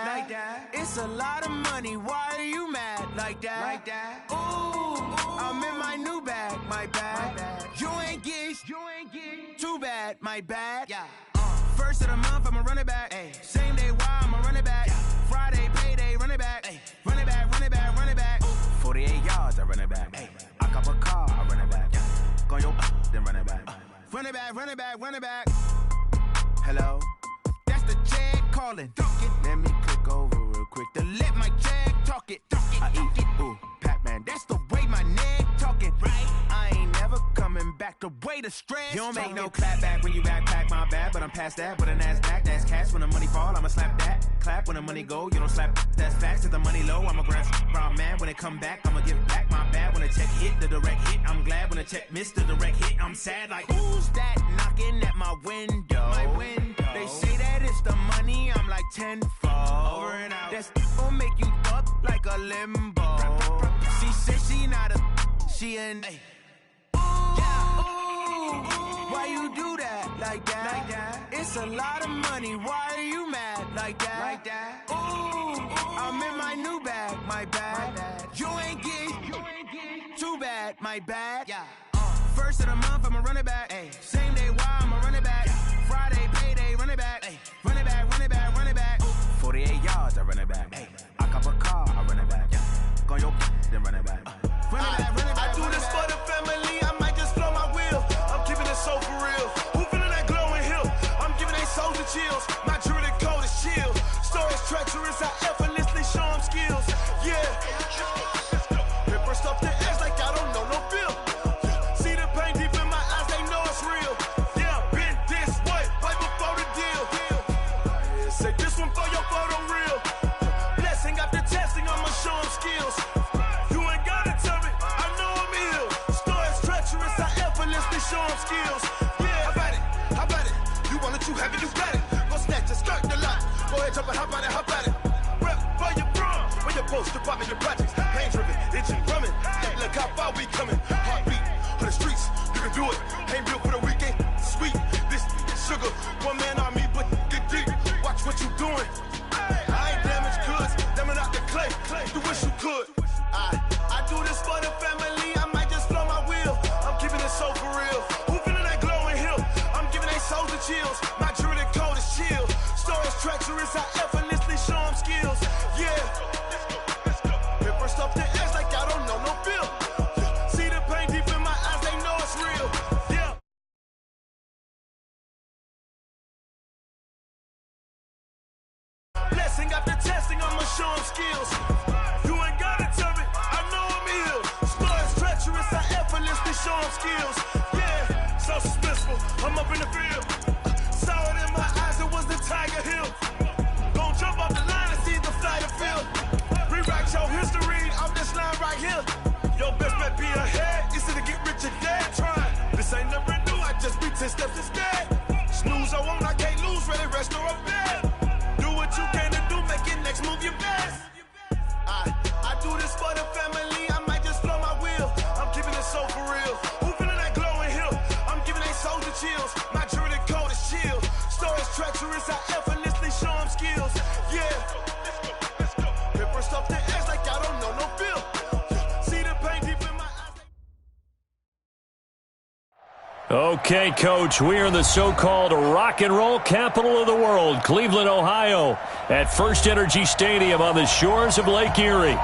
Speaker 9: Like that. It's a lot of money. Why are you mad like that? Like that. Ooh, I'm in my new bag. My bad. You ain't get. Too bad. My bad. Yeah. First of the month, I'ma run it back. Ay. Same day, why I'ma run it back. Yeah. Friday, payday, run it back. Ay. Run it back, run it back, run it back. 48 yards, I run it back. Ay. I cop a car, I run it back. Go your then run it back. Run it back, run it back, run it back. Hello? That's the check calling. Let me click over real quick to let my check talk it. I eat it, ooh, Pac-Man. That's the way my neck talking. Right? I ain't never coming back the way the stress. You don't make no clap back when you backpack, my bad. But I'm past that with a NASDAQ. That's cash when the money fall, I'ma slap that. Clap when the money go, you don't slap. That's facts. If the money low, I'ma grab brown man. When it come back, I'ma give back my bad. When the check hit, the direct hit. I'm glad when the check missed the direct hit. I'm sad like, who's that knocking at my window? My window. They say that it's the money, I'm like tenfold. Over and out. That's gon' make you up like a limbo. She said she not a, she an. Ay. Why you do that like that? Like that? It's a lot of money. Why are you mad like that? Like that? Ooh, I'm in my new bag. My bad. You ain't get too bad. My bad. Yeah. First of the month, I'ma run it back. Ay. Same day, why I'ma run it back. Friday, payday, run it back. Ay. Run it back, run it back, run it back. 48 yards, I run it back. Ay. I cop a car, I run it back. Go your then run it back. Run it back, run it back.
Speaker 12: I do this for the family. I might just blow my wheel. I'm keeping it so for real. Who feeling that glowing hill? I'm giving they souls the chills. My jewelry cold is chill. Stories treacherous, I effortlessly show them skills. Yeah. Ripper stuff the edge like I don't know no feel. See the pain deep in my eyes, they know it's real. Yeah, been this way, right before the deal. Say this one for your photo real. Blessing after testing, I'ma show them skills. You ain't gotta tell me, I know I'm ill. Stories treacherous, I effortlessly show them skills. Yeah, how about it? You want it, you have it, you got it. Go snatch it, skirt the lot. Go ahead, jump it, how about it? Rep for your post, department of projects. Pain driven, itching, drumming. Hey, look how far we coming. Heartbeat for the streets. You can do it. Ain't built for the weekend. Sweet. This sugar. One man army, but get deep. Watch what you doing. I ain't damaged goods. Damn it out the clay. You wish you could. I do this for the family. I might just blow my wheel. I'm keeping it so for real. Who feeling that glowing hill? I'm giving they souls the chills. My jewelry code is chill. Stories treacherous. I effortlessly show them skills. Yeah. Paper stuff the edge like I don't know no feel. See the pain deep in my eyes. They know it's real. Yeah. Blessing after testing, I'ma show them skills. You ain't gotta tell me, I know I'm ill. Stories treacherous, I effortlessly show them skills. Yeah, so suspenseful, I'm up in the field. Saw it in my eyes, it was the Tiger Hill. Gon' jump off the line and see the flight of field. Rewrite your history off this line right here. Your best bet be ahead, easy to get rich or dead trying. This ain't never new, I just be 10 steps instead. Snooze I won't, I can't lose, ready, rest or a bed. Do what you can to do, make your next move your best. I do this for the family, I might just blow my wheel. I'm keeping it so for real. Who feeling that glowing hill? I'm giving they souls the chills. My jewelry code is chill. Stories treacherous, I effortlessly show them skills. Yeah. Paper stuff the edge like I don't know no feel. See the pain deep in my eyes.
Speaker 1: Okay, Coach, we are in the so-called rock and roll capital of the world, Cleveland, Ohio, at First Energy Stadium on the shores of Lake Erie.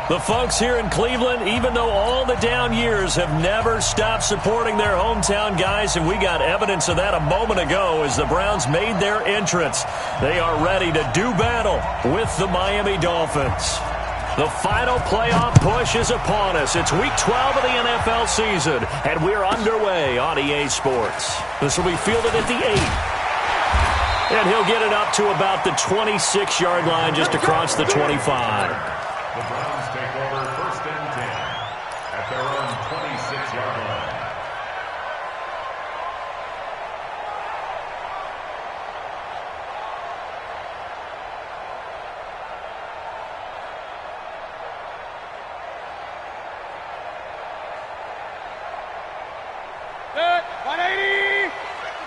Speaker 1: The folks here in Cleveland, even though all the down years, have never stopped supporting their hometown guys, and we got evidence of that a moment ago as the Browns made their entrance. They are ready to do battle with the Miami Dolphins. The final playoff push is upon us. It's Week 12 of the NFL season, and we're underway on EA Sports. This will be fielded at the 8. And he'll get it up to about the 26-yard line just across the 25.
Speaker 3: The Browns take over first and 10 at their own 26-yard line.
Speaker 7: Good. 180.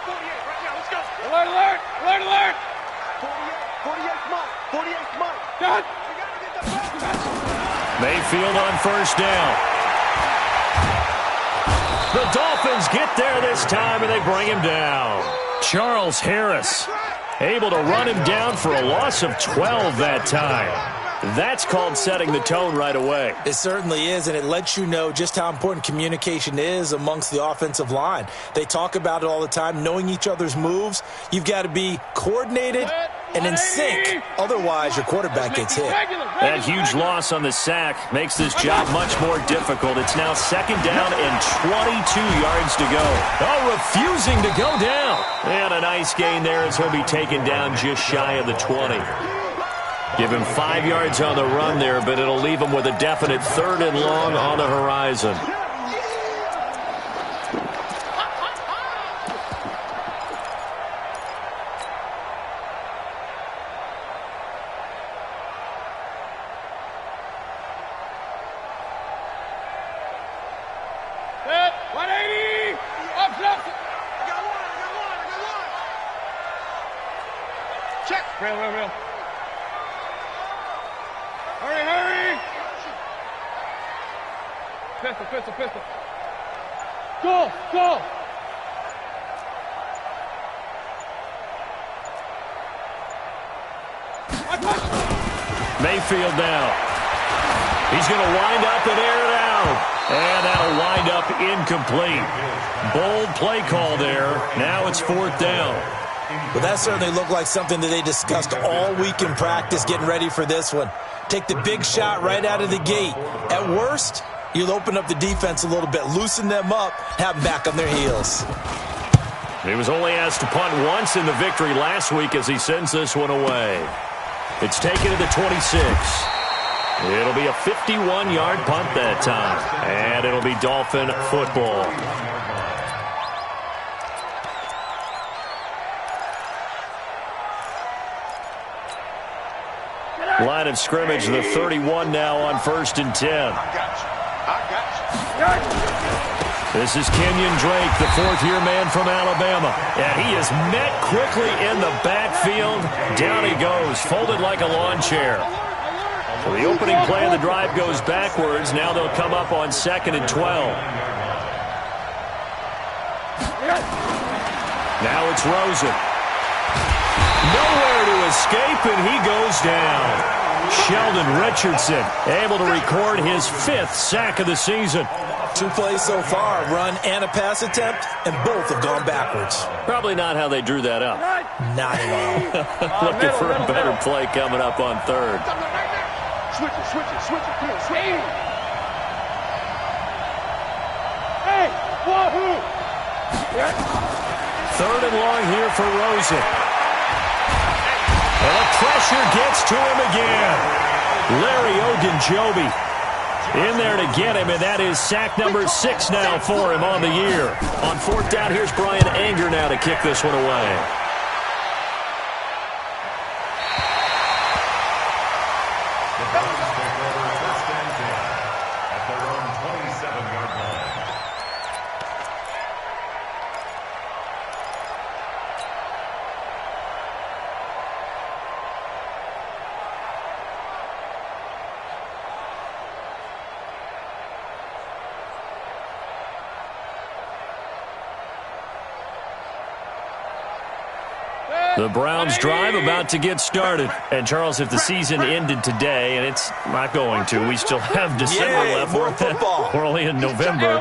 Speaker 7: 48 right now. Let's go. Alert, alert, alert, alert. 48, come on. 48, come on. Done.
Speaker 1: Mayfield on first down. The Dolphins get there this time, and they bring him down. Charles Harris able to run him down for a loss of 12 that time. That's called setting the tone right away.
Speaker 11: It certainly is, and it lets you know just how important communication is amongst the offensive line. They talk about it all the time, knowing each other's moves. You've got to be coordinated and in sync. Otherwise, your quarterback gets hit.
Speaker 1: That huge loss on the sack makes this job much more difficult. It's now second down and 22 yards to go. Oh, refusing to go down. And a nice gain there as he'll be taken down just shy of the 20. Give him 5 yards on the run there, but it'll leave him with a definite third and long on the horizon.
Speaker 7: Good. 180. Up, left. I got one. Check. Real. Hurry! Pistol. Go!
Speaker 1: Mayfield now. He's going to wind up and air it out. And that'll wind up incomplete. Bold play call there. Now it's fourth down.
Speaker 11: Well, that certainly looked like something that they discussed all week in practice, getting ready for this one. Take the big shot right out of the gate. At worst, you'll open up the defense a little bit, loosen them up, have them back on their heels.
Speaker 1: He was only asked to punt once in the victory last week as he sends this one away. It's taken to the 26. It'll be a 51-yard punt that time, and it'll be Dolphin football. Line of scrimmage, the 31 now on 1st and 10.
Speaker 4: I got you.
Speaker 1: This is Kenyon Drake, the fourth-year man from Alabama. And he is met quickly in the backfield. Down he goes, folded like a lawn chair. So the opening play of the drive goes backwards. Now they'll come up on 2nd and 12. Now it's Rosen. Nowhere to escape, and he goes down. Sheldon Richardson able to record his 5th sack of the season.
Speaker 11: 2 plays so far, run and a pass attempt, and both have gone backwards.
Speaker 1: Probably not how they drew that up.
Speaker 11: Not at all.
Speaker 1: Looking for a better play coming up on 3rd.
Speaker 4: Switch it. Come on, switch it. Hey, wahoo!
Speaker 1: 3rd and long here for Rosen. And the pressure gets to him again. Larry Ogunjobi in there to get him, and that is sack number 6 now for him on the year. On 4th down, here's Brian Anger now to kick this one away. The Browns drive about to get started. And, Charles, if the season ended today, and it's not going to, we still have December left.
Speaker 11: More football.
Speaker 1: We're only in November.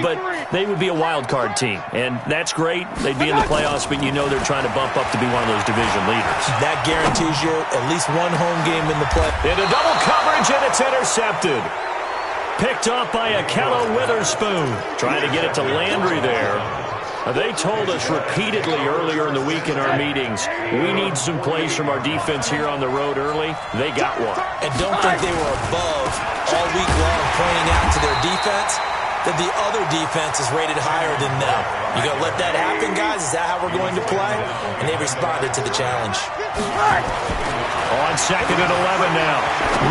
Speaker 1: But they would be a wild card team. And that's great. They'd be in the playoffs, but you know they're trying to bump up to be one of those division leaders.
Speaker 11: That guarantees you at least one home game in the play.
Speaker 1: Into double coverage, and it's intercepted. Picked off by Akello Witherspoon. Trying to get it to Landry there. They told us repeatedly earlier in the week in our meetings, we need some plays from our defense here on the road early. They got one.
Speaker 11: And don't think they were above all week long pointing out to their defense that the other defense is rated higher than them. You going to let that happen, guys? Is that how we're going to play? And they responded to the challenge.
Speaker 1: On 2nd and 11 now.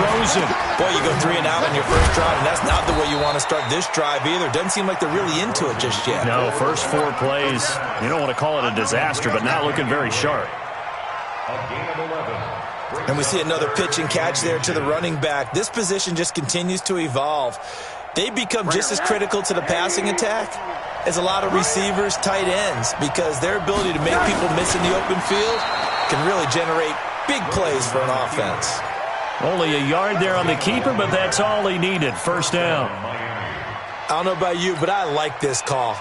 Speaker 1: Rosen.
Speaker 11: Boy, you go 3 and out on your first drive, and that's not the way you want to start this drive either. Doesn't seem like they're really into it just yet.
Speaker 1: No, first 4 plays, you don't want to call it a disaster, but not looking very sharp.
Speaker 11: And we see another pitch and catch there to the running back. This position just continues to evolve. They become just as critical to the passing attack as a lot of receivers, tight ends, because their ability to make people miss in the open field can really generate big plays for an offense.
Speaker 1: Only a yard there on the keeper, but that's all he needed. First down.
Speaker 11: I don't know about you, but I like this call.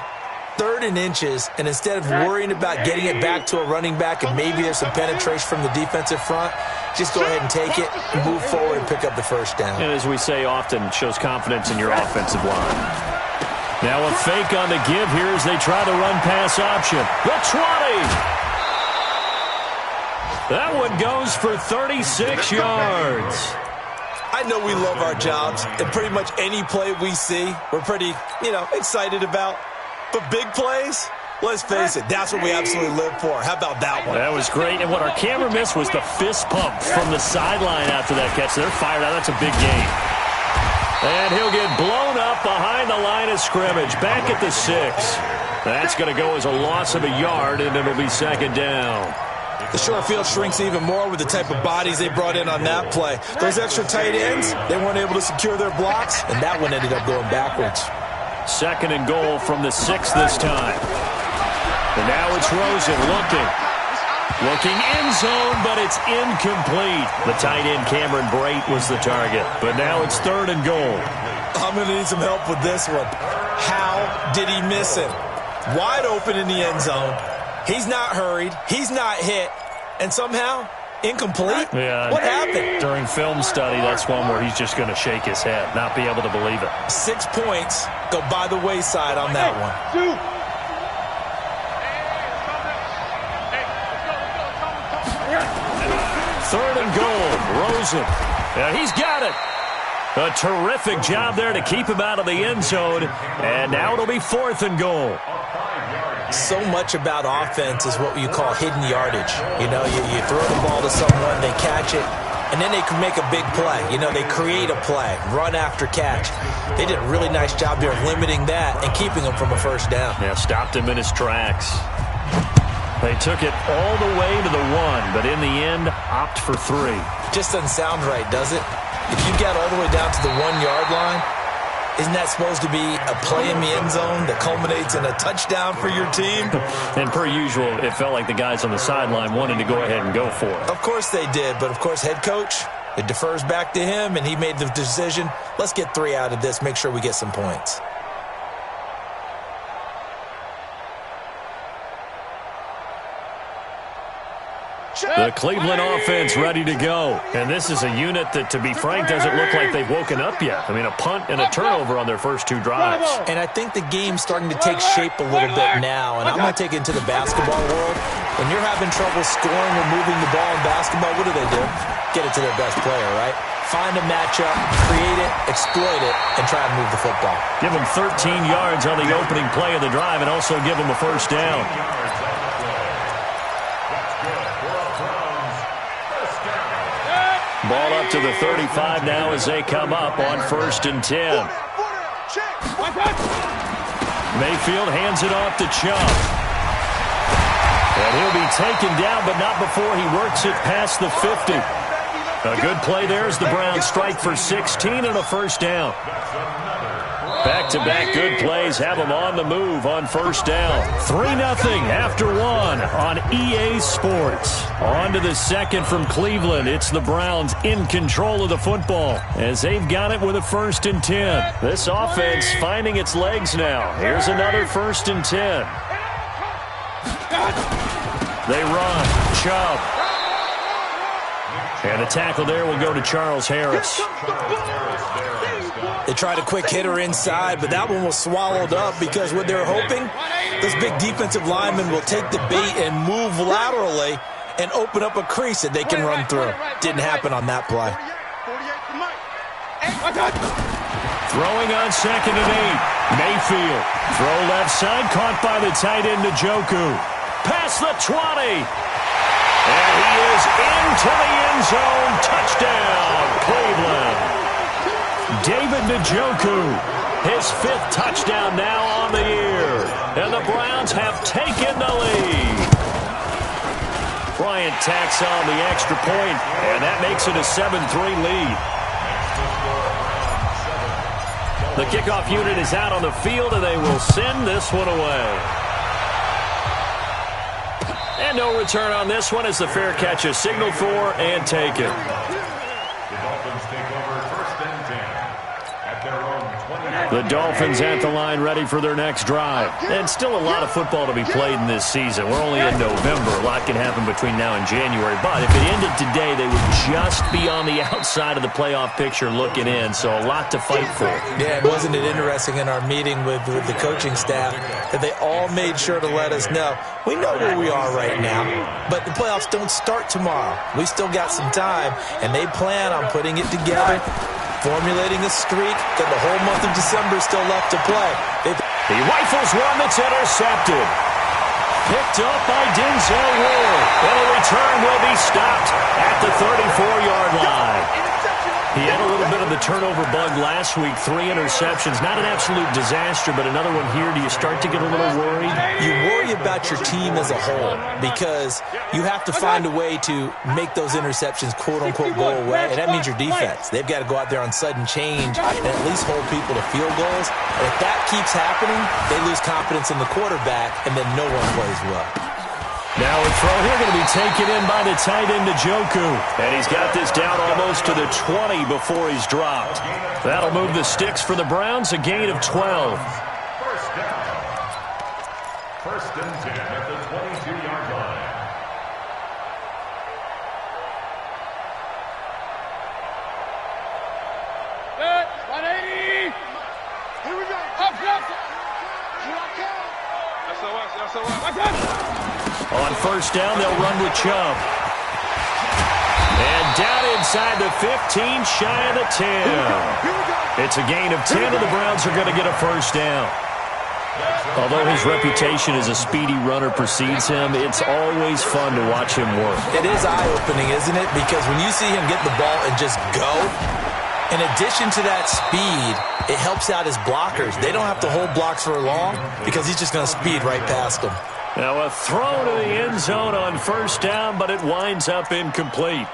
Speaker 11: 3rd and inches, and instead of worrying about getting it back to a running back and maybe there's some penetration from the defensive front, just go ahead and take it, move forward, and pick up the first down.
Speaker 1: And as we say often, it shows confidence in your offensive line. Now a fake on the give here as they try to run pass option. The 20. That one goes for 36 yards.
Speaker 11: I know we love our jobs, and pretty much any play we see, we're pretty, excited about. But big plays, let's face it, that's what we absolutely live for. How about that one?
Speaker 1: That was great. And what our camera missed was the fist pump from the sideline after that catch. They're fired out. That's a big gain. And he'll get blown up behind the line of scrimmage. Back at the 6. That's going to go as a loss of a yard, and it'll be 2nd down.
Speaker 11: The short field shrinks even more with the type of bodies they brought in on that play. Those extra tight ends, they weren't able to secure their blocks, and that one ended up going backwards.
Speaker 1: 2nd and goal from the 6 this time. And now it's Rosen looking end zone, but it's incomplete. The tight end Cameron Brate was the target, but now it's 3rd and goal.
Speaker 11: I'm going to need some help with this one. How did he miss him? Wide open in the end zone. He's not hurried. He's not hit. And somehow, incomplete?
Speaker 1: Yeah.
Speaker 11: What happened?
Speaker 1: During film study, that's one where he's just going to shake his head, not be able to believe it.
Speaker 11: 6 points go by the wayside on that one.
Speaker 1: 3rd and goal. Rosen. Yeah, he's got it. A terrific job there to keep him out of the end zone. And now it'll be 4th and goal.
Speaker 11: So much about offense is what you call hidden yardage. You throw the ball to someone, they catch it, and then they can make a big play. You know, they create a play, run after catch. They did a really nice job there of limiting that and keeping him from a first down.
Speaker 1: Yeah, stopped him in his tracks. They took it all the way to the 1, but in the end, opt for 3.
Speaker 11: Just doesn't sound right, does it? If you get all the way down to the 1-yard line, isn't that supposed to be a play in the end zone that culminates in a touchdown for your team?
Speaker 1: And per usual, it felt like the guys on the sideline wanted to go ahead and go for it.
Speaker 11: Of course they did, but of course head coach, it defers back to him, and he made the decision, let's get 3 out of this, make sure we get some points.
Speaker 1: The Cleveland offense ready to go. And this is a unit that, to be frank, doesn't look like they've woken up yet. I mean, a punt and a turnover on their first 2 drives.
Speaker 11: And I think the game's starting to take shape a little bit now. And I'm going to take it into the basketball world. When you're having trouble scoring or moving the ball in basketball, what do? Get it to their best player, right? Find a matchup, create it, exploit it, and try and move the football.
Speaker 1: Give them 13 yards on the opening play of the drive and also give them a first down. Ball up to the 35 now as they come up on 1st and 10. Mayfield hands it off to Chubb. And he'll be taken down, but not before he works it past the 50. A good play there as the Browns strike for 16 and a first down. Back-to-back good plays have them on the move on first down. 3-0 after 1 on EA Sports. On to the second from Cleveland. It's the Browns in control of the football as they've got it with a 1st and 10. This offense finding its legs now. Here's another 1st and 10. They run. Chubb. And a tackle there will go to Charles Harris.
Speaker 11: They tried a quick hitter inside, but that one was swallowed up because what they're hoping, this big defensive lineman will take the bait and move laterally and open up a crease that they can run through. Didn't happen on that play.
Speaker 1: Throwing on 2nd and 8. Mayfield. Throw left side, caught by the tight end Njoku. Past the 20. And he is into the end zone. Touchdown, Cleveland. David Njoku, his 5th touchdown now on the year. And the Browns have taken the lead. Bryant tacks on the extra point, and that makes it a 7-3 lead. The kickoff unit is out on the field, and they will send this one away. And no return on this one as the fair catch is signaled for and taken.
Speaker 3: The Dolphins take over 1st and 10 at their own 20.
Speaker 1: The Dolphins at the line ready for their next drive. And still a lot of football to be played in this season. We're only in November. A lot can happen between now and January. But if it ended today, they would just be on the outside of the playoff picture looking in. So a lot to fight for.
Speaker 11: Yeah, wasn't it interesting in our meeting with the coaching staff that they all made sure to let us know, we know where we are right now, but the playoffs don't start tomorrow. We still got some time, and they plan on putting it together, formulating a streak, got the whole month of December still left to play.
Speaker 1: He rifles one that's intercepted. Picked up by Denzel Ward. And a return will be stopped at the 34-yard line. He had a little bit of the turnover bug last week. 3 interceptions. Not an absolute disaster, but another one here. Do you start to get a little worried?
Speaker 11: You worry about your team as a whole because you have to find a way to make those interceptions, quote-unquote, go away, and that means your defense. They've got to go out there on sudden change and at least hold people to field goals. And if that keeps happening, they lose confidence in the quarterback, and then no one plays well.
Speaker 1: Now a throw here going to be taken in by the tight end Njoku. And he's got this down almost to the 20 before he's dropped. That'll move the sticks for the Browns, a gain of 12.
Speaker 3: First down. 1st and 10 at the 22-yard line.
Speaker 7: Good. 180. Here we go. Up.
Speaker 1: On first down, they'll run with Chubb. And down inside the 15, shy of the 10. It's a gain of 10, and the Browns are going to get a first down. Although his reputation as a speedy runner precedes him, it's always fun to watch him work.
Speaker 11: It is eye-opening, isn't it? Because when you see him get the ball and just go, in addition to that speed, it helps out his blockers. They don't have to hold blocks for long because he's just going to speed right past them.
Speaker 1: Now a throw to the end zone on first down, but it winds up incomplete.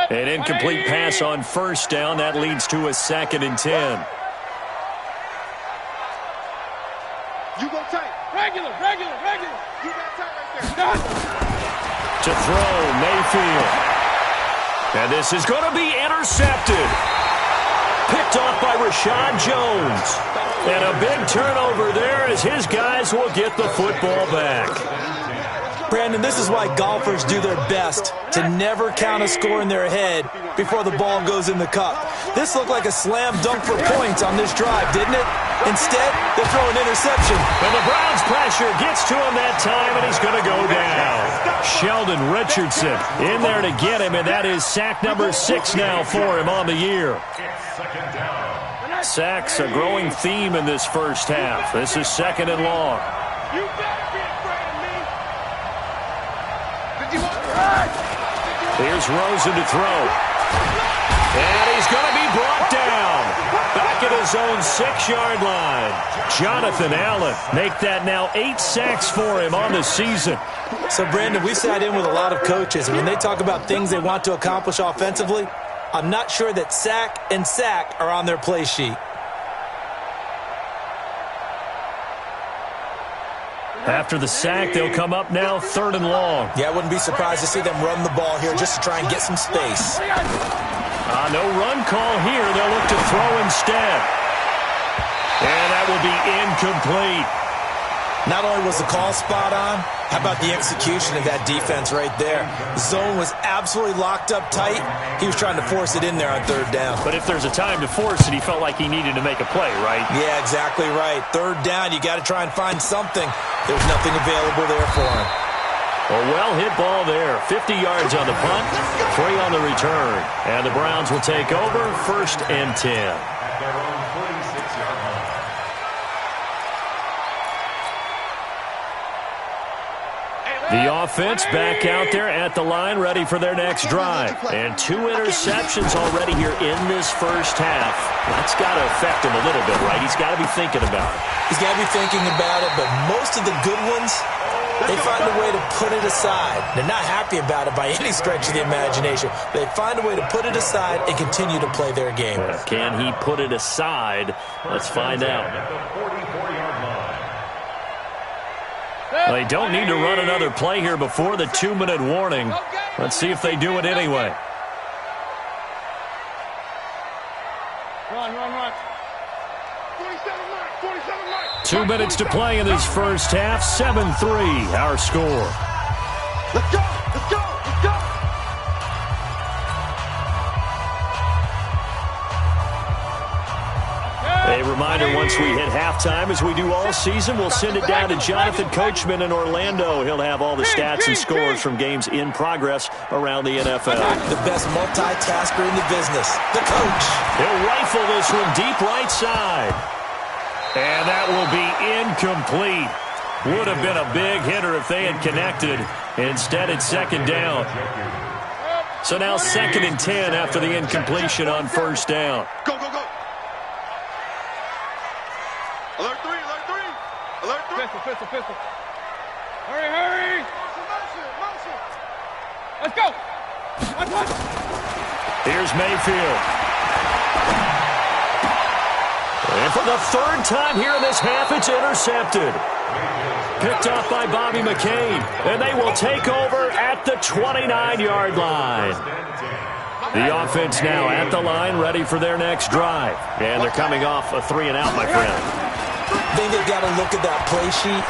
Speaker 1: An incomplete pass on first down. That leads to a 2nd and 10.
Speaker 4: You go tight. Regular. You got tight right there.
Speaker 1: To throw, Mayfield. And this is going to be intercepted. Picked off by Rashad Jones. And a big turnover there as his guys will get the football back.
Speaker 11: Brandon, this is why golfers do their best to never count a score in their head before the ball goes in the cup. This looked like a slam dunk for points on this drive, didn't it? Instead, they throw an interception.
Speaker 1: And the Browns' pressure gets to him that time, and he's going to go down. Sheldon Richardson in there to get him, and that is sack number 6 now for him on the year. Sacks a growing theme in this first half. This is 2nd and long.
Speaker 4: You better be afraid of me.
Speaker 1: Here's Rosen to throw. And he's going to be brought down. Back at his own 6-yard line. Jonathan Allen make that now 8 sacks for him on the season.
Speaker 11: So, Brandon, we've sat in with a lot of coaches, and when they talk about things they want to accomplish offensively, I'm not sure that sack and sack are on their play sheet.
Speaker 1: After the sack, they'll come up now 3rd and long.
Speaker 11: Yeah, I wouldn't be surprised to see them run the ball here just to try and get some space.
Speaker 1: No run call here. They'll look to throw instead. And that will be incomplete.
Speaker 11: Not only was the call spot on, how about the execution of that defense right there? The zone was absolutely locked up tight. He was trying to force it in there on 3rd down.
Speaker 1: But if there's a time to force it, he felt like he needed to make a play, right?
Speaker 11: Yeah, exactly right. 3rd down, you got to try and find something. There's nothing available there for him.
Speaker 1: A well-hit ball there. 50 yards on the punt, 3 on the return. And the Browns will take over 1st and 10.
Speaker 3: At their own 46-yard line.
Speaker 1: The offense back out there at the line, ready for their next drive. And 2 interceptions already here in this first half. That's got to affect him a little bit, right? He's got to be thinking about it.
Speaker 11: He's got to be thinking about it, but most of the good ones, they find a way to put it aside. They're not happy about it by any stretch of the imagination. They find a way to put it aside and continue to play their game.
Speaker 1: Can he put it aside? Let's find out.
Speaker 3: At the 44-yard line.
Speaker 1: They don't need to run another play here before the 2-minute warning. Let's see if they do it anyway.
Speaker 4: Run. 47 yards.
Speaker 1: 2 minutes to play in this first half. 7-3, our score.
Speaker 4: Let's go.
Speaker 1: A reminder, once we hit halftime, as we do all season, we'll send it down to Jonathan Coachman in Orlando. He'll have all the stats and scores from games in progress around the NFL.
Speaker 11: The best multitasker in the business, the coach.
Speaker 1: He'll rifle this one deep right side. And that will be incomplete. Would have been a big hitter if they had connected. Instead, it's 2nd down. So now 2nd and 10 after the incompletion on first down.
Speaker 4: Go. Alert 3. Pistol. Hurry. Motion. Let's go.
Speaker 1: Here's Mayfield. And for the 3rd time here in this half, it's intercepted. Picked off by Bobby McCain. And they will take over at the 29-yard line. The offense now at the line, ready for their next drive. And they're coming off a 3-and-out, my friend.
Speaker 11: I think they've got to look at that play sheet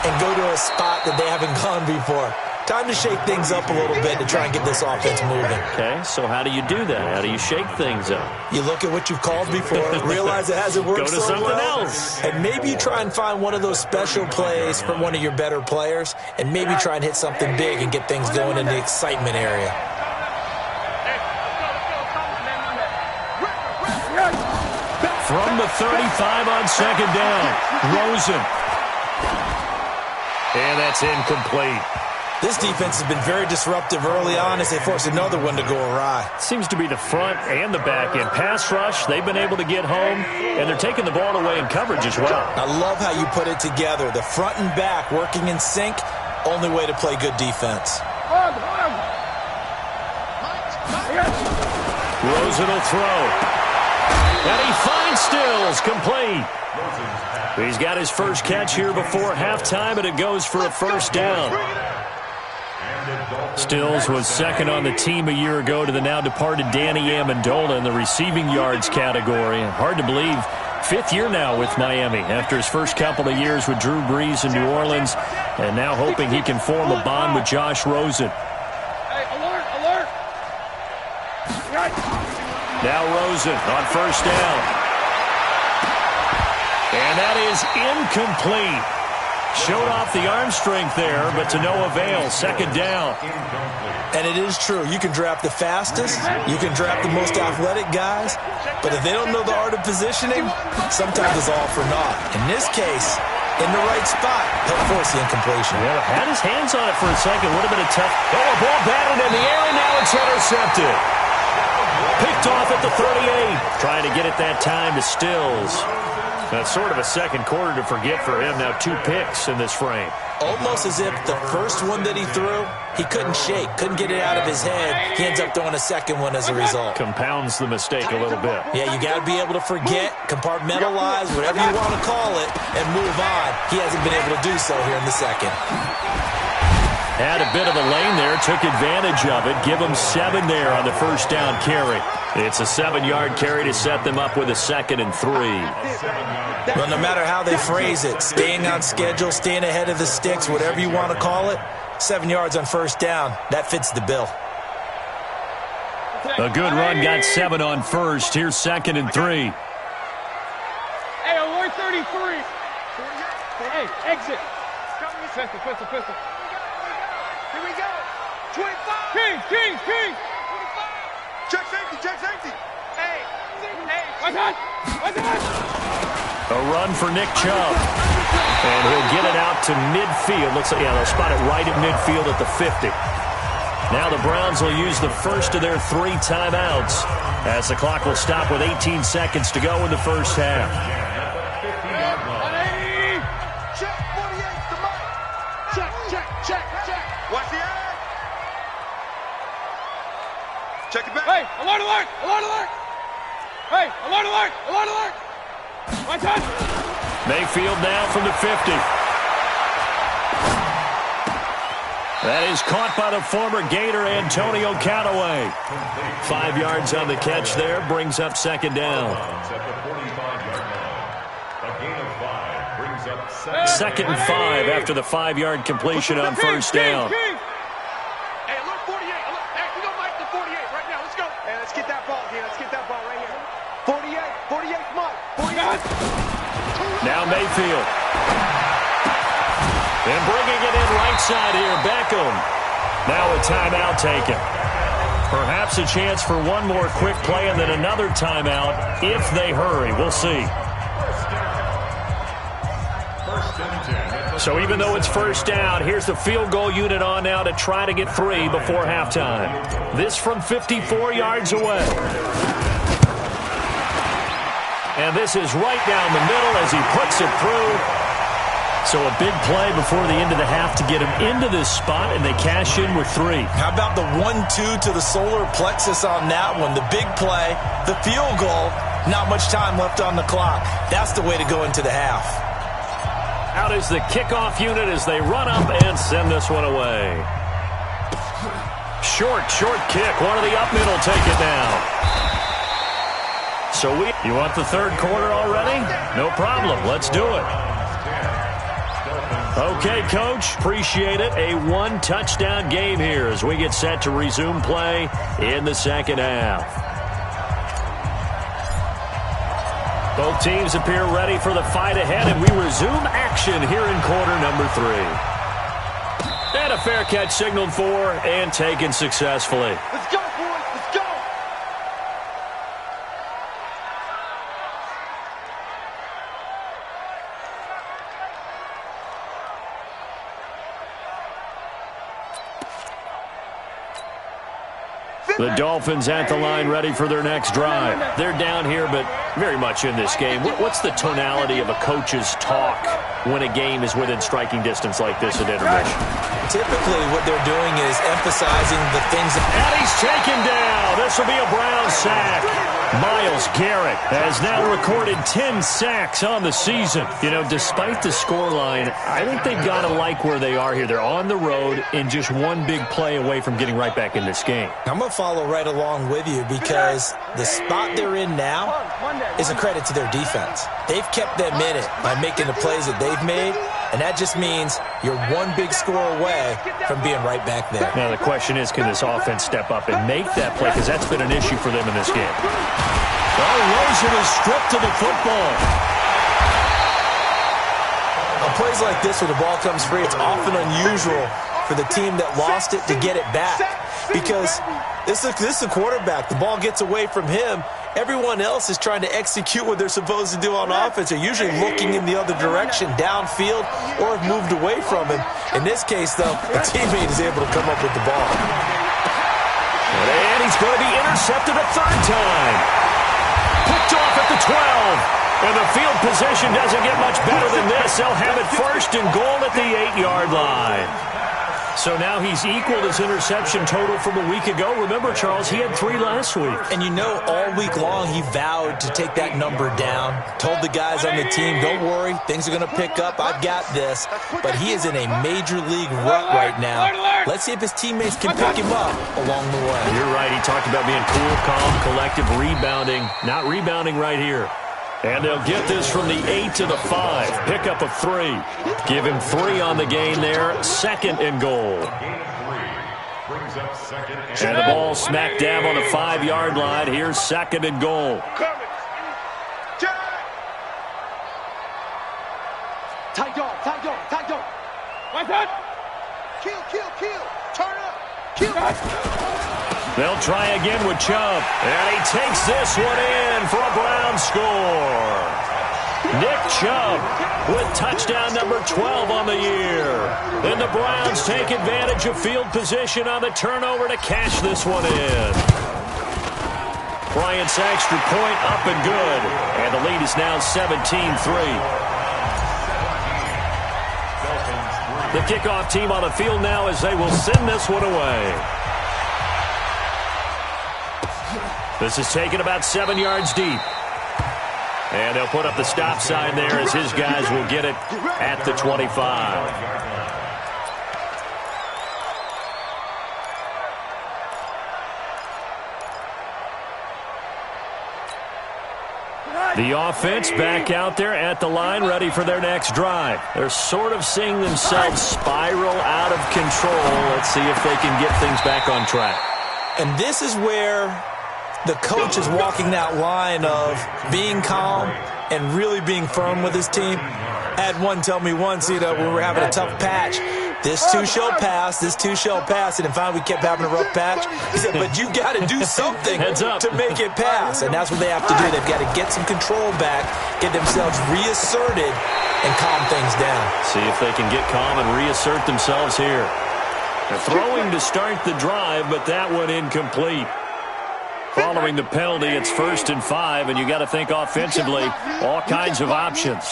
Speaker 11: and go to a spot that they haven't gone before. Time to shake things up a little bit to try and get this offense moving.
Speaker 1: Okay, so how do you do that? How do you shake things up?
Speaker 11: You look at what you've called before, realize it hasn't worked
Speaker 1: so
Speaker 11: well.
Speaker 1: Go to something else.
Speaker 11: And maybe you try and find one of those special plays from one of your better players, and maybe try and hit something big and get things going in the excitement area.
Speaker 1: From the 35 on second down, Rosen. And that's incomplete.
Speaker 11: This defense has been very disruptive early on as they force another one to go awry.
Speaker 1: Seems to be the front and the back end. Pass rush, they've been able to get home, and they're taking the ball away in coverage as well.
Speaker 11: I love how you put it together. The front and back working in sync, only way to play good defense.
Speaker 1: Rosen will throw. And he finds Stills, complete. He's got his first catch here before halftime, and it goes for a first down. Stills was second on the team a year ago to the now-departed Danny Amendola in the receiving yards category. Hard to believe, fifth year now with Miami after his first couple of years with Drew Brees in New Orleans, and now hoping he can form a bond with Josh Rosen.
Speaker 7: Hey, alert, alert.
Speaker 1: Now Rosen on first down. And that is incomplete. Showed off the arm strength there, but to no avail. Second down.
Speaker 11: And it is true. You can draft the fastest. You can draft the most athletic guys. But if they don't know the art of positioning, sometimes it's all for naught. In this case, in the right spot, he'll force the incompletion.
Speaker 1: Yeah, had his hands on it for a second. Would have been a tough. Oh, a ball batted in the air, and now it's intercepted. Picked off at the 38. Trying to get it that time to Stills. That's sort of a second quarter to forget for him. Now 2 picks in this frame.
Speaker 11: Almost as if the first one that he threw, he couldn't shake, couldn't get it out of his head. He ends up throwing a second one as a result.
Speaker 1: Compounds the mistake a little bit.
Speaker 11: Yeah, you got to be able to forget, compartmentalize, whatever you want to call it, and move on. He hasn't been able to do so here in the second.
Speaker 1: Had a bit of a lane there, took advantage of it. Give him 7 there on the first down carry. It's a 7-yard carry to set them up with a 2nd and 3.
Speaker 11: Well, no matter how they phrase it, staying on schedule, staying ahead of the sticks, whatever you want to call it, 7 yards on first down, that fits the bill.
Speaker 1: A good run, got 7 on first. Here's 2nd and 3.
Speaker 7: Hey, alert 33. Hey, exit. Pistol.
Speaker 4: Here we go. 25.
Speaker 7: King.
Speaker 4: 25. Check safety. Hey.
Speaker 7: What's that?
Speaker 1: A run for Nick Chubb. And he'll get it out to midfield. Looks like, yeah, they'll spot it right at midfield at the 50. Now the Browns will use the first of their 3 timeouts as the clock will stop with 18 seconds to go in the first half.
Speaker 4: Check 48 to Mike. Check. Watch the eye. Check it back.
Speaker 7: Hey, alert. Hey, alert. Watch out.
Speaker 1: Mayfield now from the 50. That is caught by the former Gator Antonio Callaway. 5 yards on the catch there, brings up 2nd down. 2nd and 5 after the 5-yard completion on first down.
Speaker 4: Hey, look, 48. Hey, we don't like the 48 right now. Let's go. Hey, let's get that ball here. Let's get that ball right here. 48, Mike. 48.
Speaker 1: Now Mayfield. And bringing it in right side here, Beckham. Now a timeout taken. Perhaps a chance for one more quick play and then another timeout if they hurry. We'll see. So even though it's first down, here's the field goal unit on now to try to get 3 before halftime. This from 54 yards away. And this is right down the middle as he puts it through. So a big play before the end of the half to get him into this spot, and they cash in with 3.
Speaker 11: How about the 1-2 to the solar plexus on that one? The big play, the field goal, not much time left on the clock. That's the way to go into the half.
Speaker 1: Out is the kickoff unit as they run up and send this one away. Short kick. One of the up middle take it down. So you want the third quarter already? No problem. Let's do it. Okay, Coach, appreciate it. A one-touchdown game here as we get set to resume play in the second half. Both teams appear ready for the fight ahead, and we resume action here in quarter number 3. And a fair catch signaled for and taken successfully.
Speaker 4: Let's go, boys. Let's go.
Speaker 1: The Dolphins at the line ready for their next drive. They're down here, but very much in this game. What's the tonality of a coach's talk when a game is within striking distance like this at intermission?
Speaker 11: Typically, what they're doing is emphasizing the things that...
Speaker 1: And he's taken down. This will be a Brown sack. Myles Garrett has now recorded 10 sacks on the season. You know, despite the scoreline, I think they've got to like where they are here. They're on the road and just one big play away from getting right back in this game.
Speaker 11: I'm going to follow right along with you because the spot they're in now is a credit to their defense. They've kept them in it by making the plays that they've made, and that just means you're one big score away from being right back there.
Speaker 1: Now, the question is, can this offense step up and make that play? Because that's been an issue for them in this game. Oh, Rosen is stripped to the football.
Speaker 11: On plays like this where the ball comes free, it's often unusual for the team that lost it to get it back. Because this is a quarterback. The ball gets away from him. Everyone else is trying to execute what they're supposed to do on offense. They're usually looking in the other direction, downfield, or have moved away from him. In this case, though, the teammate is able to come up with the ball.
Speaker 1: And he's going to be intercepted a third time. Picked off at the 12. And the field position doesn't get much better than this. They'll have it first and goal at the 8-yard line. So now he's equaled his interception total from a week ago. Remember, Charles, he had 3 last week.
Speaker 11: And you know, all week long he vowed to take that number down. Told the guys on the team, don't worry, things are going to pick up. I've got this. But he is in a major league rut right now. Let's see if his teammates can pick him up along the way.
Speaker 1: You're right. He talked about being cool, calm, collective, rebounding. Not rebounding right here. And they'll get this from the 8 to the 5. Pickup of 3. Give him 3 on the gain there. 2nd and goal. And the ball smack dab on the 5-yard line. Here's 2nd and goal.
Speaker 4: Tight dog, tight dog, tight dog. What's that? Kill, kill, kill. Turn up. Kill.
Speaker 1: They'll try again with Chubb. And he takes this one in for a Brown score. Nick Chubb with touchdown number 12 on the year. And the Browns take advantage of field position on the turnover to cash this one in. Bryant's extra point up and good. And the lead is now 17-3. The kickoff team on the field now as they will send this one away. This is taken about 7 yards deep. And they'll put up the stop sign there as his guys will get it at the 25. The offense back out there at the line, ready for their next drive. They're sort of seeing themselves spiral out of control. Let's see if they can get things back on track.
Speaker 11: And this is where the coach is walking that line of being calm and really being firm with his team. I had one tell me once, when we were having a tough patch, this too shall pass, this too shall pass. And then finally we kept having a rough patch. He said, but you got to do something to make it pass. And that's what they have to do. They've got to get some control back, get themselves reasserted, and calm things down.
Speaker 1: See if they can get calm and reassert themselves here. They're throwing to start the drive, but that one incomplete. Following the penalty, it's 1st and 5, and you got to think offensively, all kinds of options.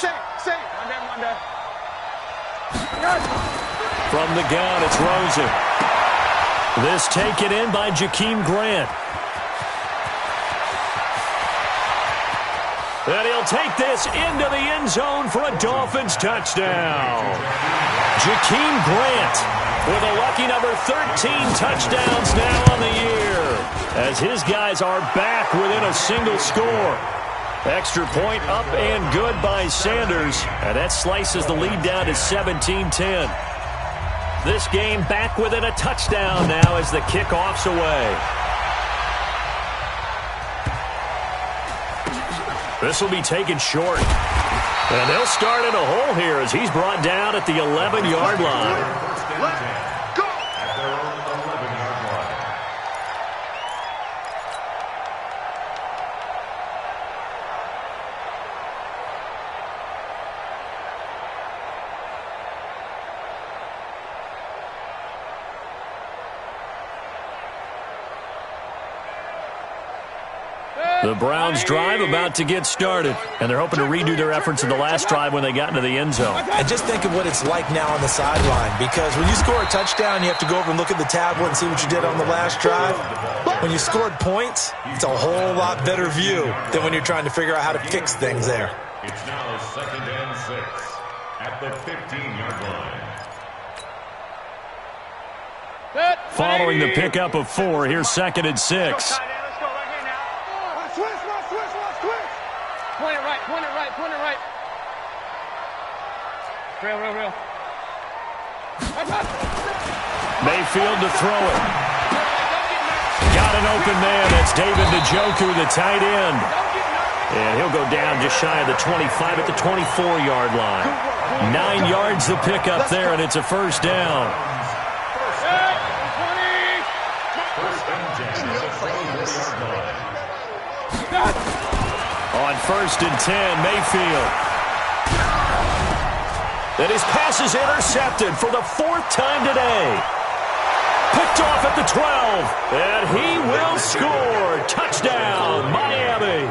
Speaker 1: From the gun, it's Rosen. This taken in by Jakeem Grant. And he'll take this into the end zone for a Dolphins touchdown. Jakeem Grant with a lucky number 13 touchdowns now on the year, as his guys are back within a single score. Extra point up and good by Sanders. And that slices the lead down to 17-10. This game back within a touchdown now as the kickoff's away. This will be taken short. And they'll start in a hole here as he's brought down at the 11-yard line. The Browns drive about to get started, and they're hoping to redo their efforts in the last drive when they got into the end zone.
Speaker 11: And just think of what it's like now on the sideline, because when you score a touchdown, you have to go over and look at the tablet and see what you did on the last drive. When you scored points, it's a whole lot better view than when you're trying to figure out how to fix things there.
Speaker 3: It's now 2nd and 6 at the 15-yard line.
Speaker 1: Following the pickup of 4, here's 2nd and 6.
Speaker 7: Point it right, point it right, point it right. Real.
Speaker 1: Mayfield to throw it. Got an open man. That's David Njoku, the tight end. And he'll go down just shy of the 25 at the 24-yard line. 9 yards the pickup there, and it's a first down. On 1st and 10, Mayfield. And his pass is intercepted for the 4th time today. Picked off at the 12. And he will score. Touchdown, Miami.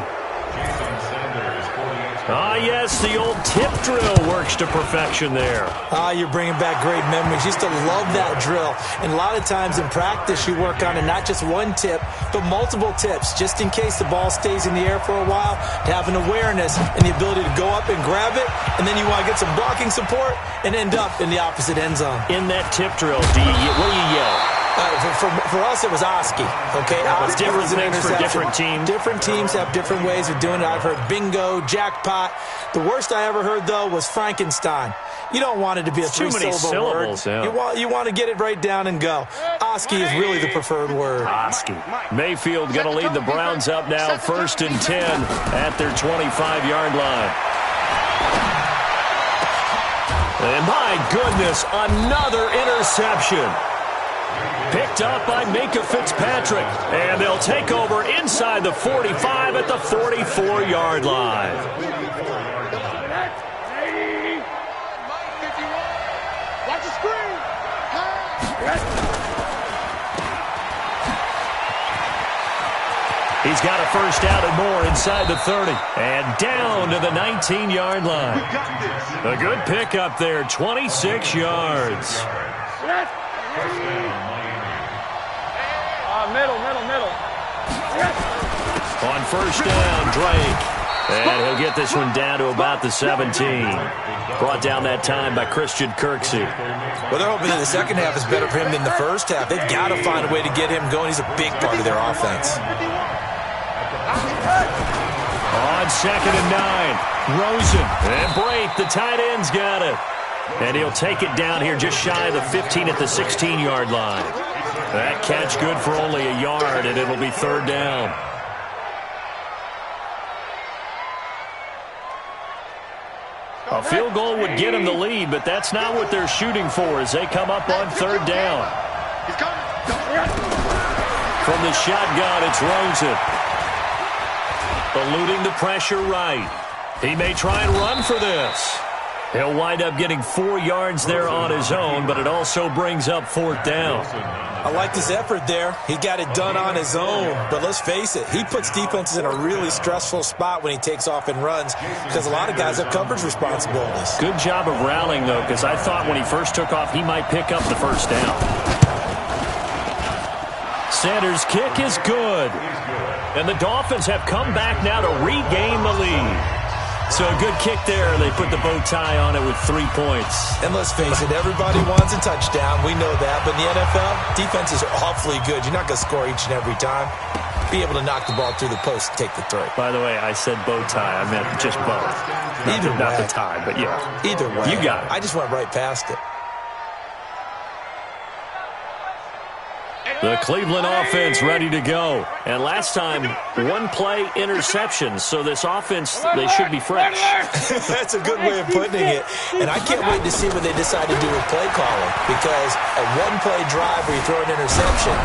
Speaker 1: Ah, yes, the old tip drill works to perfection there.
Speaker 11: Ah, you're bringing back great memories. Used to love that drill. And a lot of times in practice, you work on it, not just one tip, but multiple tips, just in case the ball stays in the air for a while, to have an awareness and the ability to go up and grab it, and then you want to get some blocking support and end up in the opposite end zone.
Speaker 1: In that tip drill, what do you yell?
Speaker 11: For us, it was Oski. Okay, Oski
Speaker 1: different
Speaker 11: was an
Speaker 1: things for
Speaker 11: interception.
Speaker 1: different teams.
Speaker 11: Different teams have different ways of doing it. I've heard bingo, jackpot. The worst I ever heard, though, was Frankenstein. You don't want it to be a three-syllable word.
Speaker 1: Yeah.
Speaker 11: You want to get it right down and go. Oski is really the preferred word.
Speaker 1: Oski. Mayfield going to lead the Browns up now, 1st and 10 at their 25-yard line. And my goodness, another interception. Picked up by Minkah Fitzpatrick. And they'll take over inside the 45 at the 44-yard line.
Speaker 7: Watch the screen.
Speaker 1: He's got a first down and more inside the 30. And down to the 19-yard line. A good pickup there, 26 yards.
Speaker 7: Middle.
Speaker 1: On first down, Drake. And he'll get this one down to about the 17. Brought down that time by Christian Kirksey.
Speaker 11: Well, they're hoping that the second half is better for him than the first half. They've got to find a way to get him going. He's a big part of their offense.
Speaker 1: On 2nd and 9, Rosen. And Brate, the tight end's got it. And he'll take it down here just shy of the 15 at the 16-yard line. That catch good for only a yard, and it'll be 3rd down. A field goal would get them the lead, but that's not what they're shooting for as they come up on 3rd down. From the shotgun, it's Rosen. Eluding the pressure right. He may try and run for this. He'll wind up getting 4 yards there on his own, but it also brings up 4th down.
Speaker 11: I like this effort there. He got it done on his own. But let's face it, he puts defenses in a really stressful spot when he takes off and runs because a lot of guys have coverage responsibilities.
Speaker 1: Good job of rallying, though, because I thought when he first took off, he might pick up the first down. Sanders' kick is good. And the Dolphins have come back now to regain the lead. So a good kick there. They put the bow tie on it with 3 points.
Speaker 11: And let's face it, everybody wants a touchdown. We know that. But in the NFL, defense is awfully good. You're not going to score each and every time. be able to knock the ball through the post and take the three.
Speaker 1: By the way, I said bow tie. I meant just both. Not the tie, but yeah.
Speaker 11: Either way.
Speaker 1: You got it.
Speaker 11: I just went right past it.
Speaker 1: The Cleveland offense ready to go. And last time, one-play interception. So this offense, they should be fresh.
Speaker 11: That's a good way of putting it. And I can't wait to see what they decide to do with play calling. Because a one-play drive where you throw an interception,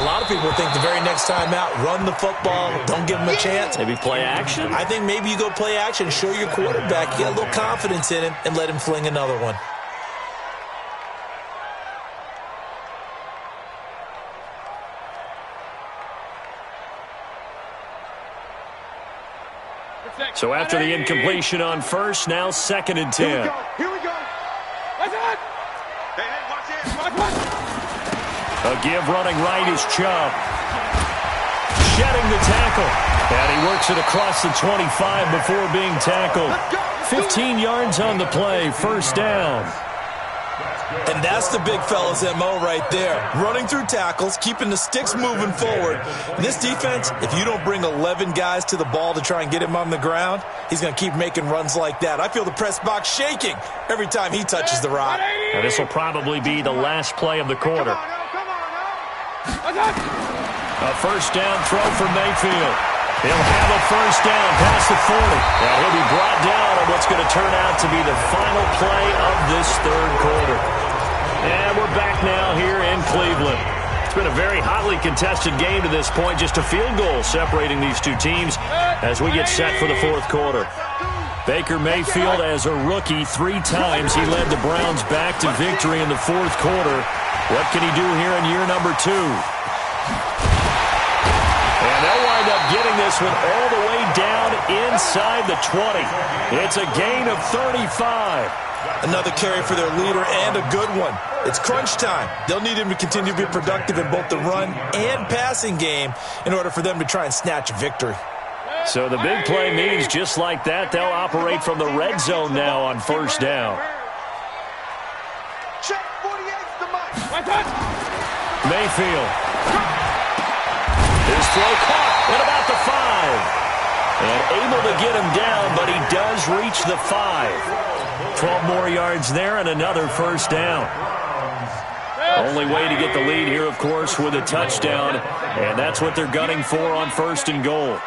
Speaker 11: a lot of people think the very next time out, run the football, don't give them a chance.
Speaker 1: Maybe play action?
Speaker 11: I think maybe you go play action, show your quarterback, you get a little confidence in him, and let him fling another one.
Speaker 1: So after the incompletion on first, now 2nd and 10.
Speaker 4: Here we go. Watch it. Hey, watch it. Watch.
Speaker 1: A give running right is Chubb. Shedding the tackle. And he works it across the 25 before being tackled. 15 yards on the play, first down.
Speaker 11: And that's the big fella's MO right there. Running through tackles, keeping the sticks moving forward. And this defense, if you don't bring 11 guys to the ball to try and get him on the ground, he's going to keep making runs like that. I feel the press box shaking every time he touches the rock.
Speaker 1: And this will probably be the last play of the quarter. A first down throw for Mayfield. He'll have a first down past the 40. And he'll be brought down on what's going to turn out to be the final play of this third quarter. And we're back now here in Cleveland. It's been a very hotly contested game to this point. Just a field goal separating these two teams as we get set for the fourth quarter. Baker Mayfield, as a rookie, 3 times he led the Browns back to victory in the fourth quarter. What can he do here in year number 2? And they'll wind up getting this one all the way down inside the 20. It's a gain of 35.
Speaker 11: Another carry for their leader and a good one. It's crunch time. They'll need him to continue to be productive in both the run and passing game in order for them to try and snatch a victory.
Speaker 1: So the big play means just like that, they'll operate from the red zone now on first down. Mayfield. His throw caught at about the 5. And able to get him down, but he does reach the 5. 12 more yards there and another first down. Only way to get the lead here, of course, with a touchdown. And that's what they're gunning for on first and goal.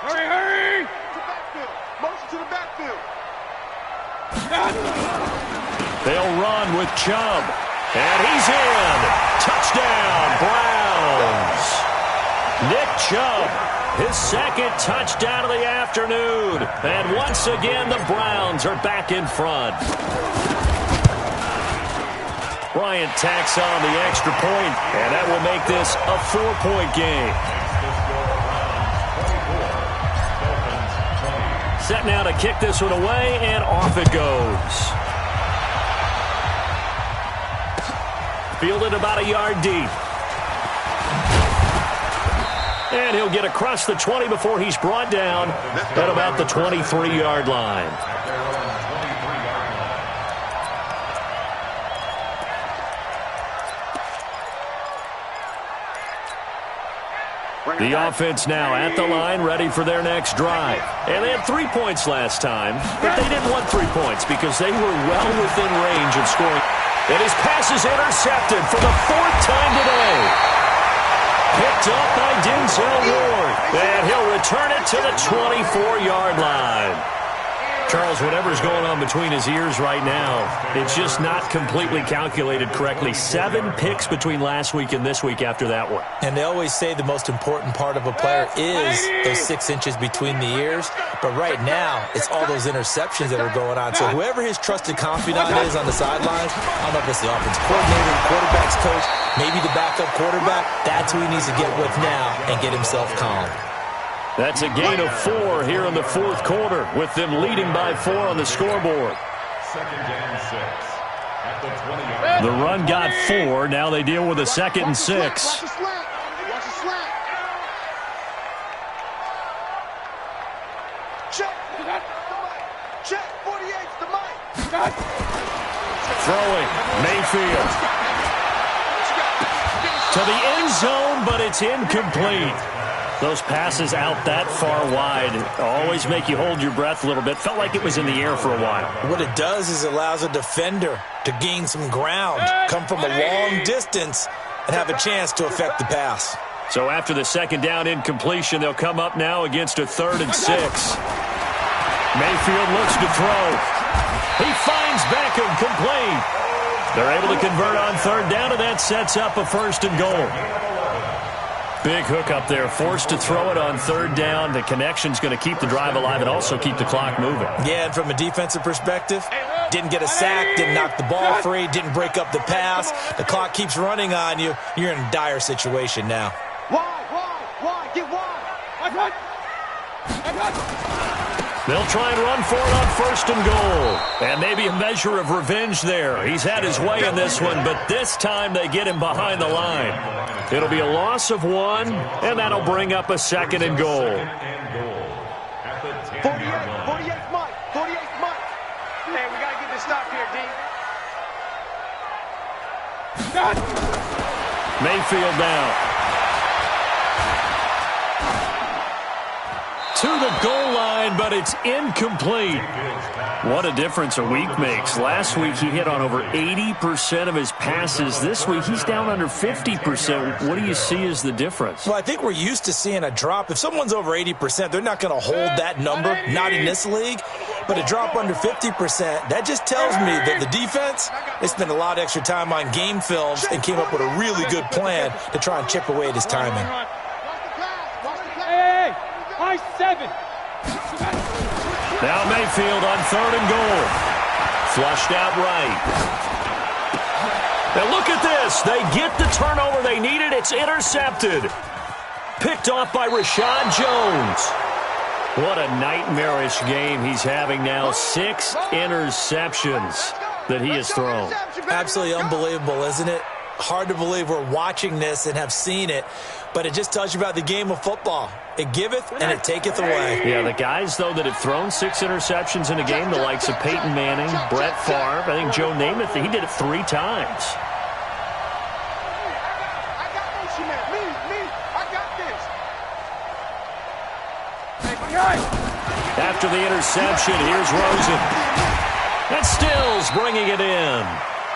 Speaker 4: Hurry! Motion to the backfield.
Speaker 1: They'll run with Chubb. And he's in. Touchdown, Browns. Nick Chubb, his 2nd touchdown of the afternoon. And once again, the Browns are back in front. Bryant tacks on the extra point, and that will make this a 4-point game. Set now to kick this one away, and off it goes. Fielded about a yard deep. And he'll get across the 20 before he's brought down at about the 23-yard line. The offense now at the line, ready for their next drive. And they had 3 points last time, but they didn't want 3 points because they were well within range of scoring. And his pass is intercepted for the 4th time today. Picked up by Denzel Ward. And he'll return it to the 24-yard line. Charles, whatever's going on between his ears right now, it's just not completely calculated correctly. 7 picks between last week and this week after that one.
Speaker 11: And they always say the most important part of a player is those 6 inches between the ears. But right now, it's all those interceptions that are going on. So whoever his trusted confidant is on the sidelines, I don't know if it's the offense coordinator, the quarterback's coach, maybe the backup quarterback, that's who he needs to get with now and get himself calm.
Speaker 1: That's a gain of 4 here in the fourth quarter, with them leading by 4 on the scoreboard.
Speaker 3: 2nd and 6 at the 20-yard line.
Speaker 1: The run got 4. Now they deal with a 2nd and 6.
Speaker 4: Watch the slant. Watch the slant. Check. Check. 48's the mic.
Speaker 1: Throwing. Mayfield. To the end zone, but it's incomplete. Those passes out that far wide always make you hold your breath a little bit. Felt like it was in the air for a while.
Speaker 11: What it does is it allows a defender to gain some ground, come from a long distance, and have a chance to affect the pass.
Speaker 1: So after the second down incompletion, they'll come up now against a 3rd and 6. Mayfield looks to throw. He finds Beckham, complete. They're able to convert on 3rd down, and that sets up a 1st and goal. Big hook up there, forced to throw it on 3rd down. The connection's going to keep the drive alive and also keep the clock moving.
Speaker 11: Yeah, and from a defensive perspective, didn't get a sack, didn't knock the ball free, didn't break up the pass. The clock keeps running on you. You're in a dire situation now.
Speaker 7: Wide, get wide.
Speaker 1: They'll try and run for it on 1st and goal. And maybe a measure of revenge there. He's had his way in this one, but this time they get him behind the line. It'll be a loss of 1, and that'll bring up a 2nd and goal.
Speaker 7: 48 Mike. Man, we got to get this stop here, D.
Speaker 1: Mayfield down. To the goal line, but it's incomplete. What a difference a week makes. Last week he hit on over 80% of his passes. This week he's down under 50%. What do you see as the difference?
Speaker 11: Well, I think we're used to seeing a drop. If someone's over 80%, they're not going to hold that number, not in this league. But a drop under 50%, that just tells me that the defense, they spent a lot of extra time on game films and came up with a really good plan to try and chip away at his timing.
Speaker 7: High 7.
Speaker 1: Now Mayfield on 3rd and goal. Flushed out right. Now look at this. They get the turnover they needed. It's intercepted. Picked off by Rashad Jones. What a nightmarish game he's having now. 6 interceptions that he has thrown.
Speaker 11: Absolutely unbelievable, isn't it? Hard to believe we're watching this and have seen it, but it just tells you about the game of football. It giveth and it taketh away.
Speaker 1: Yeah, the guys, though, that have thrown 6 interceptions in a game, the likes of Peyton Manning, Brett Favre, I think Joe Namath, he did it 3 times. After the interception, here's Rosen. And Stills bringing it in.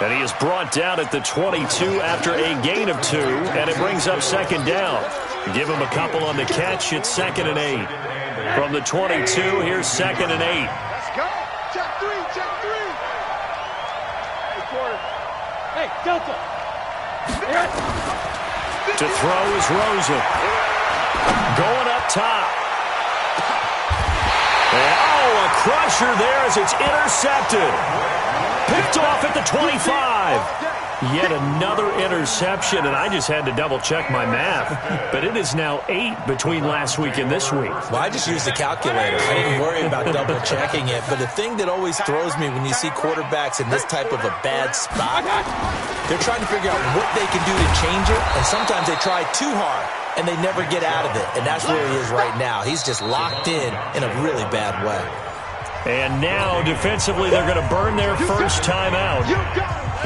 Speaker 1: And he is brought down at the 22 after a gain of 2, and it brings up 2nd down. Give him a couple on the catch. It's 2nd and 8. From the 22, here's 2nd and 8.
Speaker 7: Let's go. Check 3. Hey, quarter. Hey, Delta.
Speaker 1: To throw is Rosen. Going up top. And, a crusher there as it's intercepted. Picked off at the 25. Yet another interception, and I just had to double-check my math. But it is now 8 between last week and this week.
Speaker 11: Well, I just used the calculator. I didn't worry about double-checking it. But the thing that always throws me when you see quarterbacks in this type of a bad spot, they're trying to figure out what they can do to change it, and sometimes they try too hard, and they never get out of it. And that's where he is right now. He's just locked in a really bad way.
Speaker 1: And now, defensively, they're going to burn their first time out.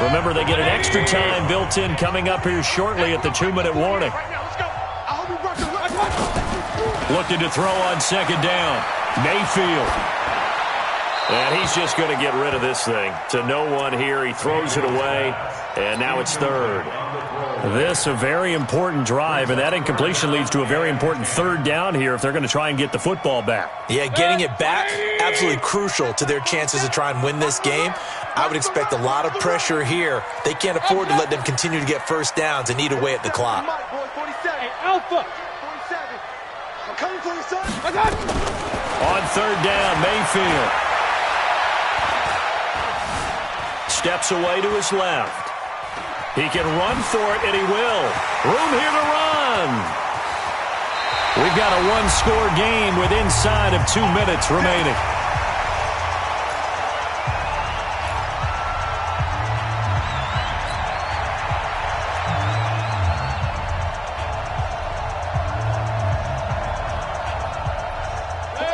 Speaker 1: Remember, they get an extra time built in coming up here shortly at the 2-minute warning. Looking to throw on 2nd down. Mayfield. And he's just going to get rid of this thing. To no one here. He throws it away. And now it's 3rd. This a very important drive, and that incompletion leads to a very important 3rd down here if they're going to try and get the football back.
Speaker 11: Yeah, getting it back, absolutely crucial to their chances to try and win this game. I would expect a lot of pressure here. They can't afford to let them continue to get first downs and eat away at the clock.
Speaker 7: Hey, Alpha. 47. I'm coming for you, son. I got you.
Speaker 1: On 3rd down, Mayfield. Steps away to his left. He can run for it, and he will. Room here to run. We've got a 1-score game with inside of 2 minutes remaining.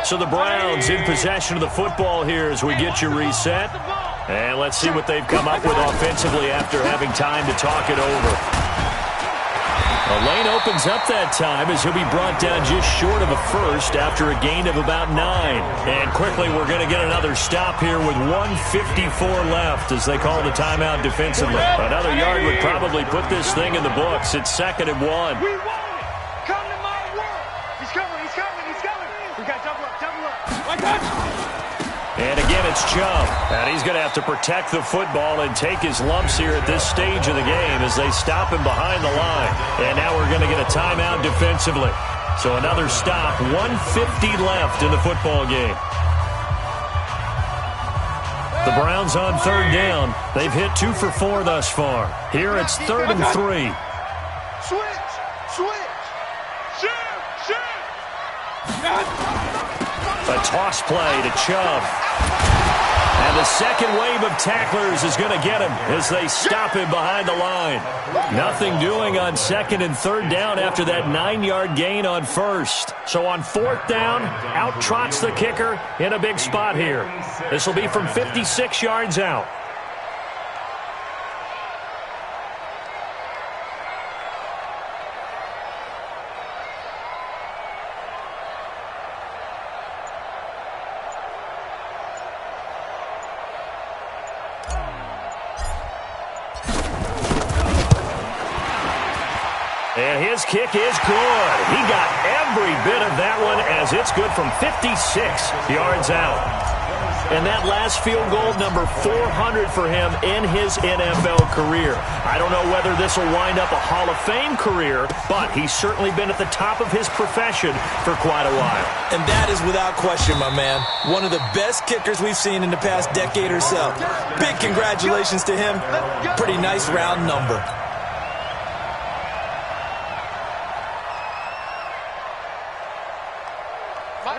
Speaker 1: So the Browns in possession of the football here as we get you reset. And let's see what they've come up with offensively after having time to talk it over. The lane opens up that time as he'll be brought down just short of a first after a gain of about 9. And quickly we're going to get another stop here with 1:54 left as they call the timeout defensively. Another yard would probably put this thing in the books. It's 2nd and 1.
Speaker 4: We want it. Come to my world. He's coming, he's coming, he's coming. We got double up, double up. Like that.
Speaker 1: And again, it's Chubb. And he's going to have to protect the football and take his lumps here at this stage of the game as they stop him behind the line. And now we're going to get a timeout defensively. So another stop, 1:50 left in the football game. The Browns on 3rd down. They've hit 2 for 4 thus far. Here it's 3rd and 3.
Speaker 4: Switch, switch. Shoot, shoot.
Speaker 1: A toss play to Chubb. And the second wave of tacklers is going to get him as they stop him behind the line. Nothing doing on 2nd and 3rd down after that 9-yard gain on 1st. So on 4th down, out trots the kicker in a big spot here. This will be from 56 yards out. And his kick is good. He got every bit of that one as it's good from 56 yards out. And that last field goal, number 400 for him in his NFL career. I don't know whether this will wind up a Hall of Fame career, but he's certainly been at the top of his profession for quite a while.
Speaker 11: And that is without question, my man. One of the best kickers we've seen in the past decade or so. Big congratulations to him. Pretty nice round number.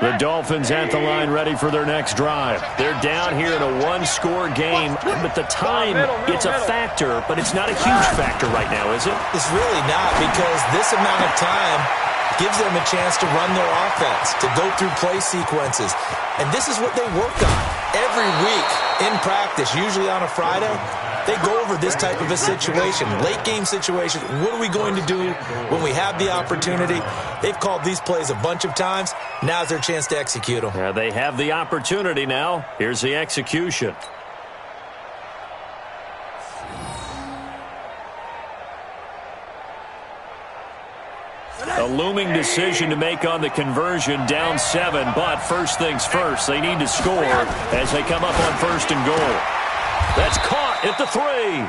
Speaker 1: The Dolphins at the line ready for their next drive. They're down here in a one-score game. But the time, it's a factor, but it's not a huge factor right now, is it?
Speaker 11: It's really not, because this amount of time gives them a chance to run their offense, to go through play sequences. And this is what they work on every week in practice, usually on a Friday. They go over this type of a situation, late-game situation. What are we going to do when we have the opportunity? They've called these plays a bunch of times. Now's their chance to execute them.
Speaker 1: Yeah, they have the opportunity now. Here's the execution. A looming decision to make on the conversion, down 7. But first things first, they need to score as they come up on 1st and goal. That's caught at the 3.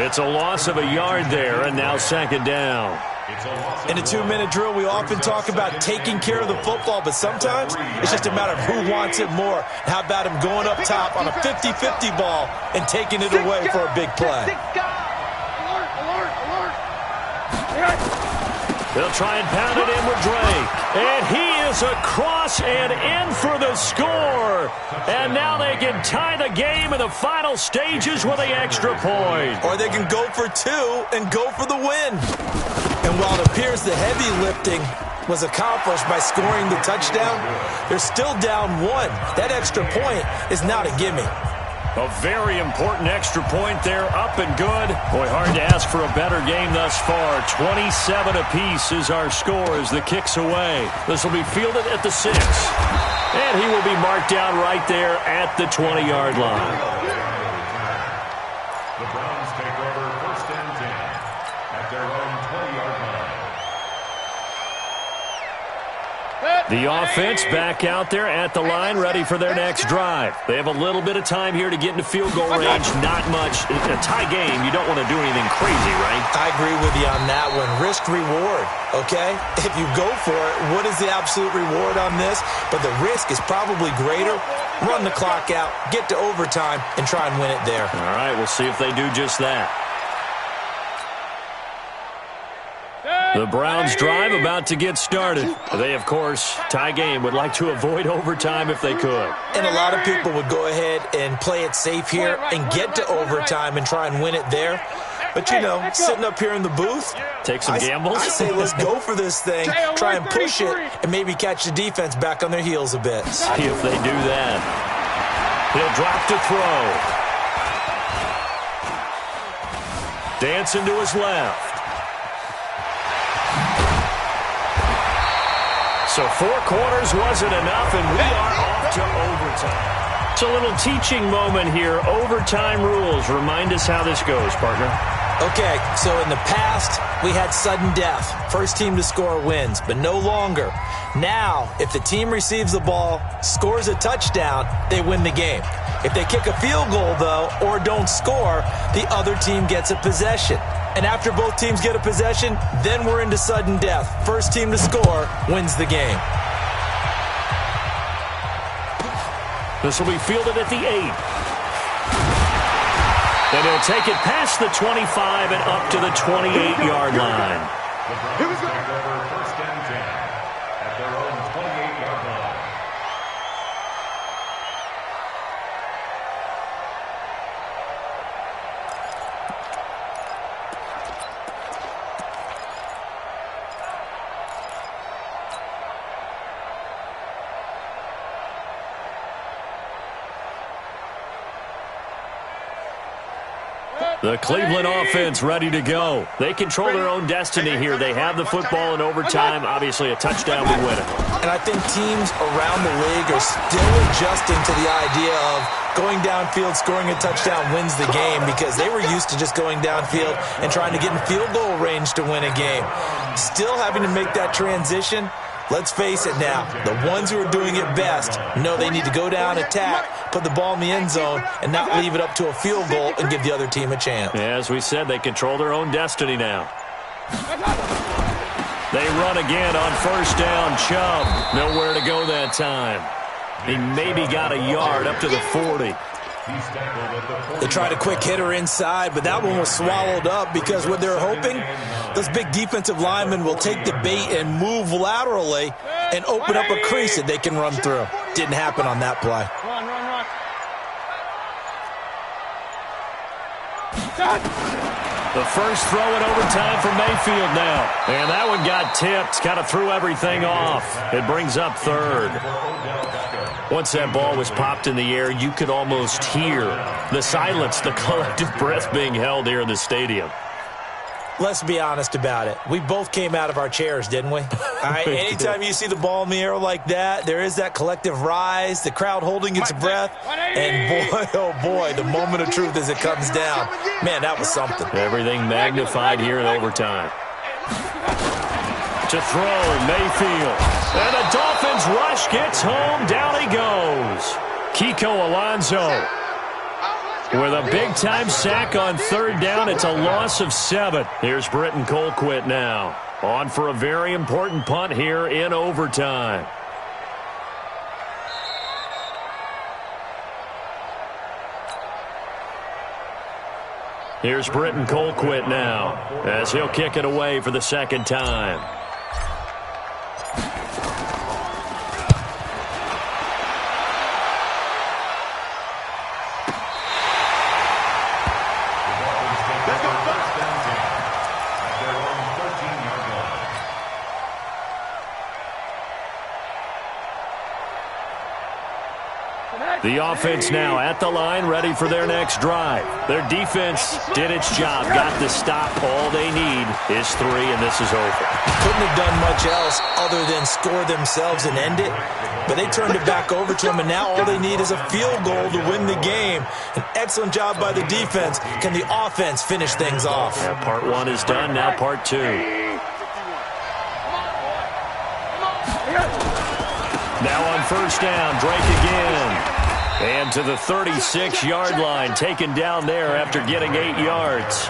Speaker 1: It's a loss of a yard there, and now 2nd down.
Speaker 11: In a 2-minute drill, we often talk about taking care of the football, but sometimes it's just a matter of who wants it more. How about him going up top on a 50-50 ball and taking it away for a big play?
Speaker 1: They'll try and pound it in with Drake. And he is across and in for the score. And now they can tie the game in the final stages with the extra point.
Speaker 11: Or they can go for 2 and go for the win. And while it appears the heavy lifting was accomplished by scoring the touchdown, they're still down 1. That extra point is not a gimme.
Speaker 1: A very important extra point there, up and good. Boy, hard to ask for a better game thus far. 27 apiece is our score as the kick's away. This will be fielded at the 6. And he will be marked down right there at the 20-yard line.
Speaker 3: The Browns take over 1st and 10 at their own 20-yard line.
Speaker 1: The offense back out there at the line, ready for their next drive. They have a little bit of time here to get into field goal range. Not much. In a tie game, you don't want to do anything crazy, right?
Speaker 11: I agree with you on that one. Risk-reward, okay? If you go for it, what is the absolute reward on this? But the risk is probably greater. Run the clock out, get to overtime, and try and win it there.
Speaker 1: All right, we'll see if they do just that. The Browns drive about to get started. They, of course, tie game, would like to avoid overtime if they could.
Speaker 11: And a lot of people would go ahead and play it safe here and get to overtime and try and win it there. But, you know, sitting up here in the booth,
Speaker 1: take some gambles.
Speaker 11: I say let's go for this thing, try and push it, and maybe catch the defense back on their heels a bit.
Speaker 1: See if they do that. He'll drop to throw. Dancing to his left. So 4 quarters wasn't enough, and we are off to overtime. It's a little teaching moment here. Overtime rules. Remind us how this goes, partner.
Speaker 11: Okay, so in the past, we had sudden death. First team to score wins, but no longer. Now, if the team receives the ball, scores a touchdown, they win the game. If they kick a field goal, though, or don't score, the other team gets a possession. And after both teams get a possession, then we're into sudden death. First team to score wins the game.
Speaker 1: This will be fielded at the 8. And he'll take it past the 25 and up to the 28-yard line.
Speaker 3: Here we go. First and 10 at their own 28-yard line.
Speaker 1: The Cleveland offense ready to go. They control their own destiny here. They have the football in overtime. Obviously, a touchdown would win it.
Speaker 11: And I think teams around the league are still adjusting to the idea of going downfield, scoring a touchdown wins the game, because they were used to just going downfield and trying to get in field goal range to win a game. Still having to make that transition. Let's face it now, the ones who are doing it best know they need to go down, attack, put the ball in the end zone, and not leave it up to a field goal and give the other team a chance.
Speaker 1: As we said, they control their own destiny now. They run again on first down. Chubb, nowhere to go that time. He maybe got a yard up to the 40.
Speaker 11: They tried a quick hitter inside, but that one was swallowed up because what they're hoping, those big defensive linemen will take the bait and move laterally and open up a crease that they can run through. Didn't happen on that play.
Speaker 1: The first throw in overtime for Mayfield now. And that one got tipped, kind of threw everything off. It brings up third. Once that ball was popped in the air, you could almost hear the silence, the collective breath being held here in the stadium.
Speaker 11: Let's be honest about it. We both came out of our chairs, didn't we? All right, anytime you see the ball in the air like that, there is that collective rise, the crowd holding its breath, and boy, oh boy, the moment of truth as it comes down. Man, that was something.
Speaker 1: Everything magnified here in overtime. To throw, Mayfield. And the Dolphins rush gets home. Down he goes. Kiko Alonso with a big-time sack on third down. It's a loss of 7. Here's Britton Colquitt now. On for a very important punt here in overtime. Here's Britton Colquitt now as he'll kick it away for the second time. The offense now at the line, ready for their next drive. Their defense did its job, got the stop. All they need is 3, and this is over.
Speaker 11: Couldn't have done much else other than score themselves and end it, but they turned it back over to them, and now all they need is a field goal to win the game. An excellent job by the defense. Can the offense finish things off?
Speaker 1: Yeah, part 1 is done, now part 2. Now on first down, Drake again. And to the 36-yard line, taken down there after getting 8 yards.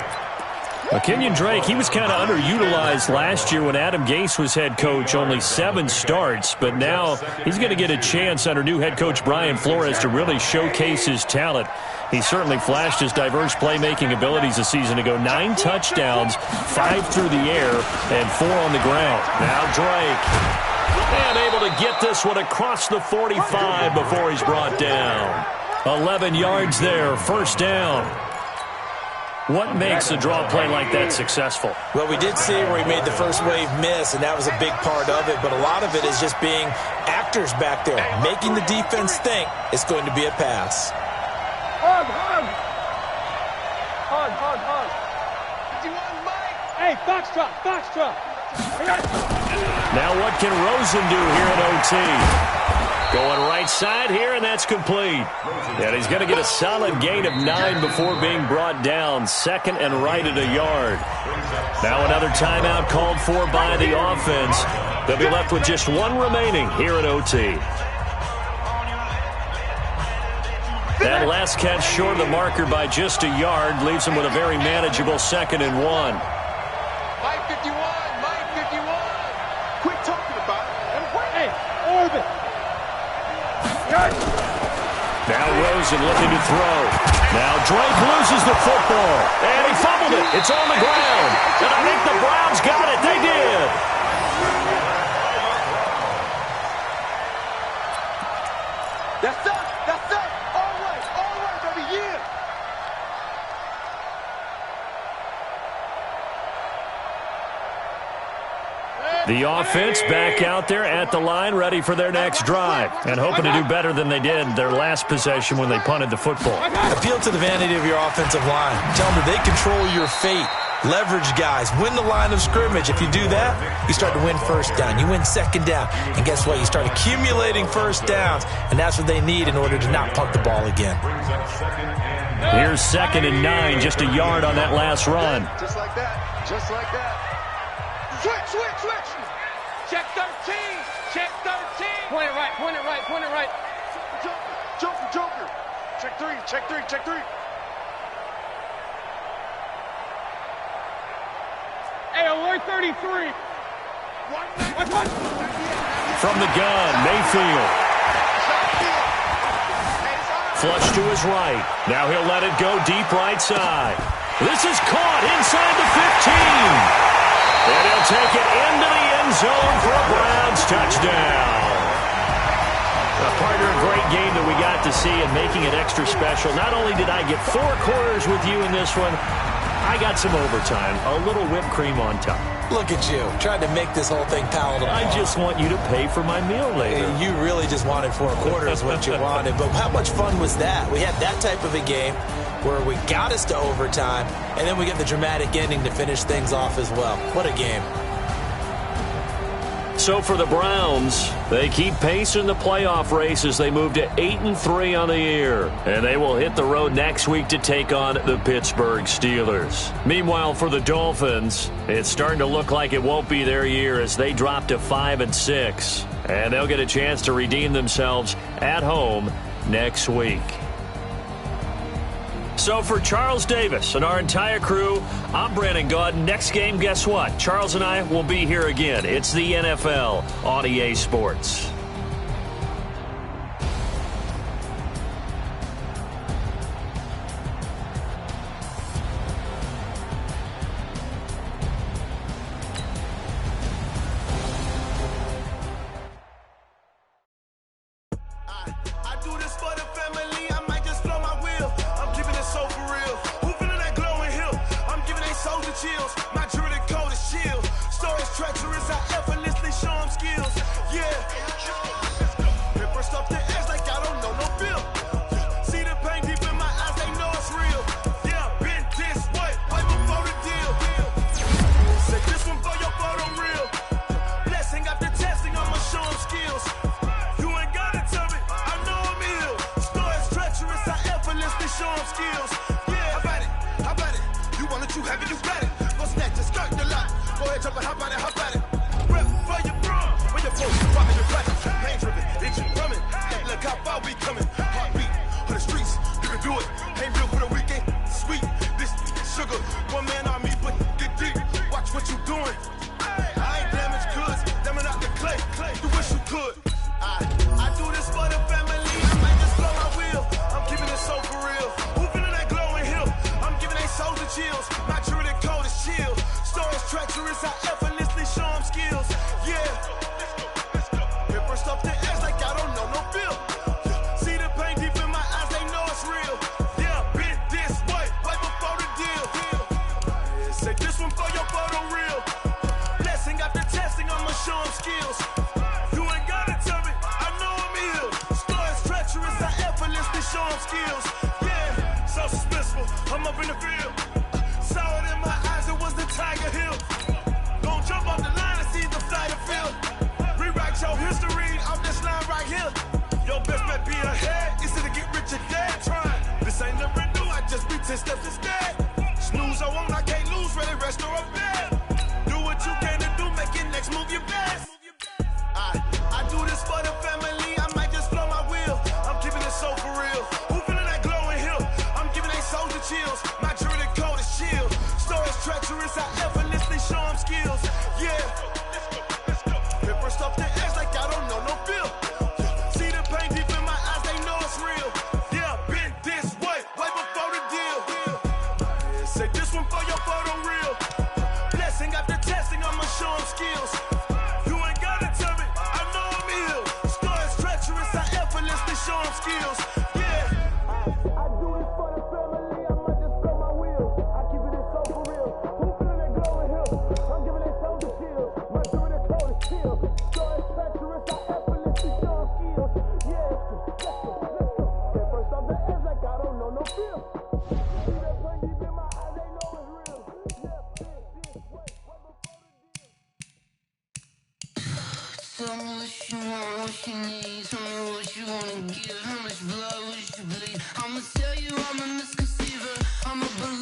Speaker 1: Kenyon Drake, he was kind of underutilized last year when Adam Gase was head coach, only 7 starts. But now he's going to get a chance under new head coach Brian Flores to really showcase his talent. He certainly flashed his diverse playmaking abilities a season ago. 9 touchdowns, 5 through the air, and 4 on the ground. Now Drake. And able to get this one across the 45 before he's brought down. 11 yards there, first down. What makes a draw play like that successful?
Speaker 11: Well, we did see where he made the first wave miss, and that was a big part of it. But a lot of it is just being actors back there, making the defense think it's going to be a pass.
Speaker 7: Hug. Hey, Foxtrot.
Speaker 1: Now what can Rosen do here at OT? Going right side here, and that's complete. And he's going to get a solid gain of 9 before being brought down. Second and right at a yard. Now another timeout called for by the offense. They'll be left with just one remaining here at OT. That last catch short of the marker by just a yard leaves him with a very manageable 2nd and 1.
Speaker 4: Mike 51, Mike 51. Quit talking about it and wait. Hey, orbit.
Speaker 1: Now Rosen looking to throw. Now Drake loses the football. And he fumbled it. It's on the ground. And I think the Browns got it. They did.
Speaker 4: That's up. That's up. All right, baby. Yeah.
Speaker 1: The offense back out there at the line, ready for their next drive, and hoping to do better than they did their last possession when they punted the football.
Speaker 11: Appeal to the vanity of your offensive line. Tell them that they control your fate. Leverage guys. Win the line of scrimmage. If you do that, you start to win first down. You win second down. And guess what? You start accumulating first downs, and that's what they need in order to not punt the ball again.
Speaker 1: Here's 2nd and 9, just a yard on that last run.
Speaker 4: Just like that. Just like that. Switch, switch, switch. Check 13. Check 13. Point it right, point it right, point it right. Joker, Joker. Check 3, check 3, check 3. Hey, alert 33.
Speaker 1: From the gun, Mayfield. Flush to his right. Now he'll let it go deep right side. This is caught inside the 15. And he'll take it into the end zone for a Browns touchdown. Partner, a great game that we got to see and making it extra special. Not only did I get 4 quarters with you in this one, I got some overtime, a little whipped cream on top.
Speaker 11: Look at you, trying to make this whole thing palatable.
Speaker 1: I just want you to pay for my meal later.
Speaker 11: You really just wanted 4 quarters, what you wanted. But how much fun was that? We had that type of a game where we got us to overtime, and then we get the dramatic ending to finish things off as well. What a game.
Speaker 1: So for the Browns, they keep pace in the playoff race as they move to 8-3 on the year. And they will hit the road next week to take on the Pittsburgh Steelers. Meanwhile, for the Dolphins, it's starting to look like it won't be their year as they drop to 5-6. And they'll get a chance to redeem themselves at home next week. So for Charles Davis and our entire crew, I'm Brandon Gaudin. Next game, guess what? Charles and I will be here again. It's the NFL on EA Sports.
Speaker 12: I'm up in the field. Saw it in my eyes, it was the Tiger Hill. Don't jump off the line. be ahead, is it to get rich or dead? Trying. This ain't never new, I just be 10 steps instead. Snooze, I won't, I can't lose, really rest or a bed. Do what you can to do, make your next move your best. I do this for the family, I might just blow my wheel. I'm keeping it so for real. Who feeling that glowing hill? I'm giving they soldier chills. My jewelry code is chill. Stories treacherous, I effortlessly show them skills. Yeah. Pepper stuff the edge like I don't know no feel. See the pain deep in my eyes, they know it's real. Yeah, been this way before the deal. Say this one for your photo reel. Blessing after testing, I'ma show them skills. You ain't gotta tell me, I know I'm ill. Stories treacherous, I effortlessly show them skills. Yeah. I do this for the family, I might just blow my wheel. I keep it so for real. Who feeling that glowing hill? I'm giving they soldier chills. My jewelry code is chill. Stories treacherous, I effortlessly show them skills. Yeah. Get first off the edge like I don't know no feel. See that pain deep in my eyes, they know it's real.
Speaker 10: Tell me what you want, what you need. Tell me what you wanna give. How much blood would you bleed? I'ma tell you I'm a misconceiver. I'm a believer.